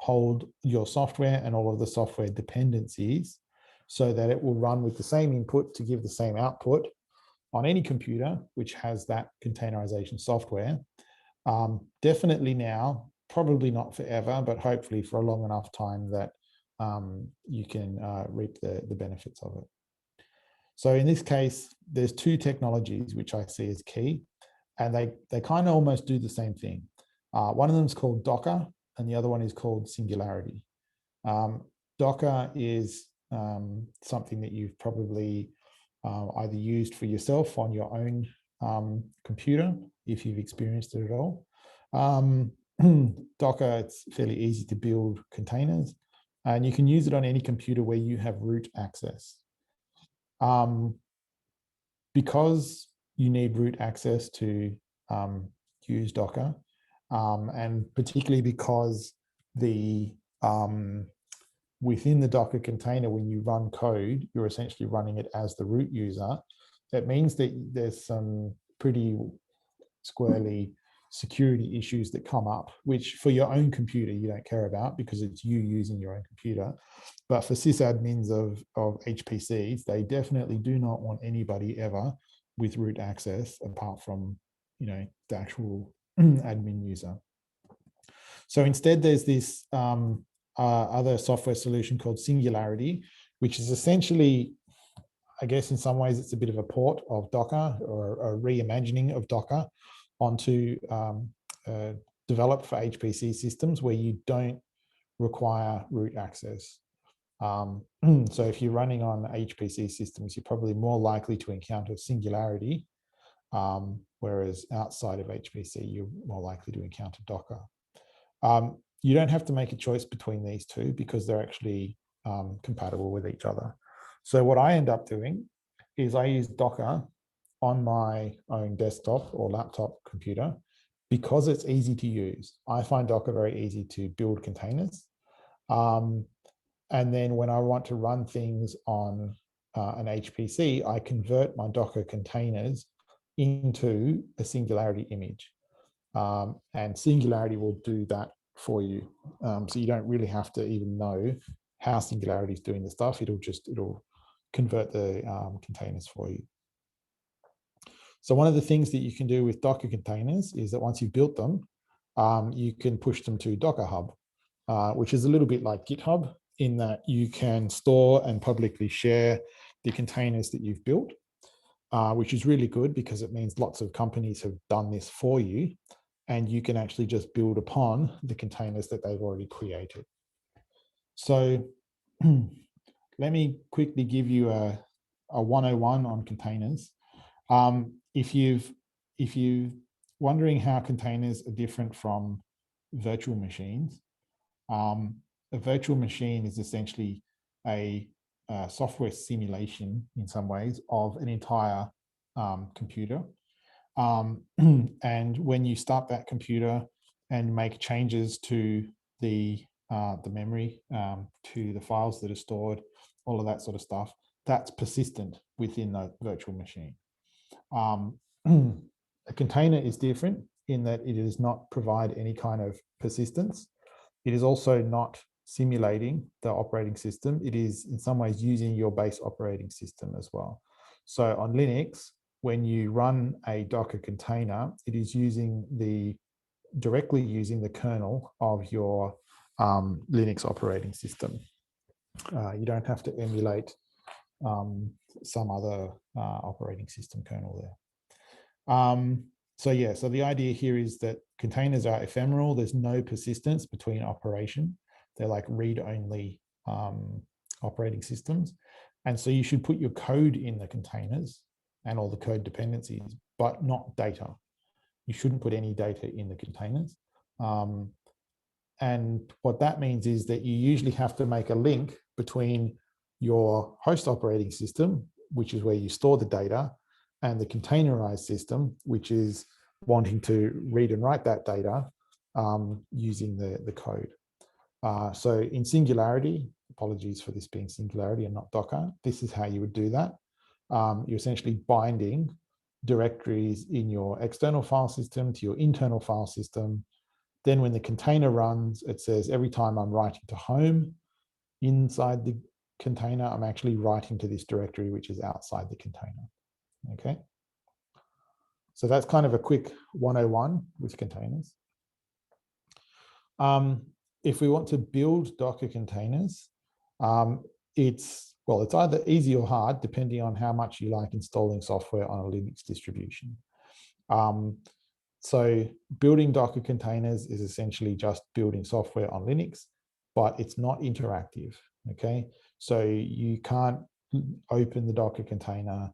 hold your software and all of the software dependencies so that it will run with the same input to give the same output on any computer which has that containerization software. Definitely now, probably not forever, but hopefully for a long enough time that you can reap the benefits of it. So in this case, there's two technologies which I see as key, and they kind of almost do the same thing. One of them is called Docker, and the other one is called Singularity. Docker is something that you've probably either used for yourself on your own computer, if you've experienced it at all. Docker, it's fairly easy to build containers, and you can use it on any computer where you have root access. Because you need root access to use Docker, and particularly because the within the Docker container, when you run code, you're essentially running it as the root user. That means that there's some pretty squarely security issues that come up, which for your own computer you don't care about because it's you using your own computer. But for sysadmins of HPCs, they definitely do not want anybody ever with root access apart from, the actual admin user. So instead, there's this other software solution called Singularity, which is essentially, I guess in some ways, it's a bit of a port of Docker or a reimagining of Docker onto developed for HPC systems where you don't require root access. So if you're running on HPC systems, you're probably more likely to encounter Singularity, whereas outside of HPC, you're more likely to encounter Docker. You don't have to make a choice between these two because they're actually compatible with each other. So what I end up doing is I use Docker on my own desktop or laptop computer because it's easy to use. I find Docker very easy to build containers. And then when I want to run things on an HPC, I convert my Docker containers into a Singularity image. And Singularity will do that for you. So you don't really have to even know how Singularity is doing the stuff. It'll convert the containers for you. So one of the things that you can do with Docker containers is that once you've built them, you can push them to Docker Hub, which is a little bit like GitHub in that you can store and publicly share the containers that you've built, which is really good because it means lots of companies have done this for you, and you can actually just build upon the containers that they've already created. So let me quickly give you a 101 on containers. If you're wondering how containers are different from virtual machines, a virtual machine is essentially a software simulation in some ways of an entire computer. And when you start that computer and make changes to the memory, to the files that are stored, all of that sort of stuff, that's persistent within the virtual machine. A container is different in that it does not provide any kind of persistence. It is also not simulating the operating system. It is in some ways using your base operating system as well. So on Linux, when you run a Docker container, it is directly using the kernel of your Linux operating system. You don't have to emulate some other operating system kernel there. So the idea here is that containers are ephemeral. There's no persistence between operation. They're like read-only operating systems. And so you should put your code in the containers and all the code dependencies, but not data. You shouldn't put any data in the containers. And what that means is that you usually have to make a link between your host operating system, which is where you store the data, and the containerized system, which is wanting to read and write that data using the code. So in Singularity, apologies for this being Singularity and not Docker, this is how you would do that. You're essentially binding directories in your external file system to your internal file system. Then when the container runs, it says every time I'm writing to home inside the container, I'm actually writing to this directory, which is outside the container. Okay. So that's kind of a quick 101 with containers. If we want to build Docker containers, it's either easy or hard, depending on how much you like installing software on a Linux distribution. So building Docker containers is essentially just building software on Linux, but it's not interactive, okay? So you can't open the Docker container,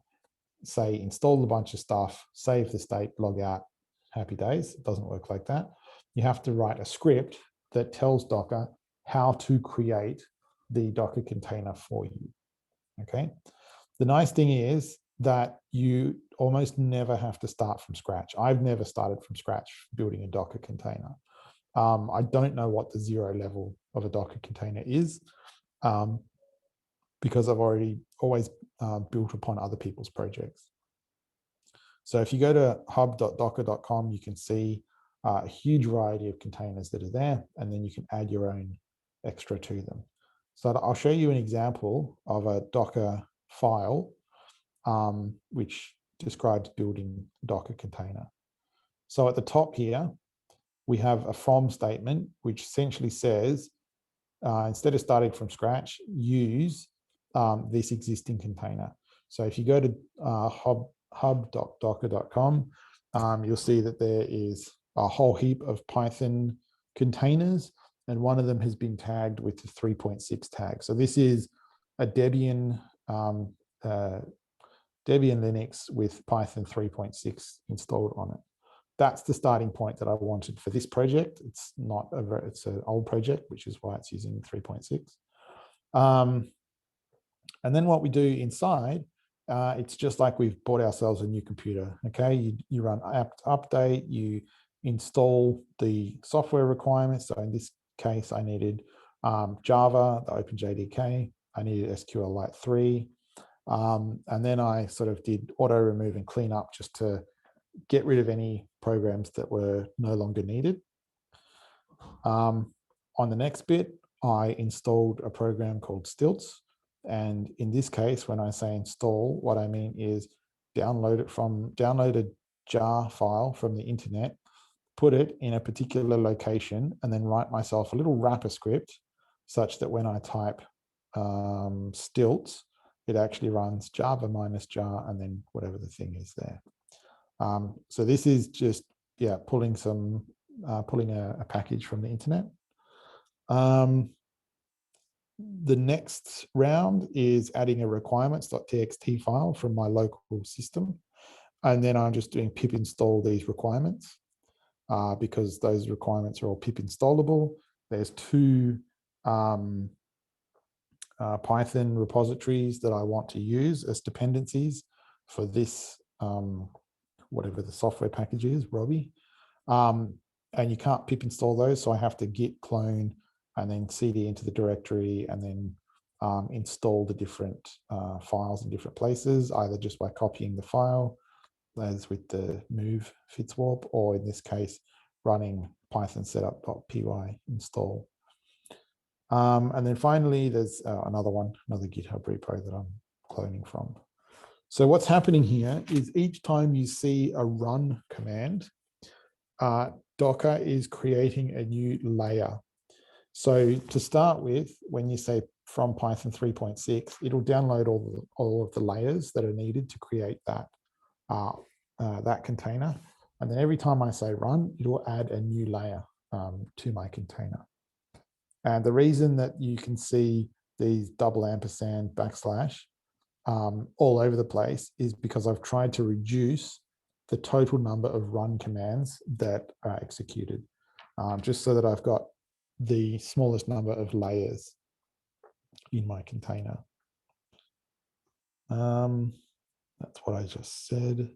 say install a bunch of stuff, save the state, log out, happy days. It doesn't work like that. You have to write a script that tells Docker how to create the Docker container for you, okay? The nice thing is that you almost never have to start from scratch. I've never started from scratch building a Docker container. I don't know what the 0 level of a Docker container is, because I've always built upon other people's projects. So if you go to hub.docker.com, you can see a huge variety of containers that are there, and then you can add your own extra to them. So I'll show you an example of a Docker file, which describes building a Docker container. So at the top here, we have a from statement, which essentially says, instead of starting from scratch, use this existing container. So if you go to hub.docker.com, you'll see that there is a whole heap of Python containers, and one of them has been tagged with the 3.6 tag. So this is a Debian Linux with Python 3.6 installed on it. That's the starting point that I wanted for this project. It's not it's an old project, which is why it's using 3.6. And then what we do inside, it's just like we've bought ourselves a new computer. Okay, you run apt update, you install the software requirements. So in this case, I needed Java, the OpenJDK. I needed SQLite 3. And then I sort of did auto remove and clean up just to get rid of any programs that were no longer needed. On the next bit, I installed a program called Stilts. And in this case, when I say install, what I mean is download a jar file from the internet, put it in a particular location, and then write myself a little wrapper script such that when I type Stilts, it actually runs Java -jar and then whatever the thing is there. So this is just, pulling a package from the internet. The next round is adding a requirements.txt file from my local system. And then I'm just doing pip install these requirements because those requirements are all pip installable. There's 2 Python repositories that I want to use as dependencies for this, whatever the software package is, Robbie. And you can't pip install those, so I have to git clone and then cd into the directory and then install the different files in different places, either just by copying the file, as with the move fitswarp, or in this case, running python setup.py install. And then finally, there's another GitHub repo that I'm cloning from. So what's happening here is each time you see a run command, Docker is creating a new layer. So to start with, when you say from Python 3.6, it'll download all of the layers that are needed to create that, that container. And then every time I say run, it'll add a new layer to my container. And the reason that you can see these $&/ all over the place is because I've tried to reduce the total number of run commands that are executed, just so that I've got the smallest number of layers in my container. That's what I just said.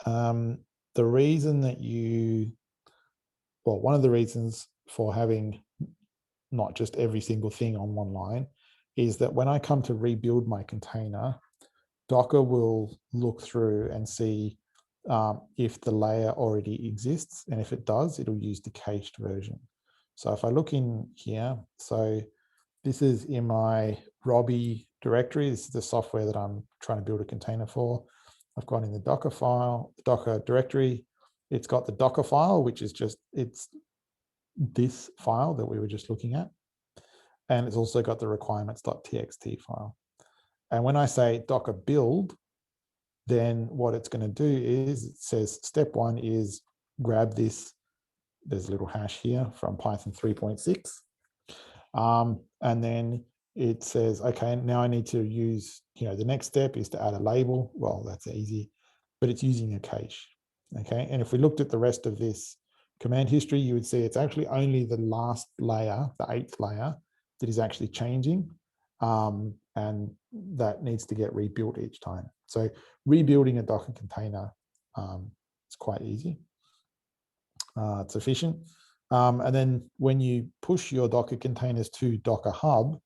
The reason that one of the reasons for having not just every single thing on one line, is that when I come to rebuild my container, Docker will look through and see if the layer already exists. And if it does, it'll use the cached version. So if I look in here, so this is in my Robbie directory. This is the software that I'm trying to build a container for. I've gone in the Docker file, the Docker directory. It's got the Docker file, which is just, it's this file that we were just looking at. And it's also got the requirements.txt file. And when I say Docker build, then what it's going to do is it says step 1 is grab this. There's a little hash here from Python 3.6. And then it says, okay, now I need to use, the next step is to add a label. Well, that's easy, but it's using a cache. Okay. And if we looked at the rest of this command history, you would see it's actually only the last layer, the 8th layer, that is actually changing. And that needs to get rebuilt each time. So rebuilding a Docker container is quite easy. It's efficient. And then when you push your Docker containers to Docker Hub,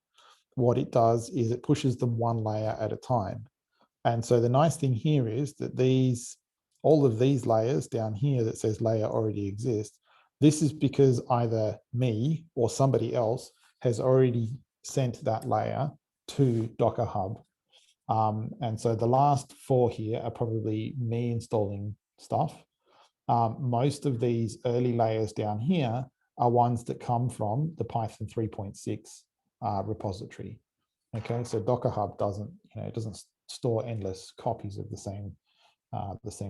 what it does is it pushes them one layer at a time. And so the nice thing here is that all of these layers down here that says layer already exists, this is because either me or somebody else has already sent that layer to Docker Hub. And so the last 4 here are probably me installing stuff. Most of these early layers down here are ones that come from the Python 3.6 repository. Okay, so Docker Hub doesn't, it doesn't store endless copies of the same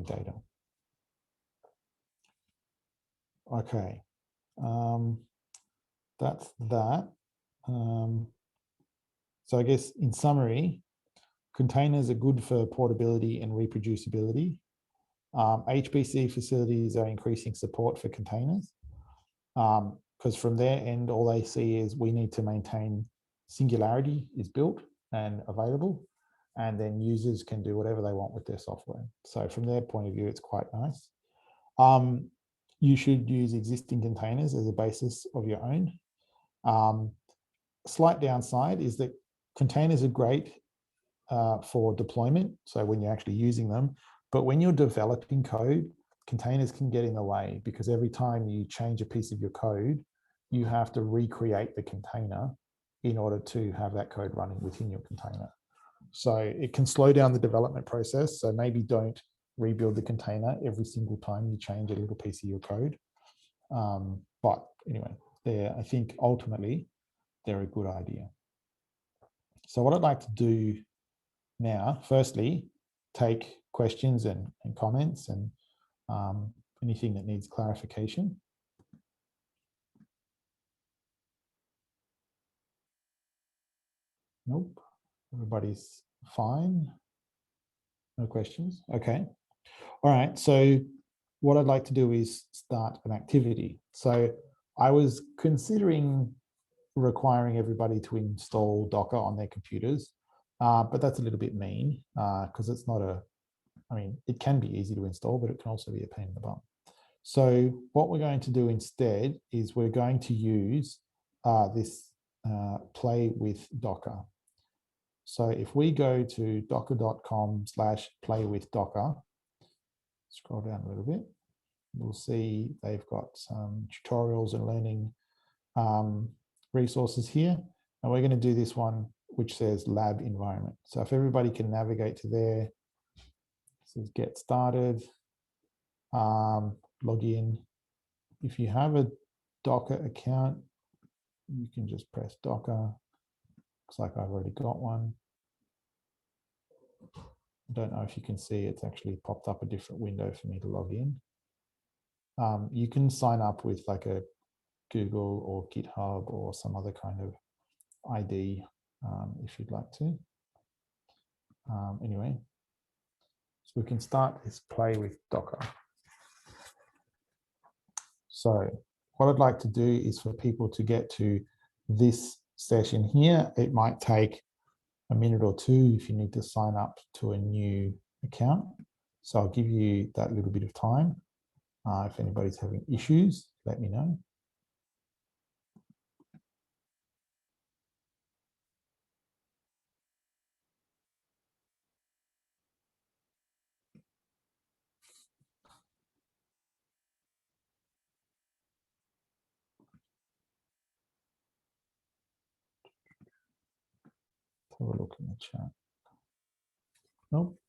data. Okay, that's that. So I guess in summary, containers are good for portability and reproducibility. HPC facilities are increasing support for containers because from their end, all they see is we need to maintain singularity is built and available, and then users can do whatever they want with their software. So from their point of view, it's quite nice. You should use existing containers as a basis of your own. Slight downside is that containers are great for deployment, so when you're actually using them, but when you're developing code, containers can get in the way because every time you change a piece of your code, you have to recreate the container in order to have that code running within your container. So it can slow down the development process. So maybe don't rebuild the container every single time you change a little piece of your code. But anyway, I think ultimately they're a good idea. So what I'd like to do now, firstly, take questions and comments and anything that needs clarification. Nope, everybody's fine. No questions. Okay. All right. So what I'd like to do is start an activity. So I was considering requiring everybody to install Docker on their computers, but that's a little bit mean because it's not it can be easy to install, but it can also be a pain in the bum. So what we're going to do instead is we're going to use this play with Docker. So if we go to docker.com/playwithdocker, scroll down a little bit, we'll see they've got some tutorials and learning resources here. And we're going to do this one, which says lab environment. So if everybody can navigate to there, it says get started, log in. If you have a Docker account, you can just press Docker. Looks like I've already got one. I don't know if you can see, it's actually popped up a different window for me to log in. You can sign up with like a Google or GitHub or some other kind of ID if you'd like to. Anyway, so we can start this play with Docker. So what I'd like to do is for people to get to this session here. It might take a minute or two if you need to sign up to a new account. So I'll give you that little bit of time. If anybody's having issues, let me know. have a look in the chat. Nope.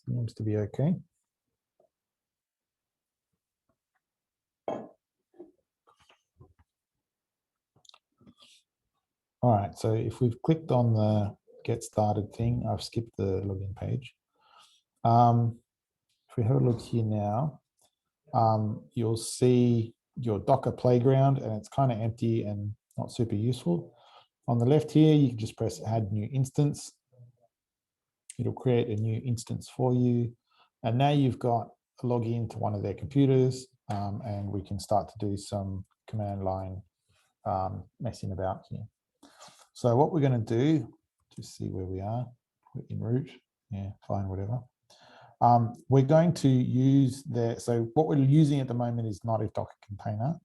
Seems to be okay. All right, so if we've clicked on the get started thing, I've skipped the login page. If we have a look here now, you'll see your Docker playground, and it's kind of empty and not super useful. On the left here, you can just press add new instance. It'll create a new instance for you. And now you've got a login to one of their computers, and we can start to do some command line messing about here. So what we're going to do, just see where we are, we're in root, yeah, fine, whatever. We're going to use so what we're using at the moment is not a Docker container,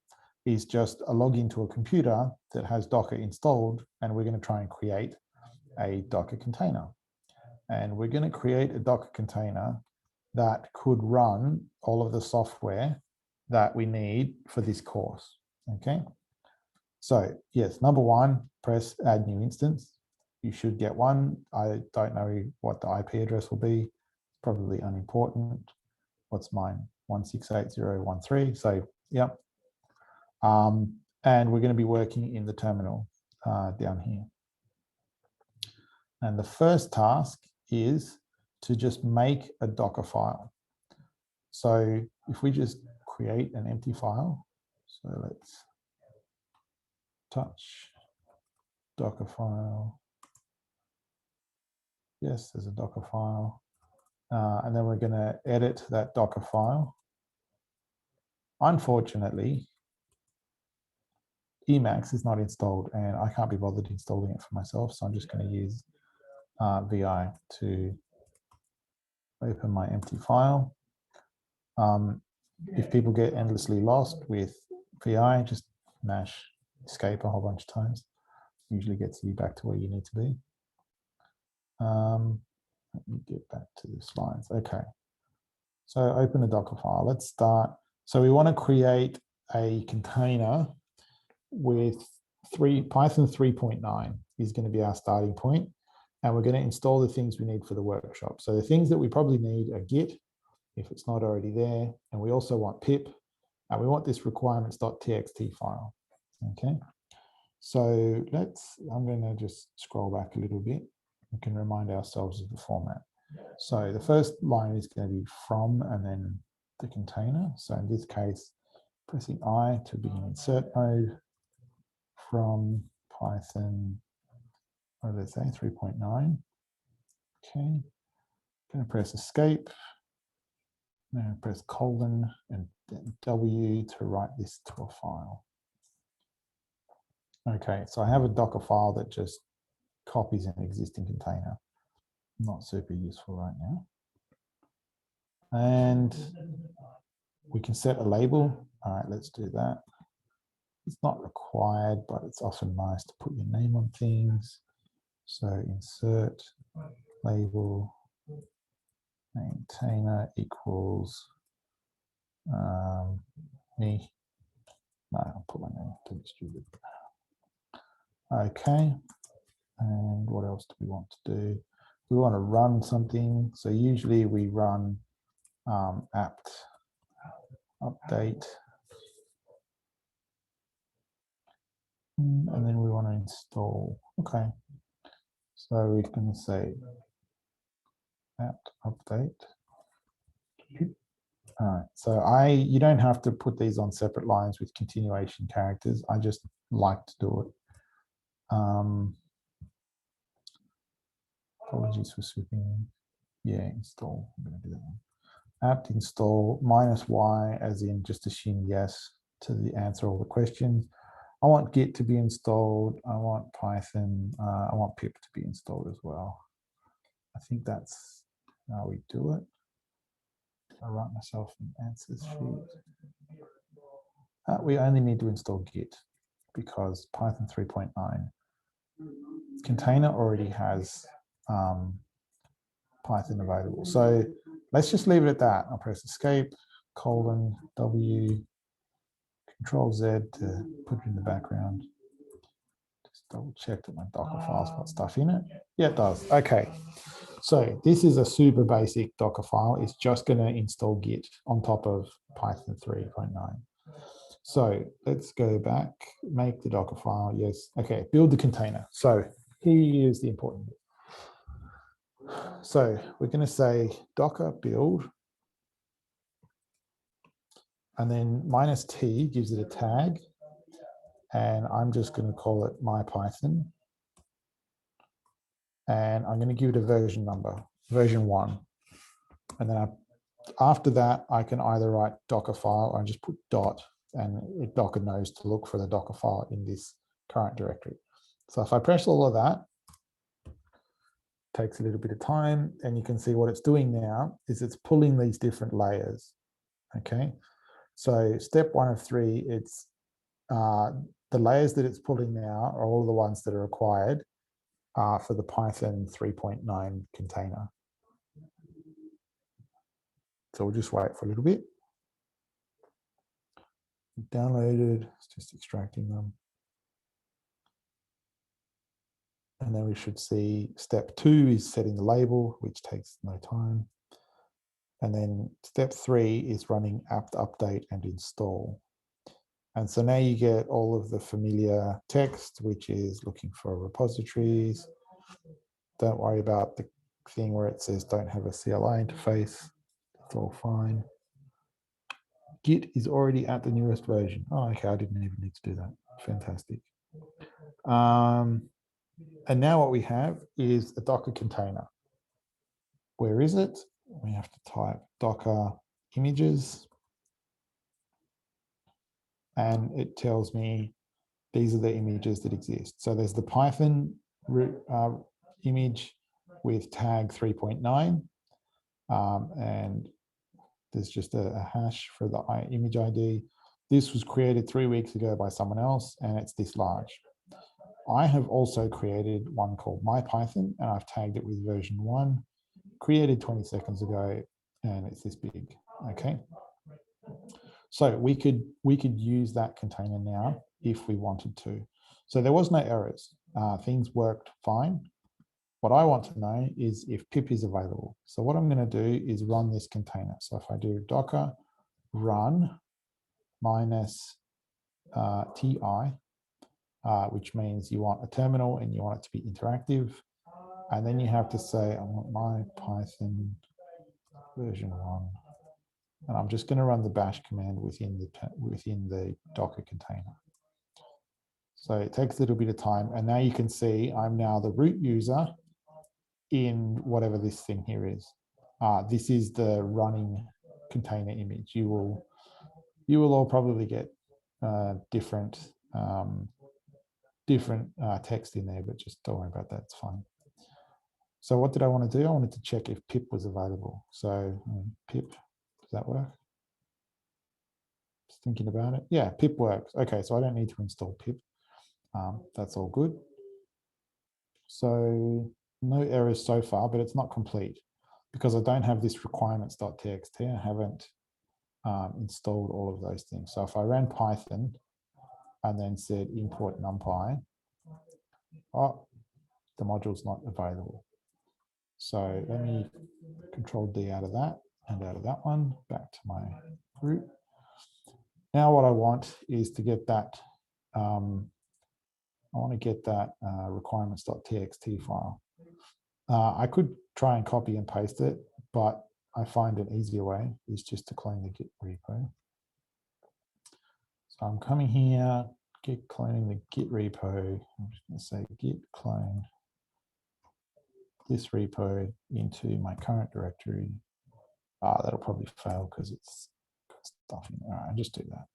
is just a login to a computer that has Docker installed, and we're going to try and create a Docker container. And we're going to create a Docker container that could run all of the software that we need for this course, okay? So yes, number one, press add new instance. You should get one. I don't know what the IP address will be. Probably unimportant. What's mine? 168.0.1.3. So yep. And we're going to be working in the terminal down here. And the first task is to just make a Docker file. So if we just create an empty file, so let's touch Docker file. Yes, there's a Docker file. And then we're going to edit that Docker file. Unfortunately, Emacs is not installed, and I can't be bothered installing it for myself. So I'm just going to use VI to open my empty file. If people get endlessly lost with VI, just mash escape a whole bunch of times. Usually gets you back to where you need to be. Let me get back to the slides. Okay. So open a Docker file. Let's start. So we want to create a container with Python 3.9 is going to be our starting point. And we're going to install the things we need for the workshop. So the things that we probably need are Git, if it's not already there. And we also want pip. And we want this requirements.txt file. Okay. So I'm going to just scroll back a little bit. We can remind ourselves of the format. So the first line is going to be from and then the container. So in this case, pressing I to begin insert mode from Python, what did they say, 3.9. Okay, going to press escape. Now press colon and then W to write this to a file. Okay, so I have a Docker file that just copies an existing container. Not super useful right now. And we can set a label. All right, let's do that. It's not required, but it's often nice to put your name on things. So insert label maintainer equals me. No, I'll put my name. Don't be stupid. Okay. And what else do we want to do? We want to run something. So usually we run apt update. And then we want to install. Okay. So we can say apt update. All right. So you don't have to put these on separate lines with continuation characters. I just like to do it. Apologies for sweeping. Yeah, install. I'm going to do that one. Apt install -y, as in just assume yes to the answer all the questions. I want Git to be installed. I want Python. I want pip to be installed as well. I think that's how we do it. I write myself an answers sheet. We only need to install Git because Python 3.9 container already has Python available. So let's just leave it at that. I'll press escape, colon, W, Control Z to put it in the background. Just double check that my Docker file's got stuff in it. Yeah, it does. Okay. So this is a super basic Docker file. It's just going to install Git on top of Python 3.9. So let's go back, make the Docker file. Yes. Okay. Build the container. So here's the important bit. So we're going to say Docker build, and then -t gives it a tag. And I'm just going to call it MyPython. And I'm going to give it a version number, version 1. And then after that, I can either write Docker file or just put dot, and Docker knows to look for the Docker file in this current directory. So if I press all of that, it takes a little bit of time, and you can see what it's doing now is it's pulling these different layers. Okay, so step 1 of 3, it's the layers that it's pulling now are all the ones that are required for the Python 3.9 container. So we'll just wait for a little bit. Downloaded, it's just extracting them. And then we should see step 2 is setting the label, which takes no time. And then step 3 is running apt update and install. And so now you get all of the familiar text, which is looking for repositories. Don't worry about the thing where it says don't have a CLI interface. It's all fine. Git is already at the newest version. Oh, okay, I didn't even need to do that. Fantastic. And now what we have is a Docker container. Where is it? We have to type Docker images. And it tells me these are the images that exist. So there's the Python image with tag 3.9. And there's just a hash for the image ID. This was created 3 weeks ago by someone else, and it's this large. I have also created one called MyPython, and I've tagged it with version 1, created 20 seconds ago, and it's this big. Okay. So we could use that container now if we wanted to. So there was no errors. Things worked fine. What I want to know is if pip is available. So what I'm going to do is run this container. So if I do docker run -ti, which means you want a terminal and you want it to be interactive. And then you have to say, I want MyPython version 1. And I'm just going to run the bash command within the Docker container. So it takes a little bit of time. And now you can see I'm now the root user in whatever this thing here is. This is the running container image. You will all probably get different text in there, but just don't worry about that. It's fine. So what did I want to do? I wanted to check if pip was available. So pip, does that work? Just thinking about it. Yeah, pip works. Okay, so I don't need to install pip. That's all good. So no errors so far, but it's not complete because I don't have this requirements.txt. I haven't installed all of those things. So if I ran Python and then said import numpy, oh, the module's not available. So let me Control D out of that and out of that one, back to my root. Now what I want is to get that, I want to get that requirements.txt file. I could try and copy and paste it, but I find an easier way is just to clone the Git repo. So I'm coming here, Git cloning the Git repo. I'm just going to say Git clone this repo into my current directory. That'll probably fail because it's got stuff in there. All right, I'll just do that.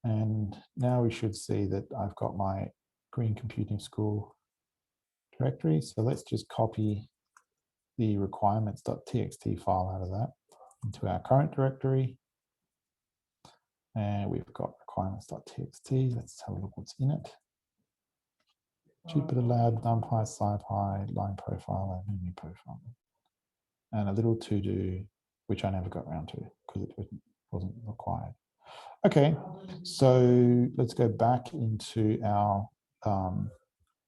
And now we should see that I've got my Green Computing School directory. So let's just copy the requirements.txt file out of that into our current directory. And we've got requirements.txt. Let's have a look what's in it. Jupyter Lab, NumPy, SciPy, line profile, and new profile. And a little to-do, which I never got around to because it wasn't required. Okay, so let's go back into our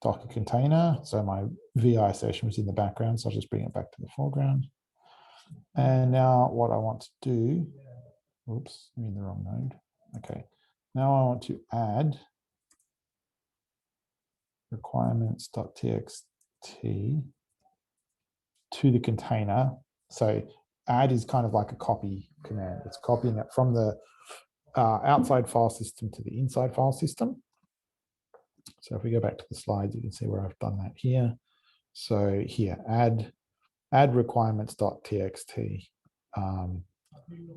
Docker container. So my VI session was in the background, so I'll just bring it back to the foreground. And now what I want to do, oops, I'm in the wrong node. Okay, now I want to add requirements.txt to the container. So add is kind of like a copy command. It's copying it from the outside file system to the inside file system. So if we go back to the slides, you can see where I've done that here. So here, add requirements.txt to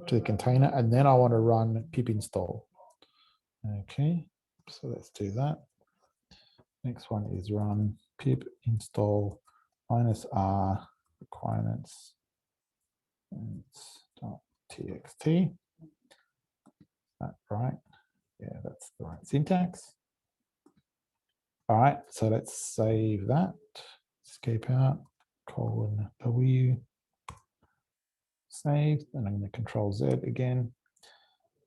the container, and then I want to run pip install. Okay, so let's do that. Next one is run pip install -r requirements.txt. That right? Yeah, that's the right syntax. All right, so let's save that. Escape out, :w, save, and I'm going to Control Z again.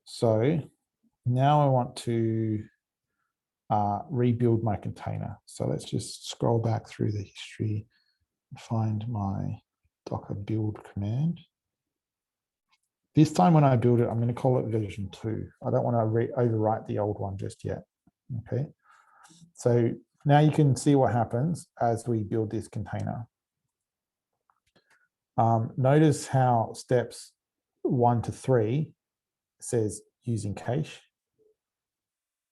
So now I want to rebuild my container. So let's just scroll back through the history, find my Docker build command. This time when I build it, I'm going to call it version 2. I don't want to overwrite the old one just yet. Okay. So now you can see what happens as we build this container. Notice how steps 1 to 3 says using cache.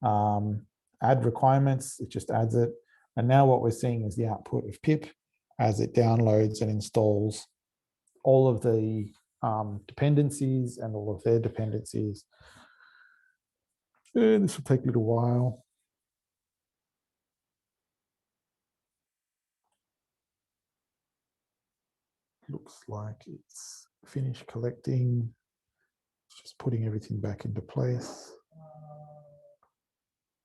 Add requirements, it just adds it. And now what we're seeing is the output of pip as it downloads and installs all of the dependencies and all of their dependencies. This will take a little while. Looks like it's finished collecting. It's just putting everything back into place.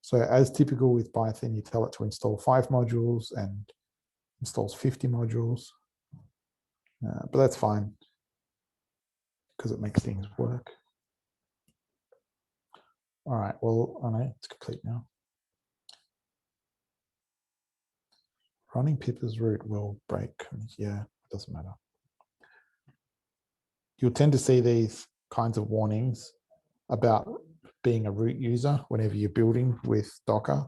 So as typical with Python, you tell it to install 5 modules and installs 50 modules. But that's fine because it makes things work. All right, well, I know it's complete now. Running pip as root will break. Yeah, it doesn't matter. You'll tend to see these kinds of warnings about being a root user whenever you're building with Docker.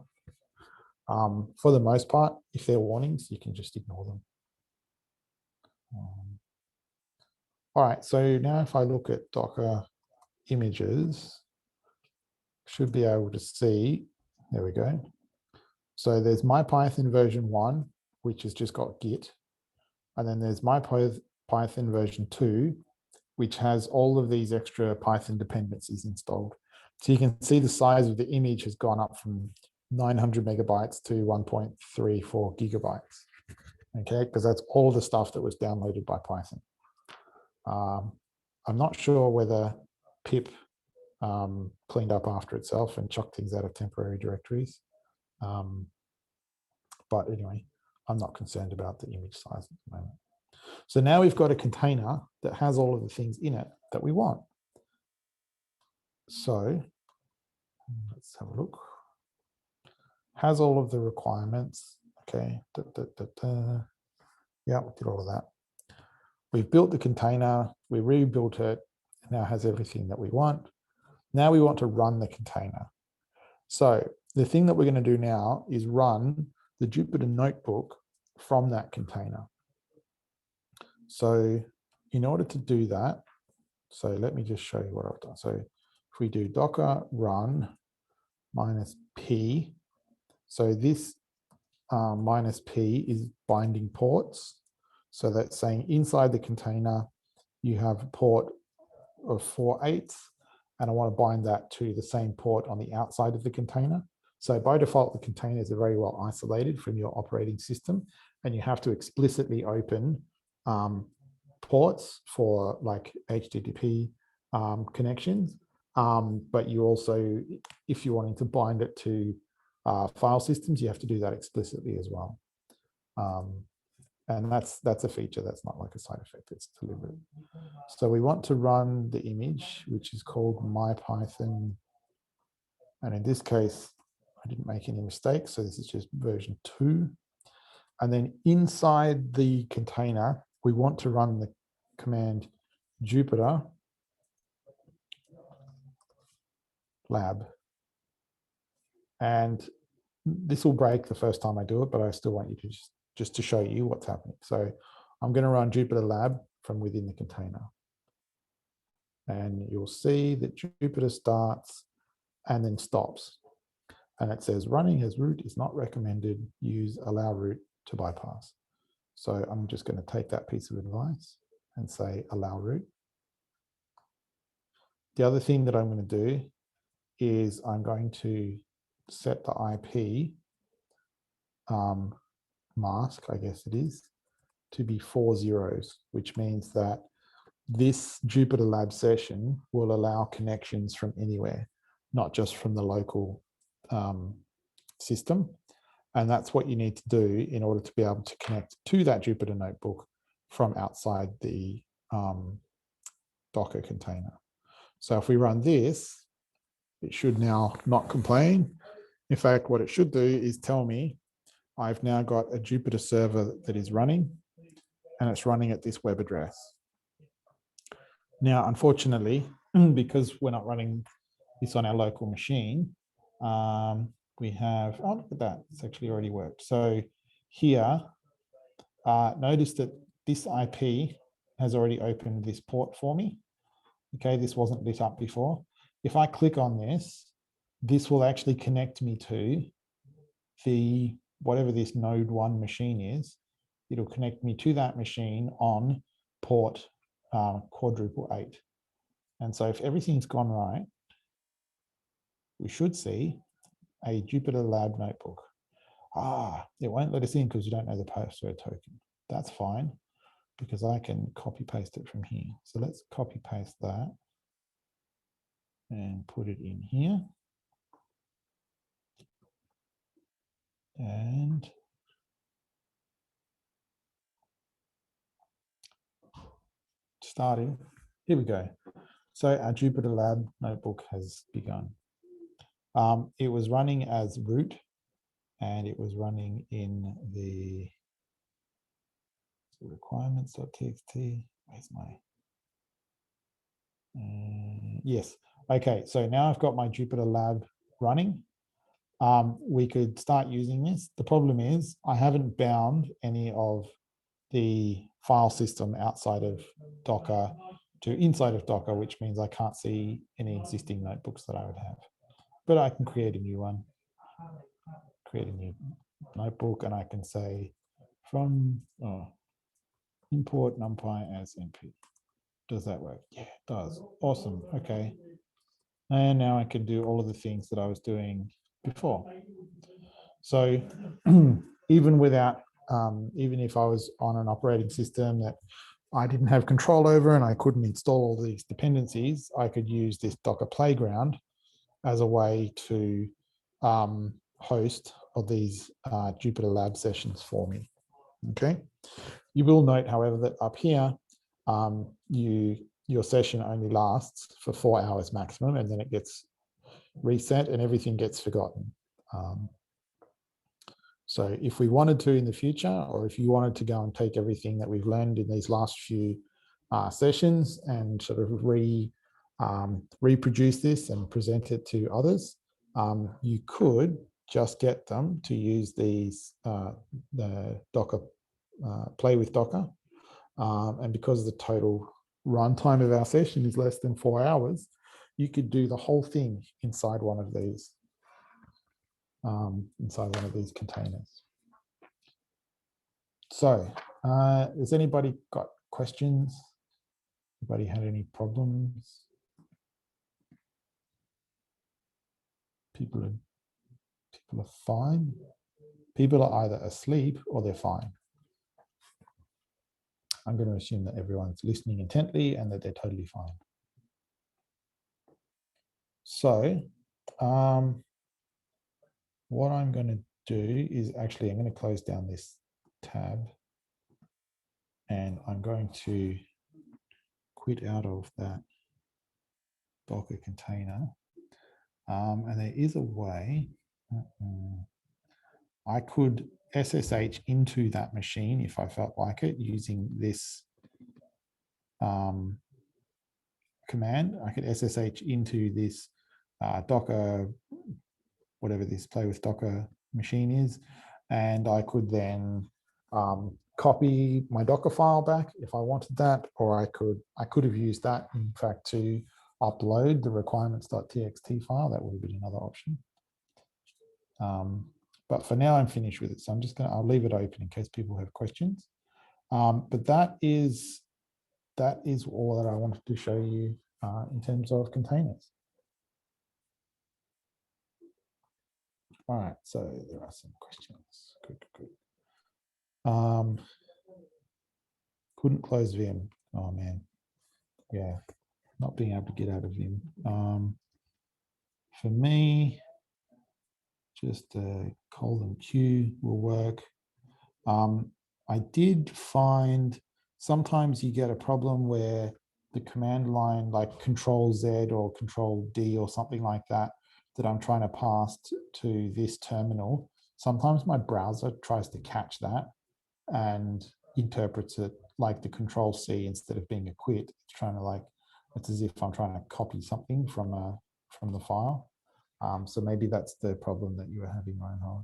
For the most part, if they're warnings, you can just ignore them. All right, so now if I look at Docker images, should be able to see, there we go. So there's my Python version 1, which has just got Git. And then there's my Python version 2, which has all of these extra Python dependencies installed. So you can see the size of the image has gone up from 900 megabytes to 1.34 gigabytes. Okay, because that's all the stuff that was downloaded by Python. I'm not sure whether pip cleaned up after itself and chucked things out of temporary directories. But anyway, I'm not concerned about the image size at the moment. So now we've got a container that has all of the things in it that we want. So let's have a look. Has all of the requirements. Okay. Yeah, we did all of that. We've built the container, we rebuilt it, it now has everything that we want. Now we want to run the container. So the thing that we're going to do now is run the Jupyter notebook from that container. So in order to do that, so let me just show you what I've done. So if we do Docker run -p, so this -p is binding ports. So that's saying inside the container, you have a port of 4/8, and I want to bind that to the same port on the outside of the container. So by default, the containers are very well isolated from your operating system, and you have to explicitly open ports for like HTTP connections. But you also, if you're wanting to bind it to file systems, you have to do that explicitly as well. And that's a feature, that's not like a side effect, it's deliberate. So we want to run the image, which is called MyPython. And in this case, I didn't make any mistakes, so this is just version 2. And then inside the container, we want to run the command Jupyter lab. And this will break the first time I do it, but I still want you to just to show you what's happening. So I'm going to run Jupyter lab from within the container. And you'll see that Jupyter starts and then stops. And it says running as root is not recommended. Use allow root to bypass. So I'm just going to take that piece of advice and say allow root. The other thing that I'm going to do is I'm going to set the IP mask, I guess it is, to be 4 zeros, which means that this Jupyter Lab session will allow connections from anywhere, not just from the local system. And that's what you need to do in order to be able to connect to that Jupyter notebook from outside the Docker container. So if we run this, it should now not complain. In fact, what it should do is tell me I've now got a Jupyter server that is running, and it's running at this web address. Now, unfortunately, because we're not running this on our local machine, we have, oh, look at that, it's actually already worked. So here, notice that this IP has already opened this port for me. Okay, this wasn't lit up before. If I click on this, this will actually connect me to the, whatever this node 1 machine is. It'll connect me to that machine on port quadruple 8. And so if everything's gone right, we should see a Jupyter Lab notebook. It won't let us in because you don't know the password token. That's fine, because I can copy paste it from here. So let's copy paste that and put it in here. And starting, here we go. So our Jupyter Lab notebook has begun. It was running as root, and it was running in the requirements.txt. Where's my, yes. Okay, so now I've got my Jupyter Lab running. We could start using this. The problem is I haven't bound any of the file system outside of Docker to inside of Docker, which means I can't see any existing notebooks that I would have. But I can create a new one, create a new notebook, and I can say from import numpy as np. Does that work? Yeah, it does. Awesome. Okay. And now I can do all of the things that I was doing before. So even without, even if I was on an operating system that I didn't have control over and I couldn't install all these dependencies, I could use this Docker Playground as a way to host all these Jupyter Lab sessions for me. Okay. You will note, however, that up here, your session only lasts for 4 hours maximum, and then it gets reset and everything gets forgotten. So if we wanted to in the future, or if you wanted to go and take everything that we've learned in these last few sessions and sort of reproduce this and present it to others, you could just get them to use these, the Docker, play with Docker. And because the total runtime of our session is less than 4 hours, you could do the whole thing inside one of these. Inside one of these containers. So, has anybody got questions? Anybody had any problems? People are fine. People are either asleep or they're fine. I'm going to assume that everyone's listening intently and that they're totally fine. So, what I'm going to do is actually, I'm going to close down this tab and I'm going to quit out of that Docker container. And there is a way I could SSH into that machine if I felt like it using this command. I could SSH into this Docker, whatever this play with Docker machine is, and I could then copy my Docker file back if I wanted that, or I could have used that in fact to upload the requirements.txt file. That would have been another option. But for now, I'm finished with it. So I'll leave it open in case people have questions. But that is all that I wanted to show you in terms of containers. All right, so there are some questions. Good. Couldn't close Vim. Oh man, yeah, not being able to get out of Vim. For me, just :Q will work. I did find sometimes you get a problem where the command line like Control-Z or Control-D or something like that I'm trying to pass to this terminal. Sometimes my browser tries to catch that and interprets it like the Control-C instead of being a quit. It's trying to it's as if I'm trying to copy something from the file. So maybe that's the problem that you were having, Reinhold.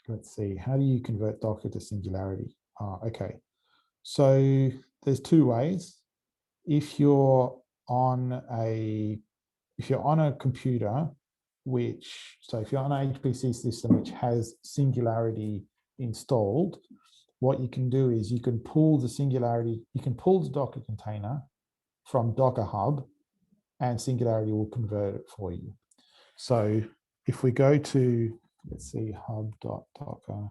Let's see, how do you convert Docker to Singularity? Okay, so there's two ways. If you're on a computer, if you're on an HPC system which has Singularity installed, what you can do is you can pull the Docker container from Docker Hub, and Singularity will convert it for you. So if we go to, let's see, hub.docker,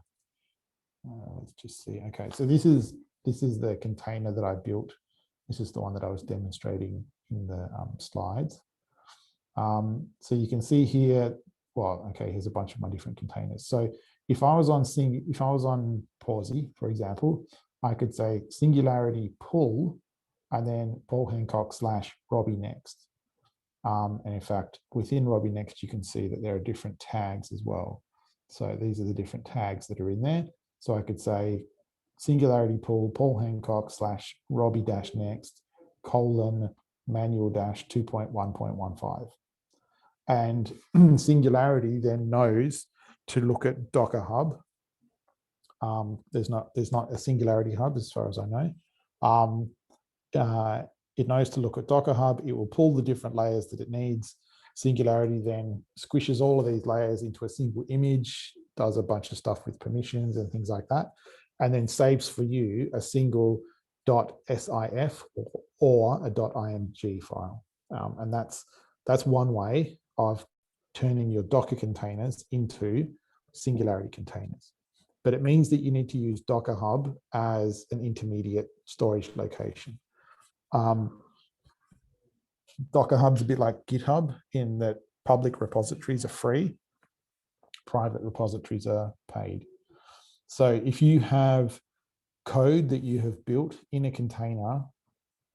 let's just see. Okay, so this is the container that I built. This is the one that I was demonstrating in the slides. So you can see here, well, okay, here's a bunch of my different containers. So if I was on Pawsey, for example, I could say Singularity pull, and then Paul Hancock / Robbie next. And in fact, within Robbie next, you can see that there are different tags as well. So these are the different tags that are in there. So I could say Singularity pull, Paul Hancock / Robbie -next, manual -2.1.15. And Singularity then knows to look at Docker Hub. There's not a Singularity Hub as far as I know. It knows to look at Docker Hub. It will pull the different layers that it needs. Singularity then squishes all of these layers into a single image, does a bunch of stuff with permissions and things like that, and then saves for you a single .sif or a .img file. And that's one way of turning your Docker containers into Singularity containers. But it means that you need to use Docker Hub as an intermediate storage location. Docker Hub's a bit like GitHub in that public repositories are free, private repositories are paid. So if you have code that you have built in a container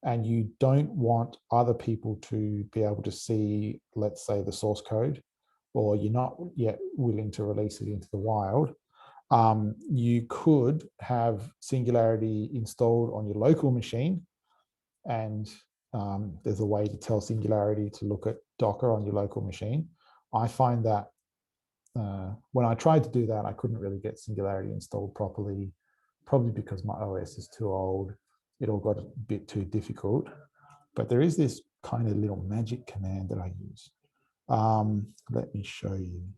and you don't want other people to be able to see, let's say, the source code, or you're not yet willing to release it into the wild, you could have Singularity installed on your local machine, and there's a way to tell Singularity to look at Docker on your local machine. I find that when I tried to do that, I couldn't really get Singularity installed properly, probably because my OS is too old. It all got a bit too difficult. But there is this kind of little magic command that I use. Let me show you.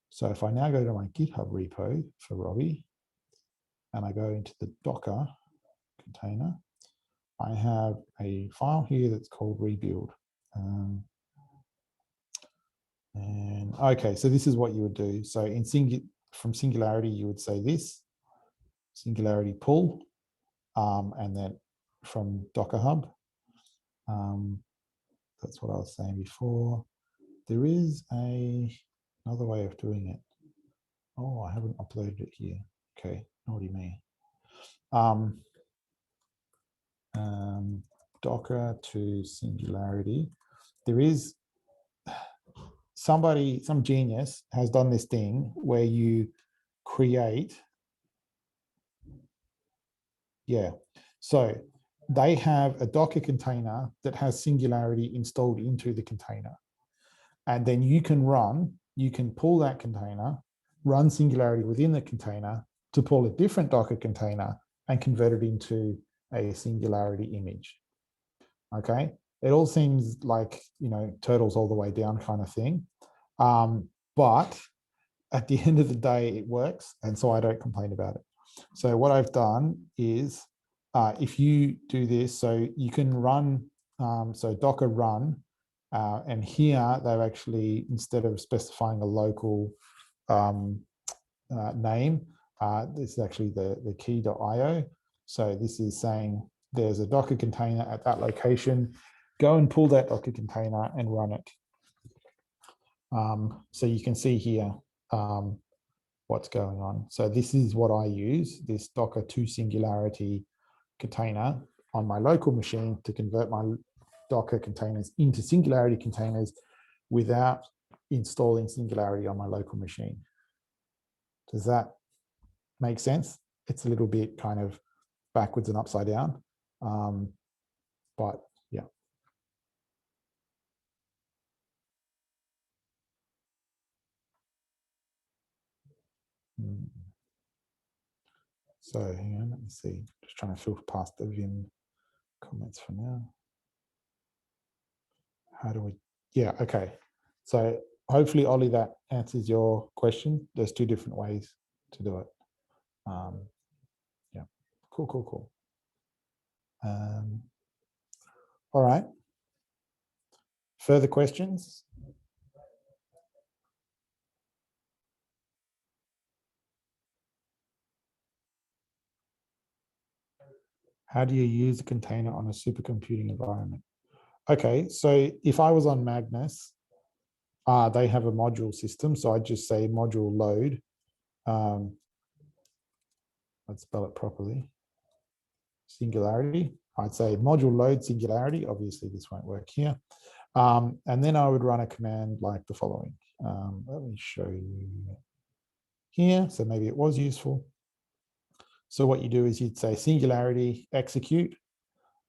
So if I now go to my GitHub repo for Robbie, and I go into the Docker container, I have a file here that's called rebuild. And okay, so this is what you would do. So from Singularity, you would say this, Singularity pull, and then from Docker Hub. That's what I was saying before. There is another way of doing it. Oh, I haven't uploaded it here. Okay, what do you mean? Docker to Singularity. There is some genius has done this thing where you create, so they have a Docker container that has Singularity installed into the container. And then you can pull that container, run Singularity within the container to pull a different Docker container and convert it into a Singularity image. Okay, it all seems like, turtles all the way down kind of thing. But at the end of the day, it works. And so I don't complain about it. So what I've done is, if you do this, so you can run, so Docker run, and here they've actually, instead of specifying a local name, this is actually the key.io. So this is saying there's a Docker container at that location. Go and pull that Docker container and run it. So you can see here what's going on. So this is what I use, this Docker to Singularity container on my local machine to convert my Docker containers into Singularity containers without installing Singularity on my local machine. Does that make sense? It's a little bit kind of backwards and upside down, but yeah. So hang on, let me see. Just trying to filter past the Vim comments for now. How do we, yeah, okay. So hopefully, Ollie, that answers your question. There's two different ways to do it. Yeah, cool. All right. Further questions? How do you use a container on a supercomputing environment? Okay, so if I was on Magnus, they have a module system. So I just say module load. Let's spell it properly. Singularity. I'd say module load Singularity. Obviously, this won't work here. And then I would run a command like the following. Let me show you here. So maybe it was useful. So what you do is you'd say Singularity execute,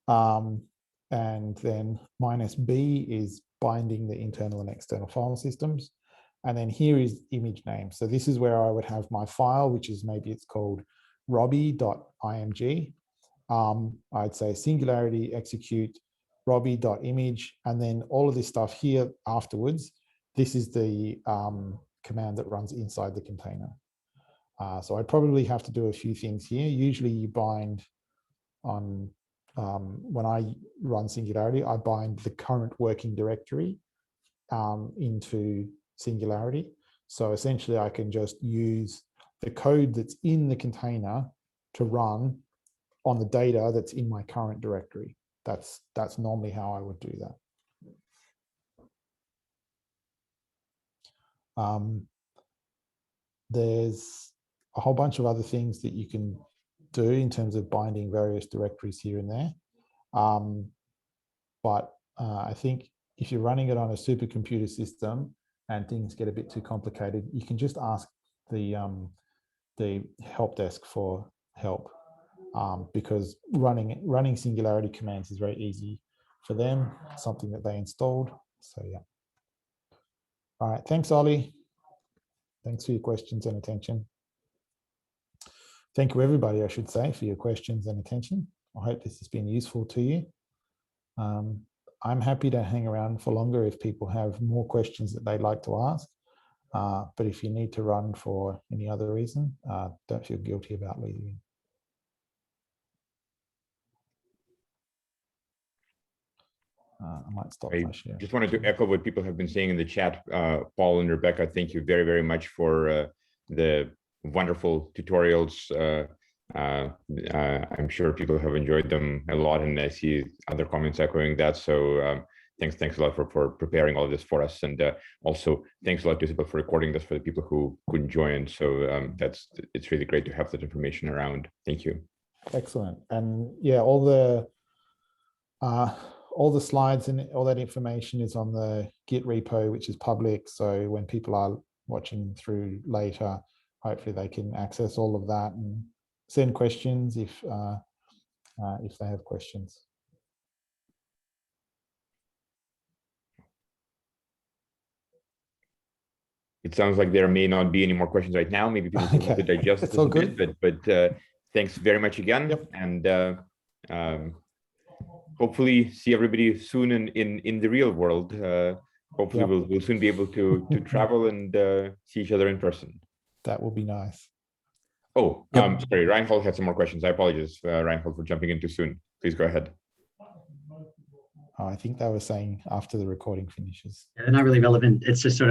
and then -b is binding the internal and external file systems. And then here is image name. So this is where I would have my file, which is maybe it's called robbie.img. I'd say Singularity execute robbie.image, and then all of this stuff here afterwards. This is the command that runs inside the container. So I'd probably have to do a few things here. Usually you bind on, when I run Singularity, I bind the current working directory into Singularity. So essentially I can just use the code that's in the container to run on the data that's in my current directory. That's normally how I would do that. There's a whole bunch of other things that you can do in terms of binding various directories here and there. But I think if you're running it on a supercomputer system and things get a bit too complicated, you can just ask the help desk for help, because running Singularity commands is very easy for them, something that they installed. So yeah. All right, thanks, Ollie. Thanks for your questions and attention. Thank you, everybody, I should say, for your questions and attention. I hope this has been useful to you. I'm happy to hang around for longer if people have more questions that they'd like to ask. But if you need to run for any other reason, don't feel guilty about leaving. I might stop my share. Just wanted to echo what people have been saying in the chat. Paul and Rebecca, thank you very, very much for the wonderful tutorials. I'm sure people have enjoyed them a lot, and I see other comments echoing that. So thanks a lot for preparing all of this for us, and also thanks a lot to Isabel for recording this for the people who couldn't join. So it's really great to have that information around. Thank you. Excellent. And yeah, all the slides and all that information is on the Git repo, which is public. So when people are watching through later, hopefully they can access all of that and send questions if they have questions. It sounds like there may not be any more questions right now. Maybe people still need to digest this a bit, but thanks very much again. Yep. And hopefully see everybody soon in the real world. Hopefully we'll soon be able to travel and see each other in person. That will be nice. Oh, sorry, Reinhold had some more questions. I apologize, Reinhold, for jumping in too soon. Please go ahead. Oh, I think they were saying after the recording finishes. Yeah, they're not really relevant. It's just sort of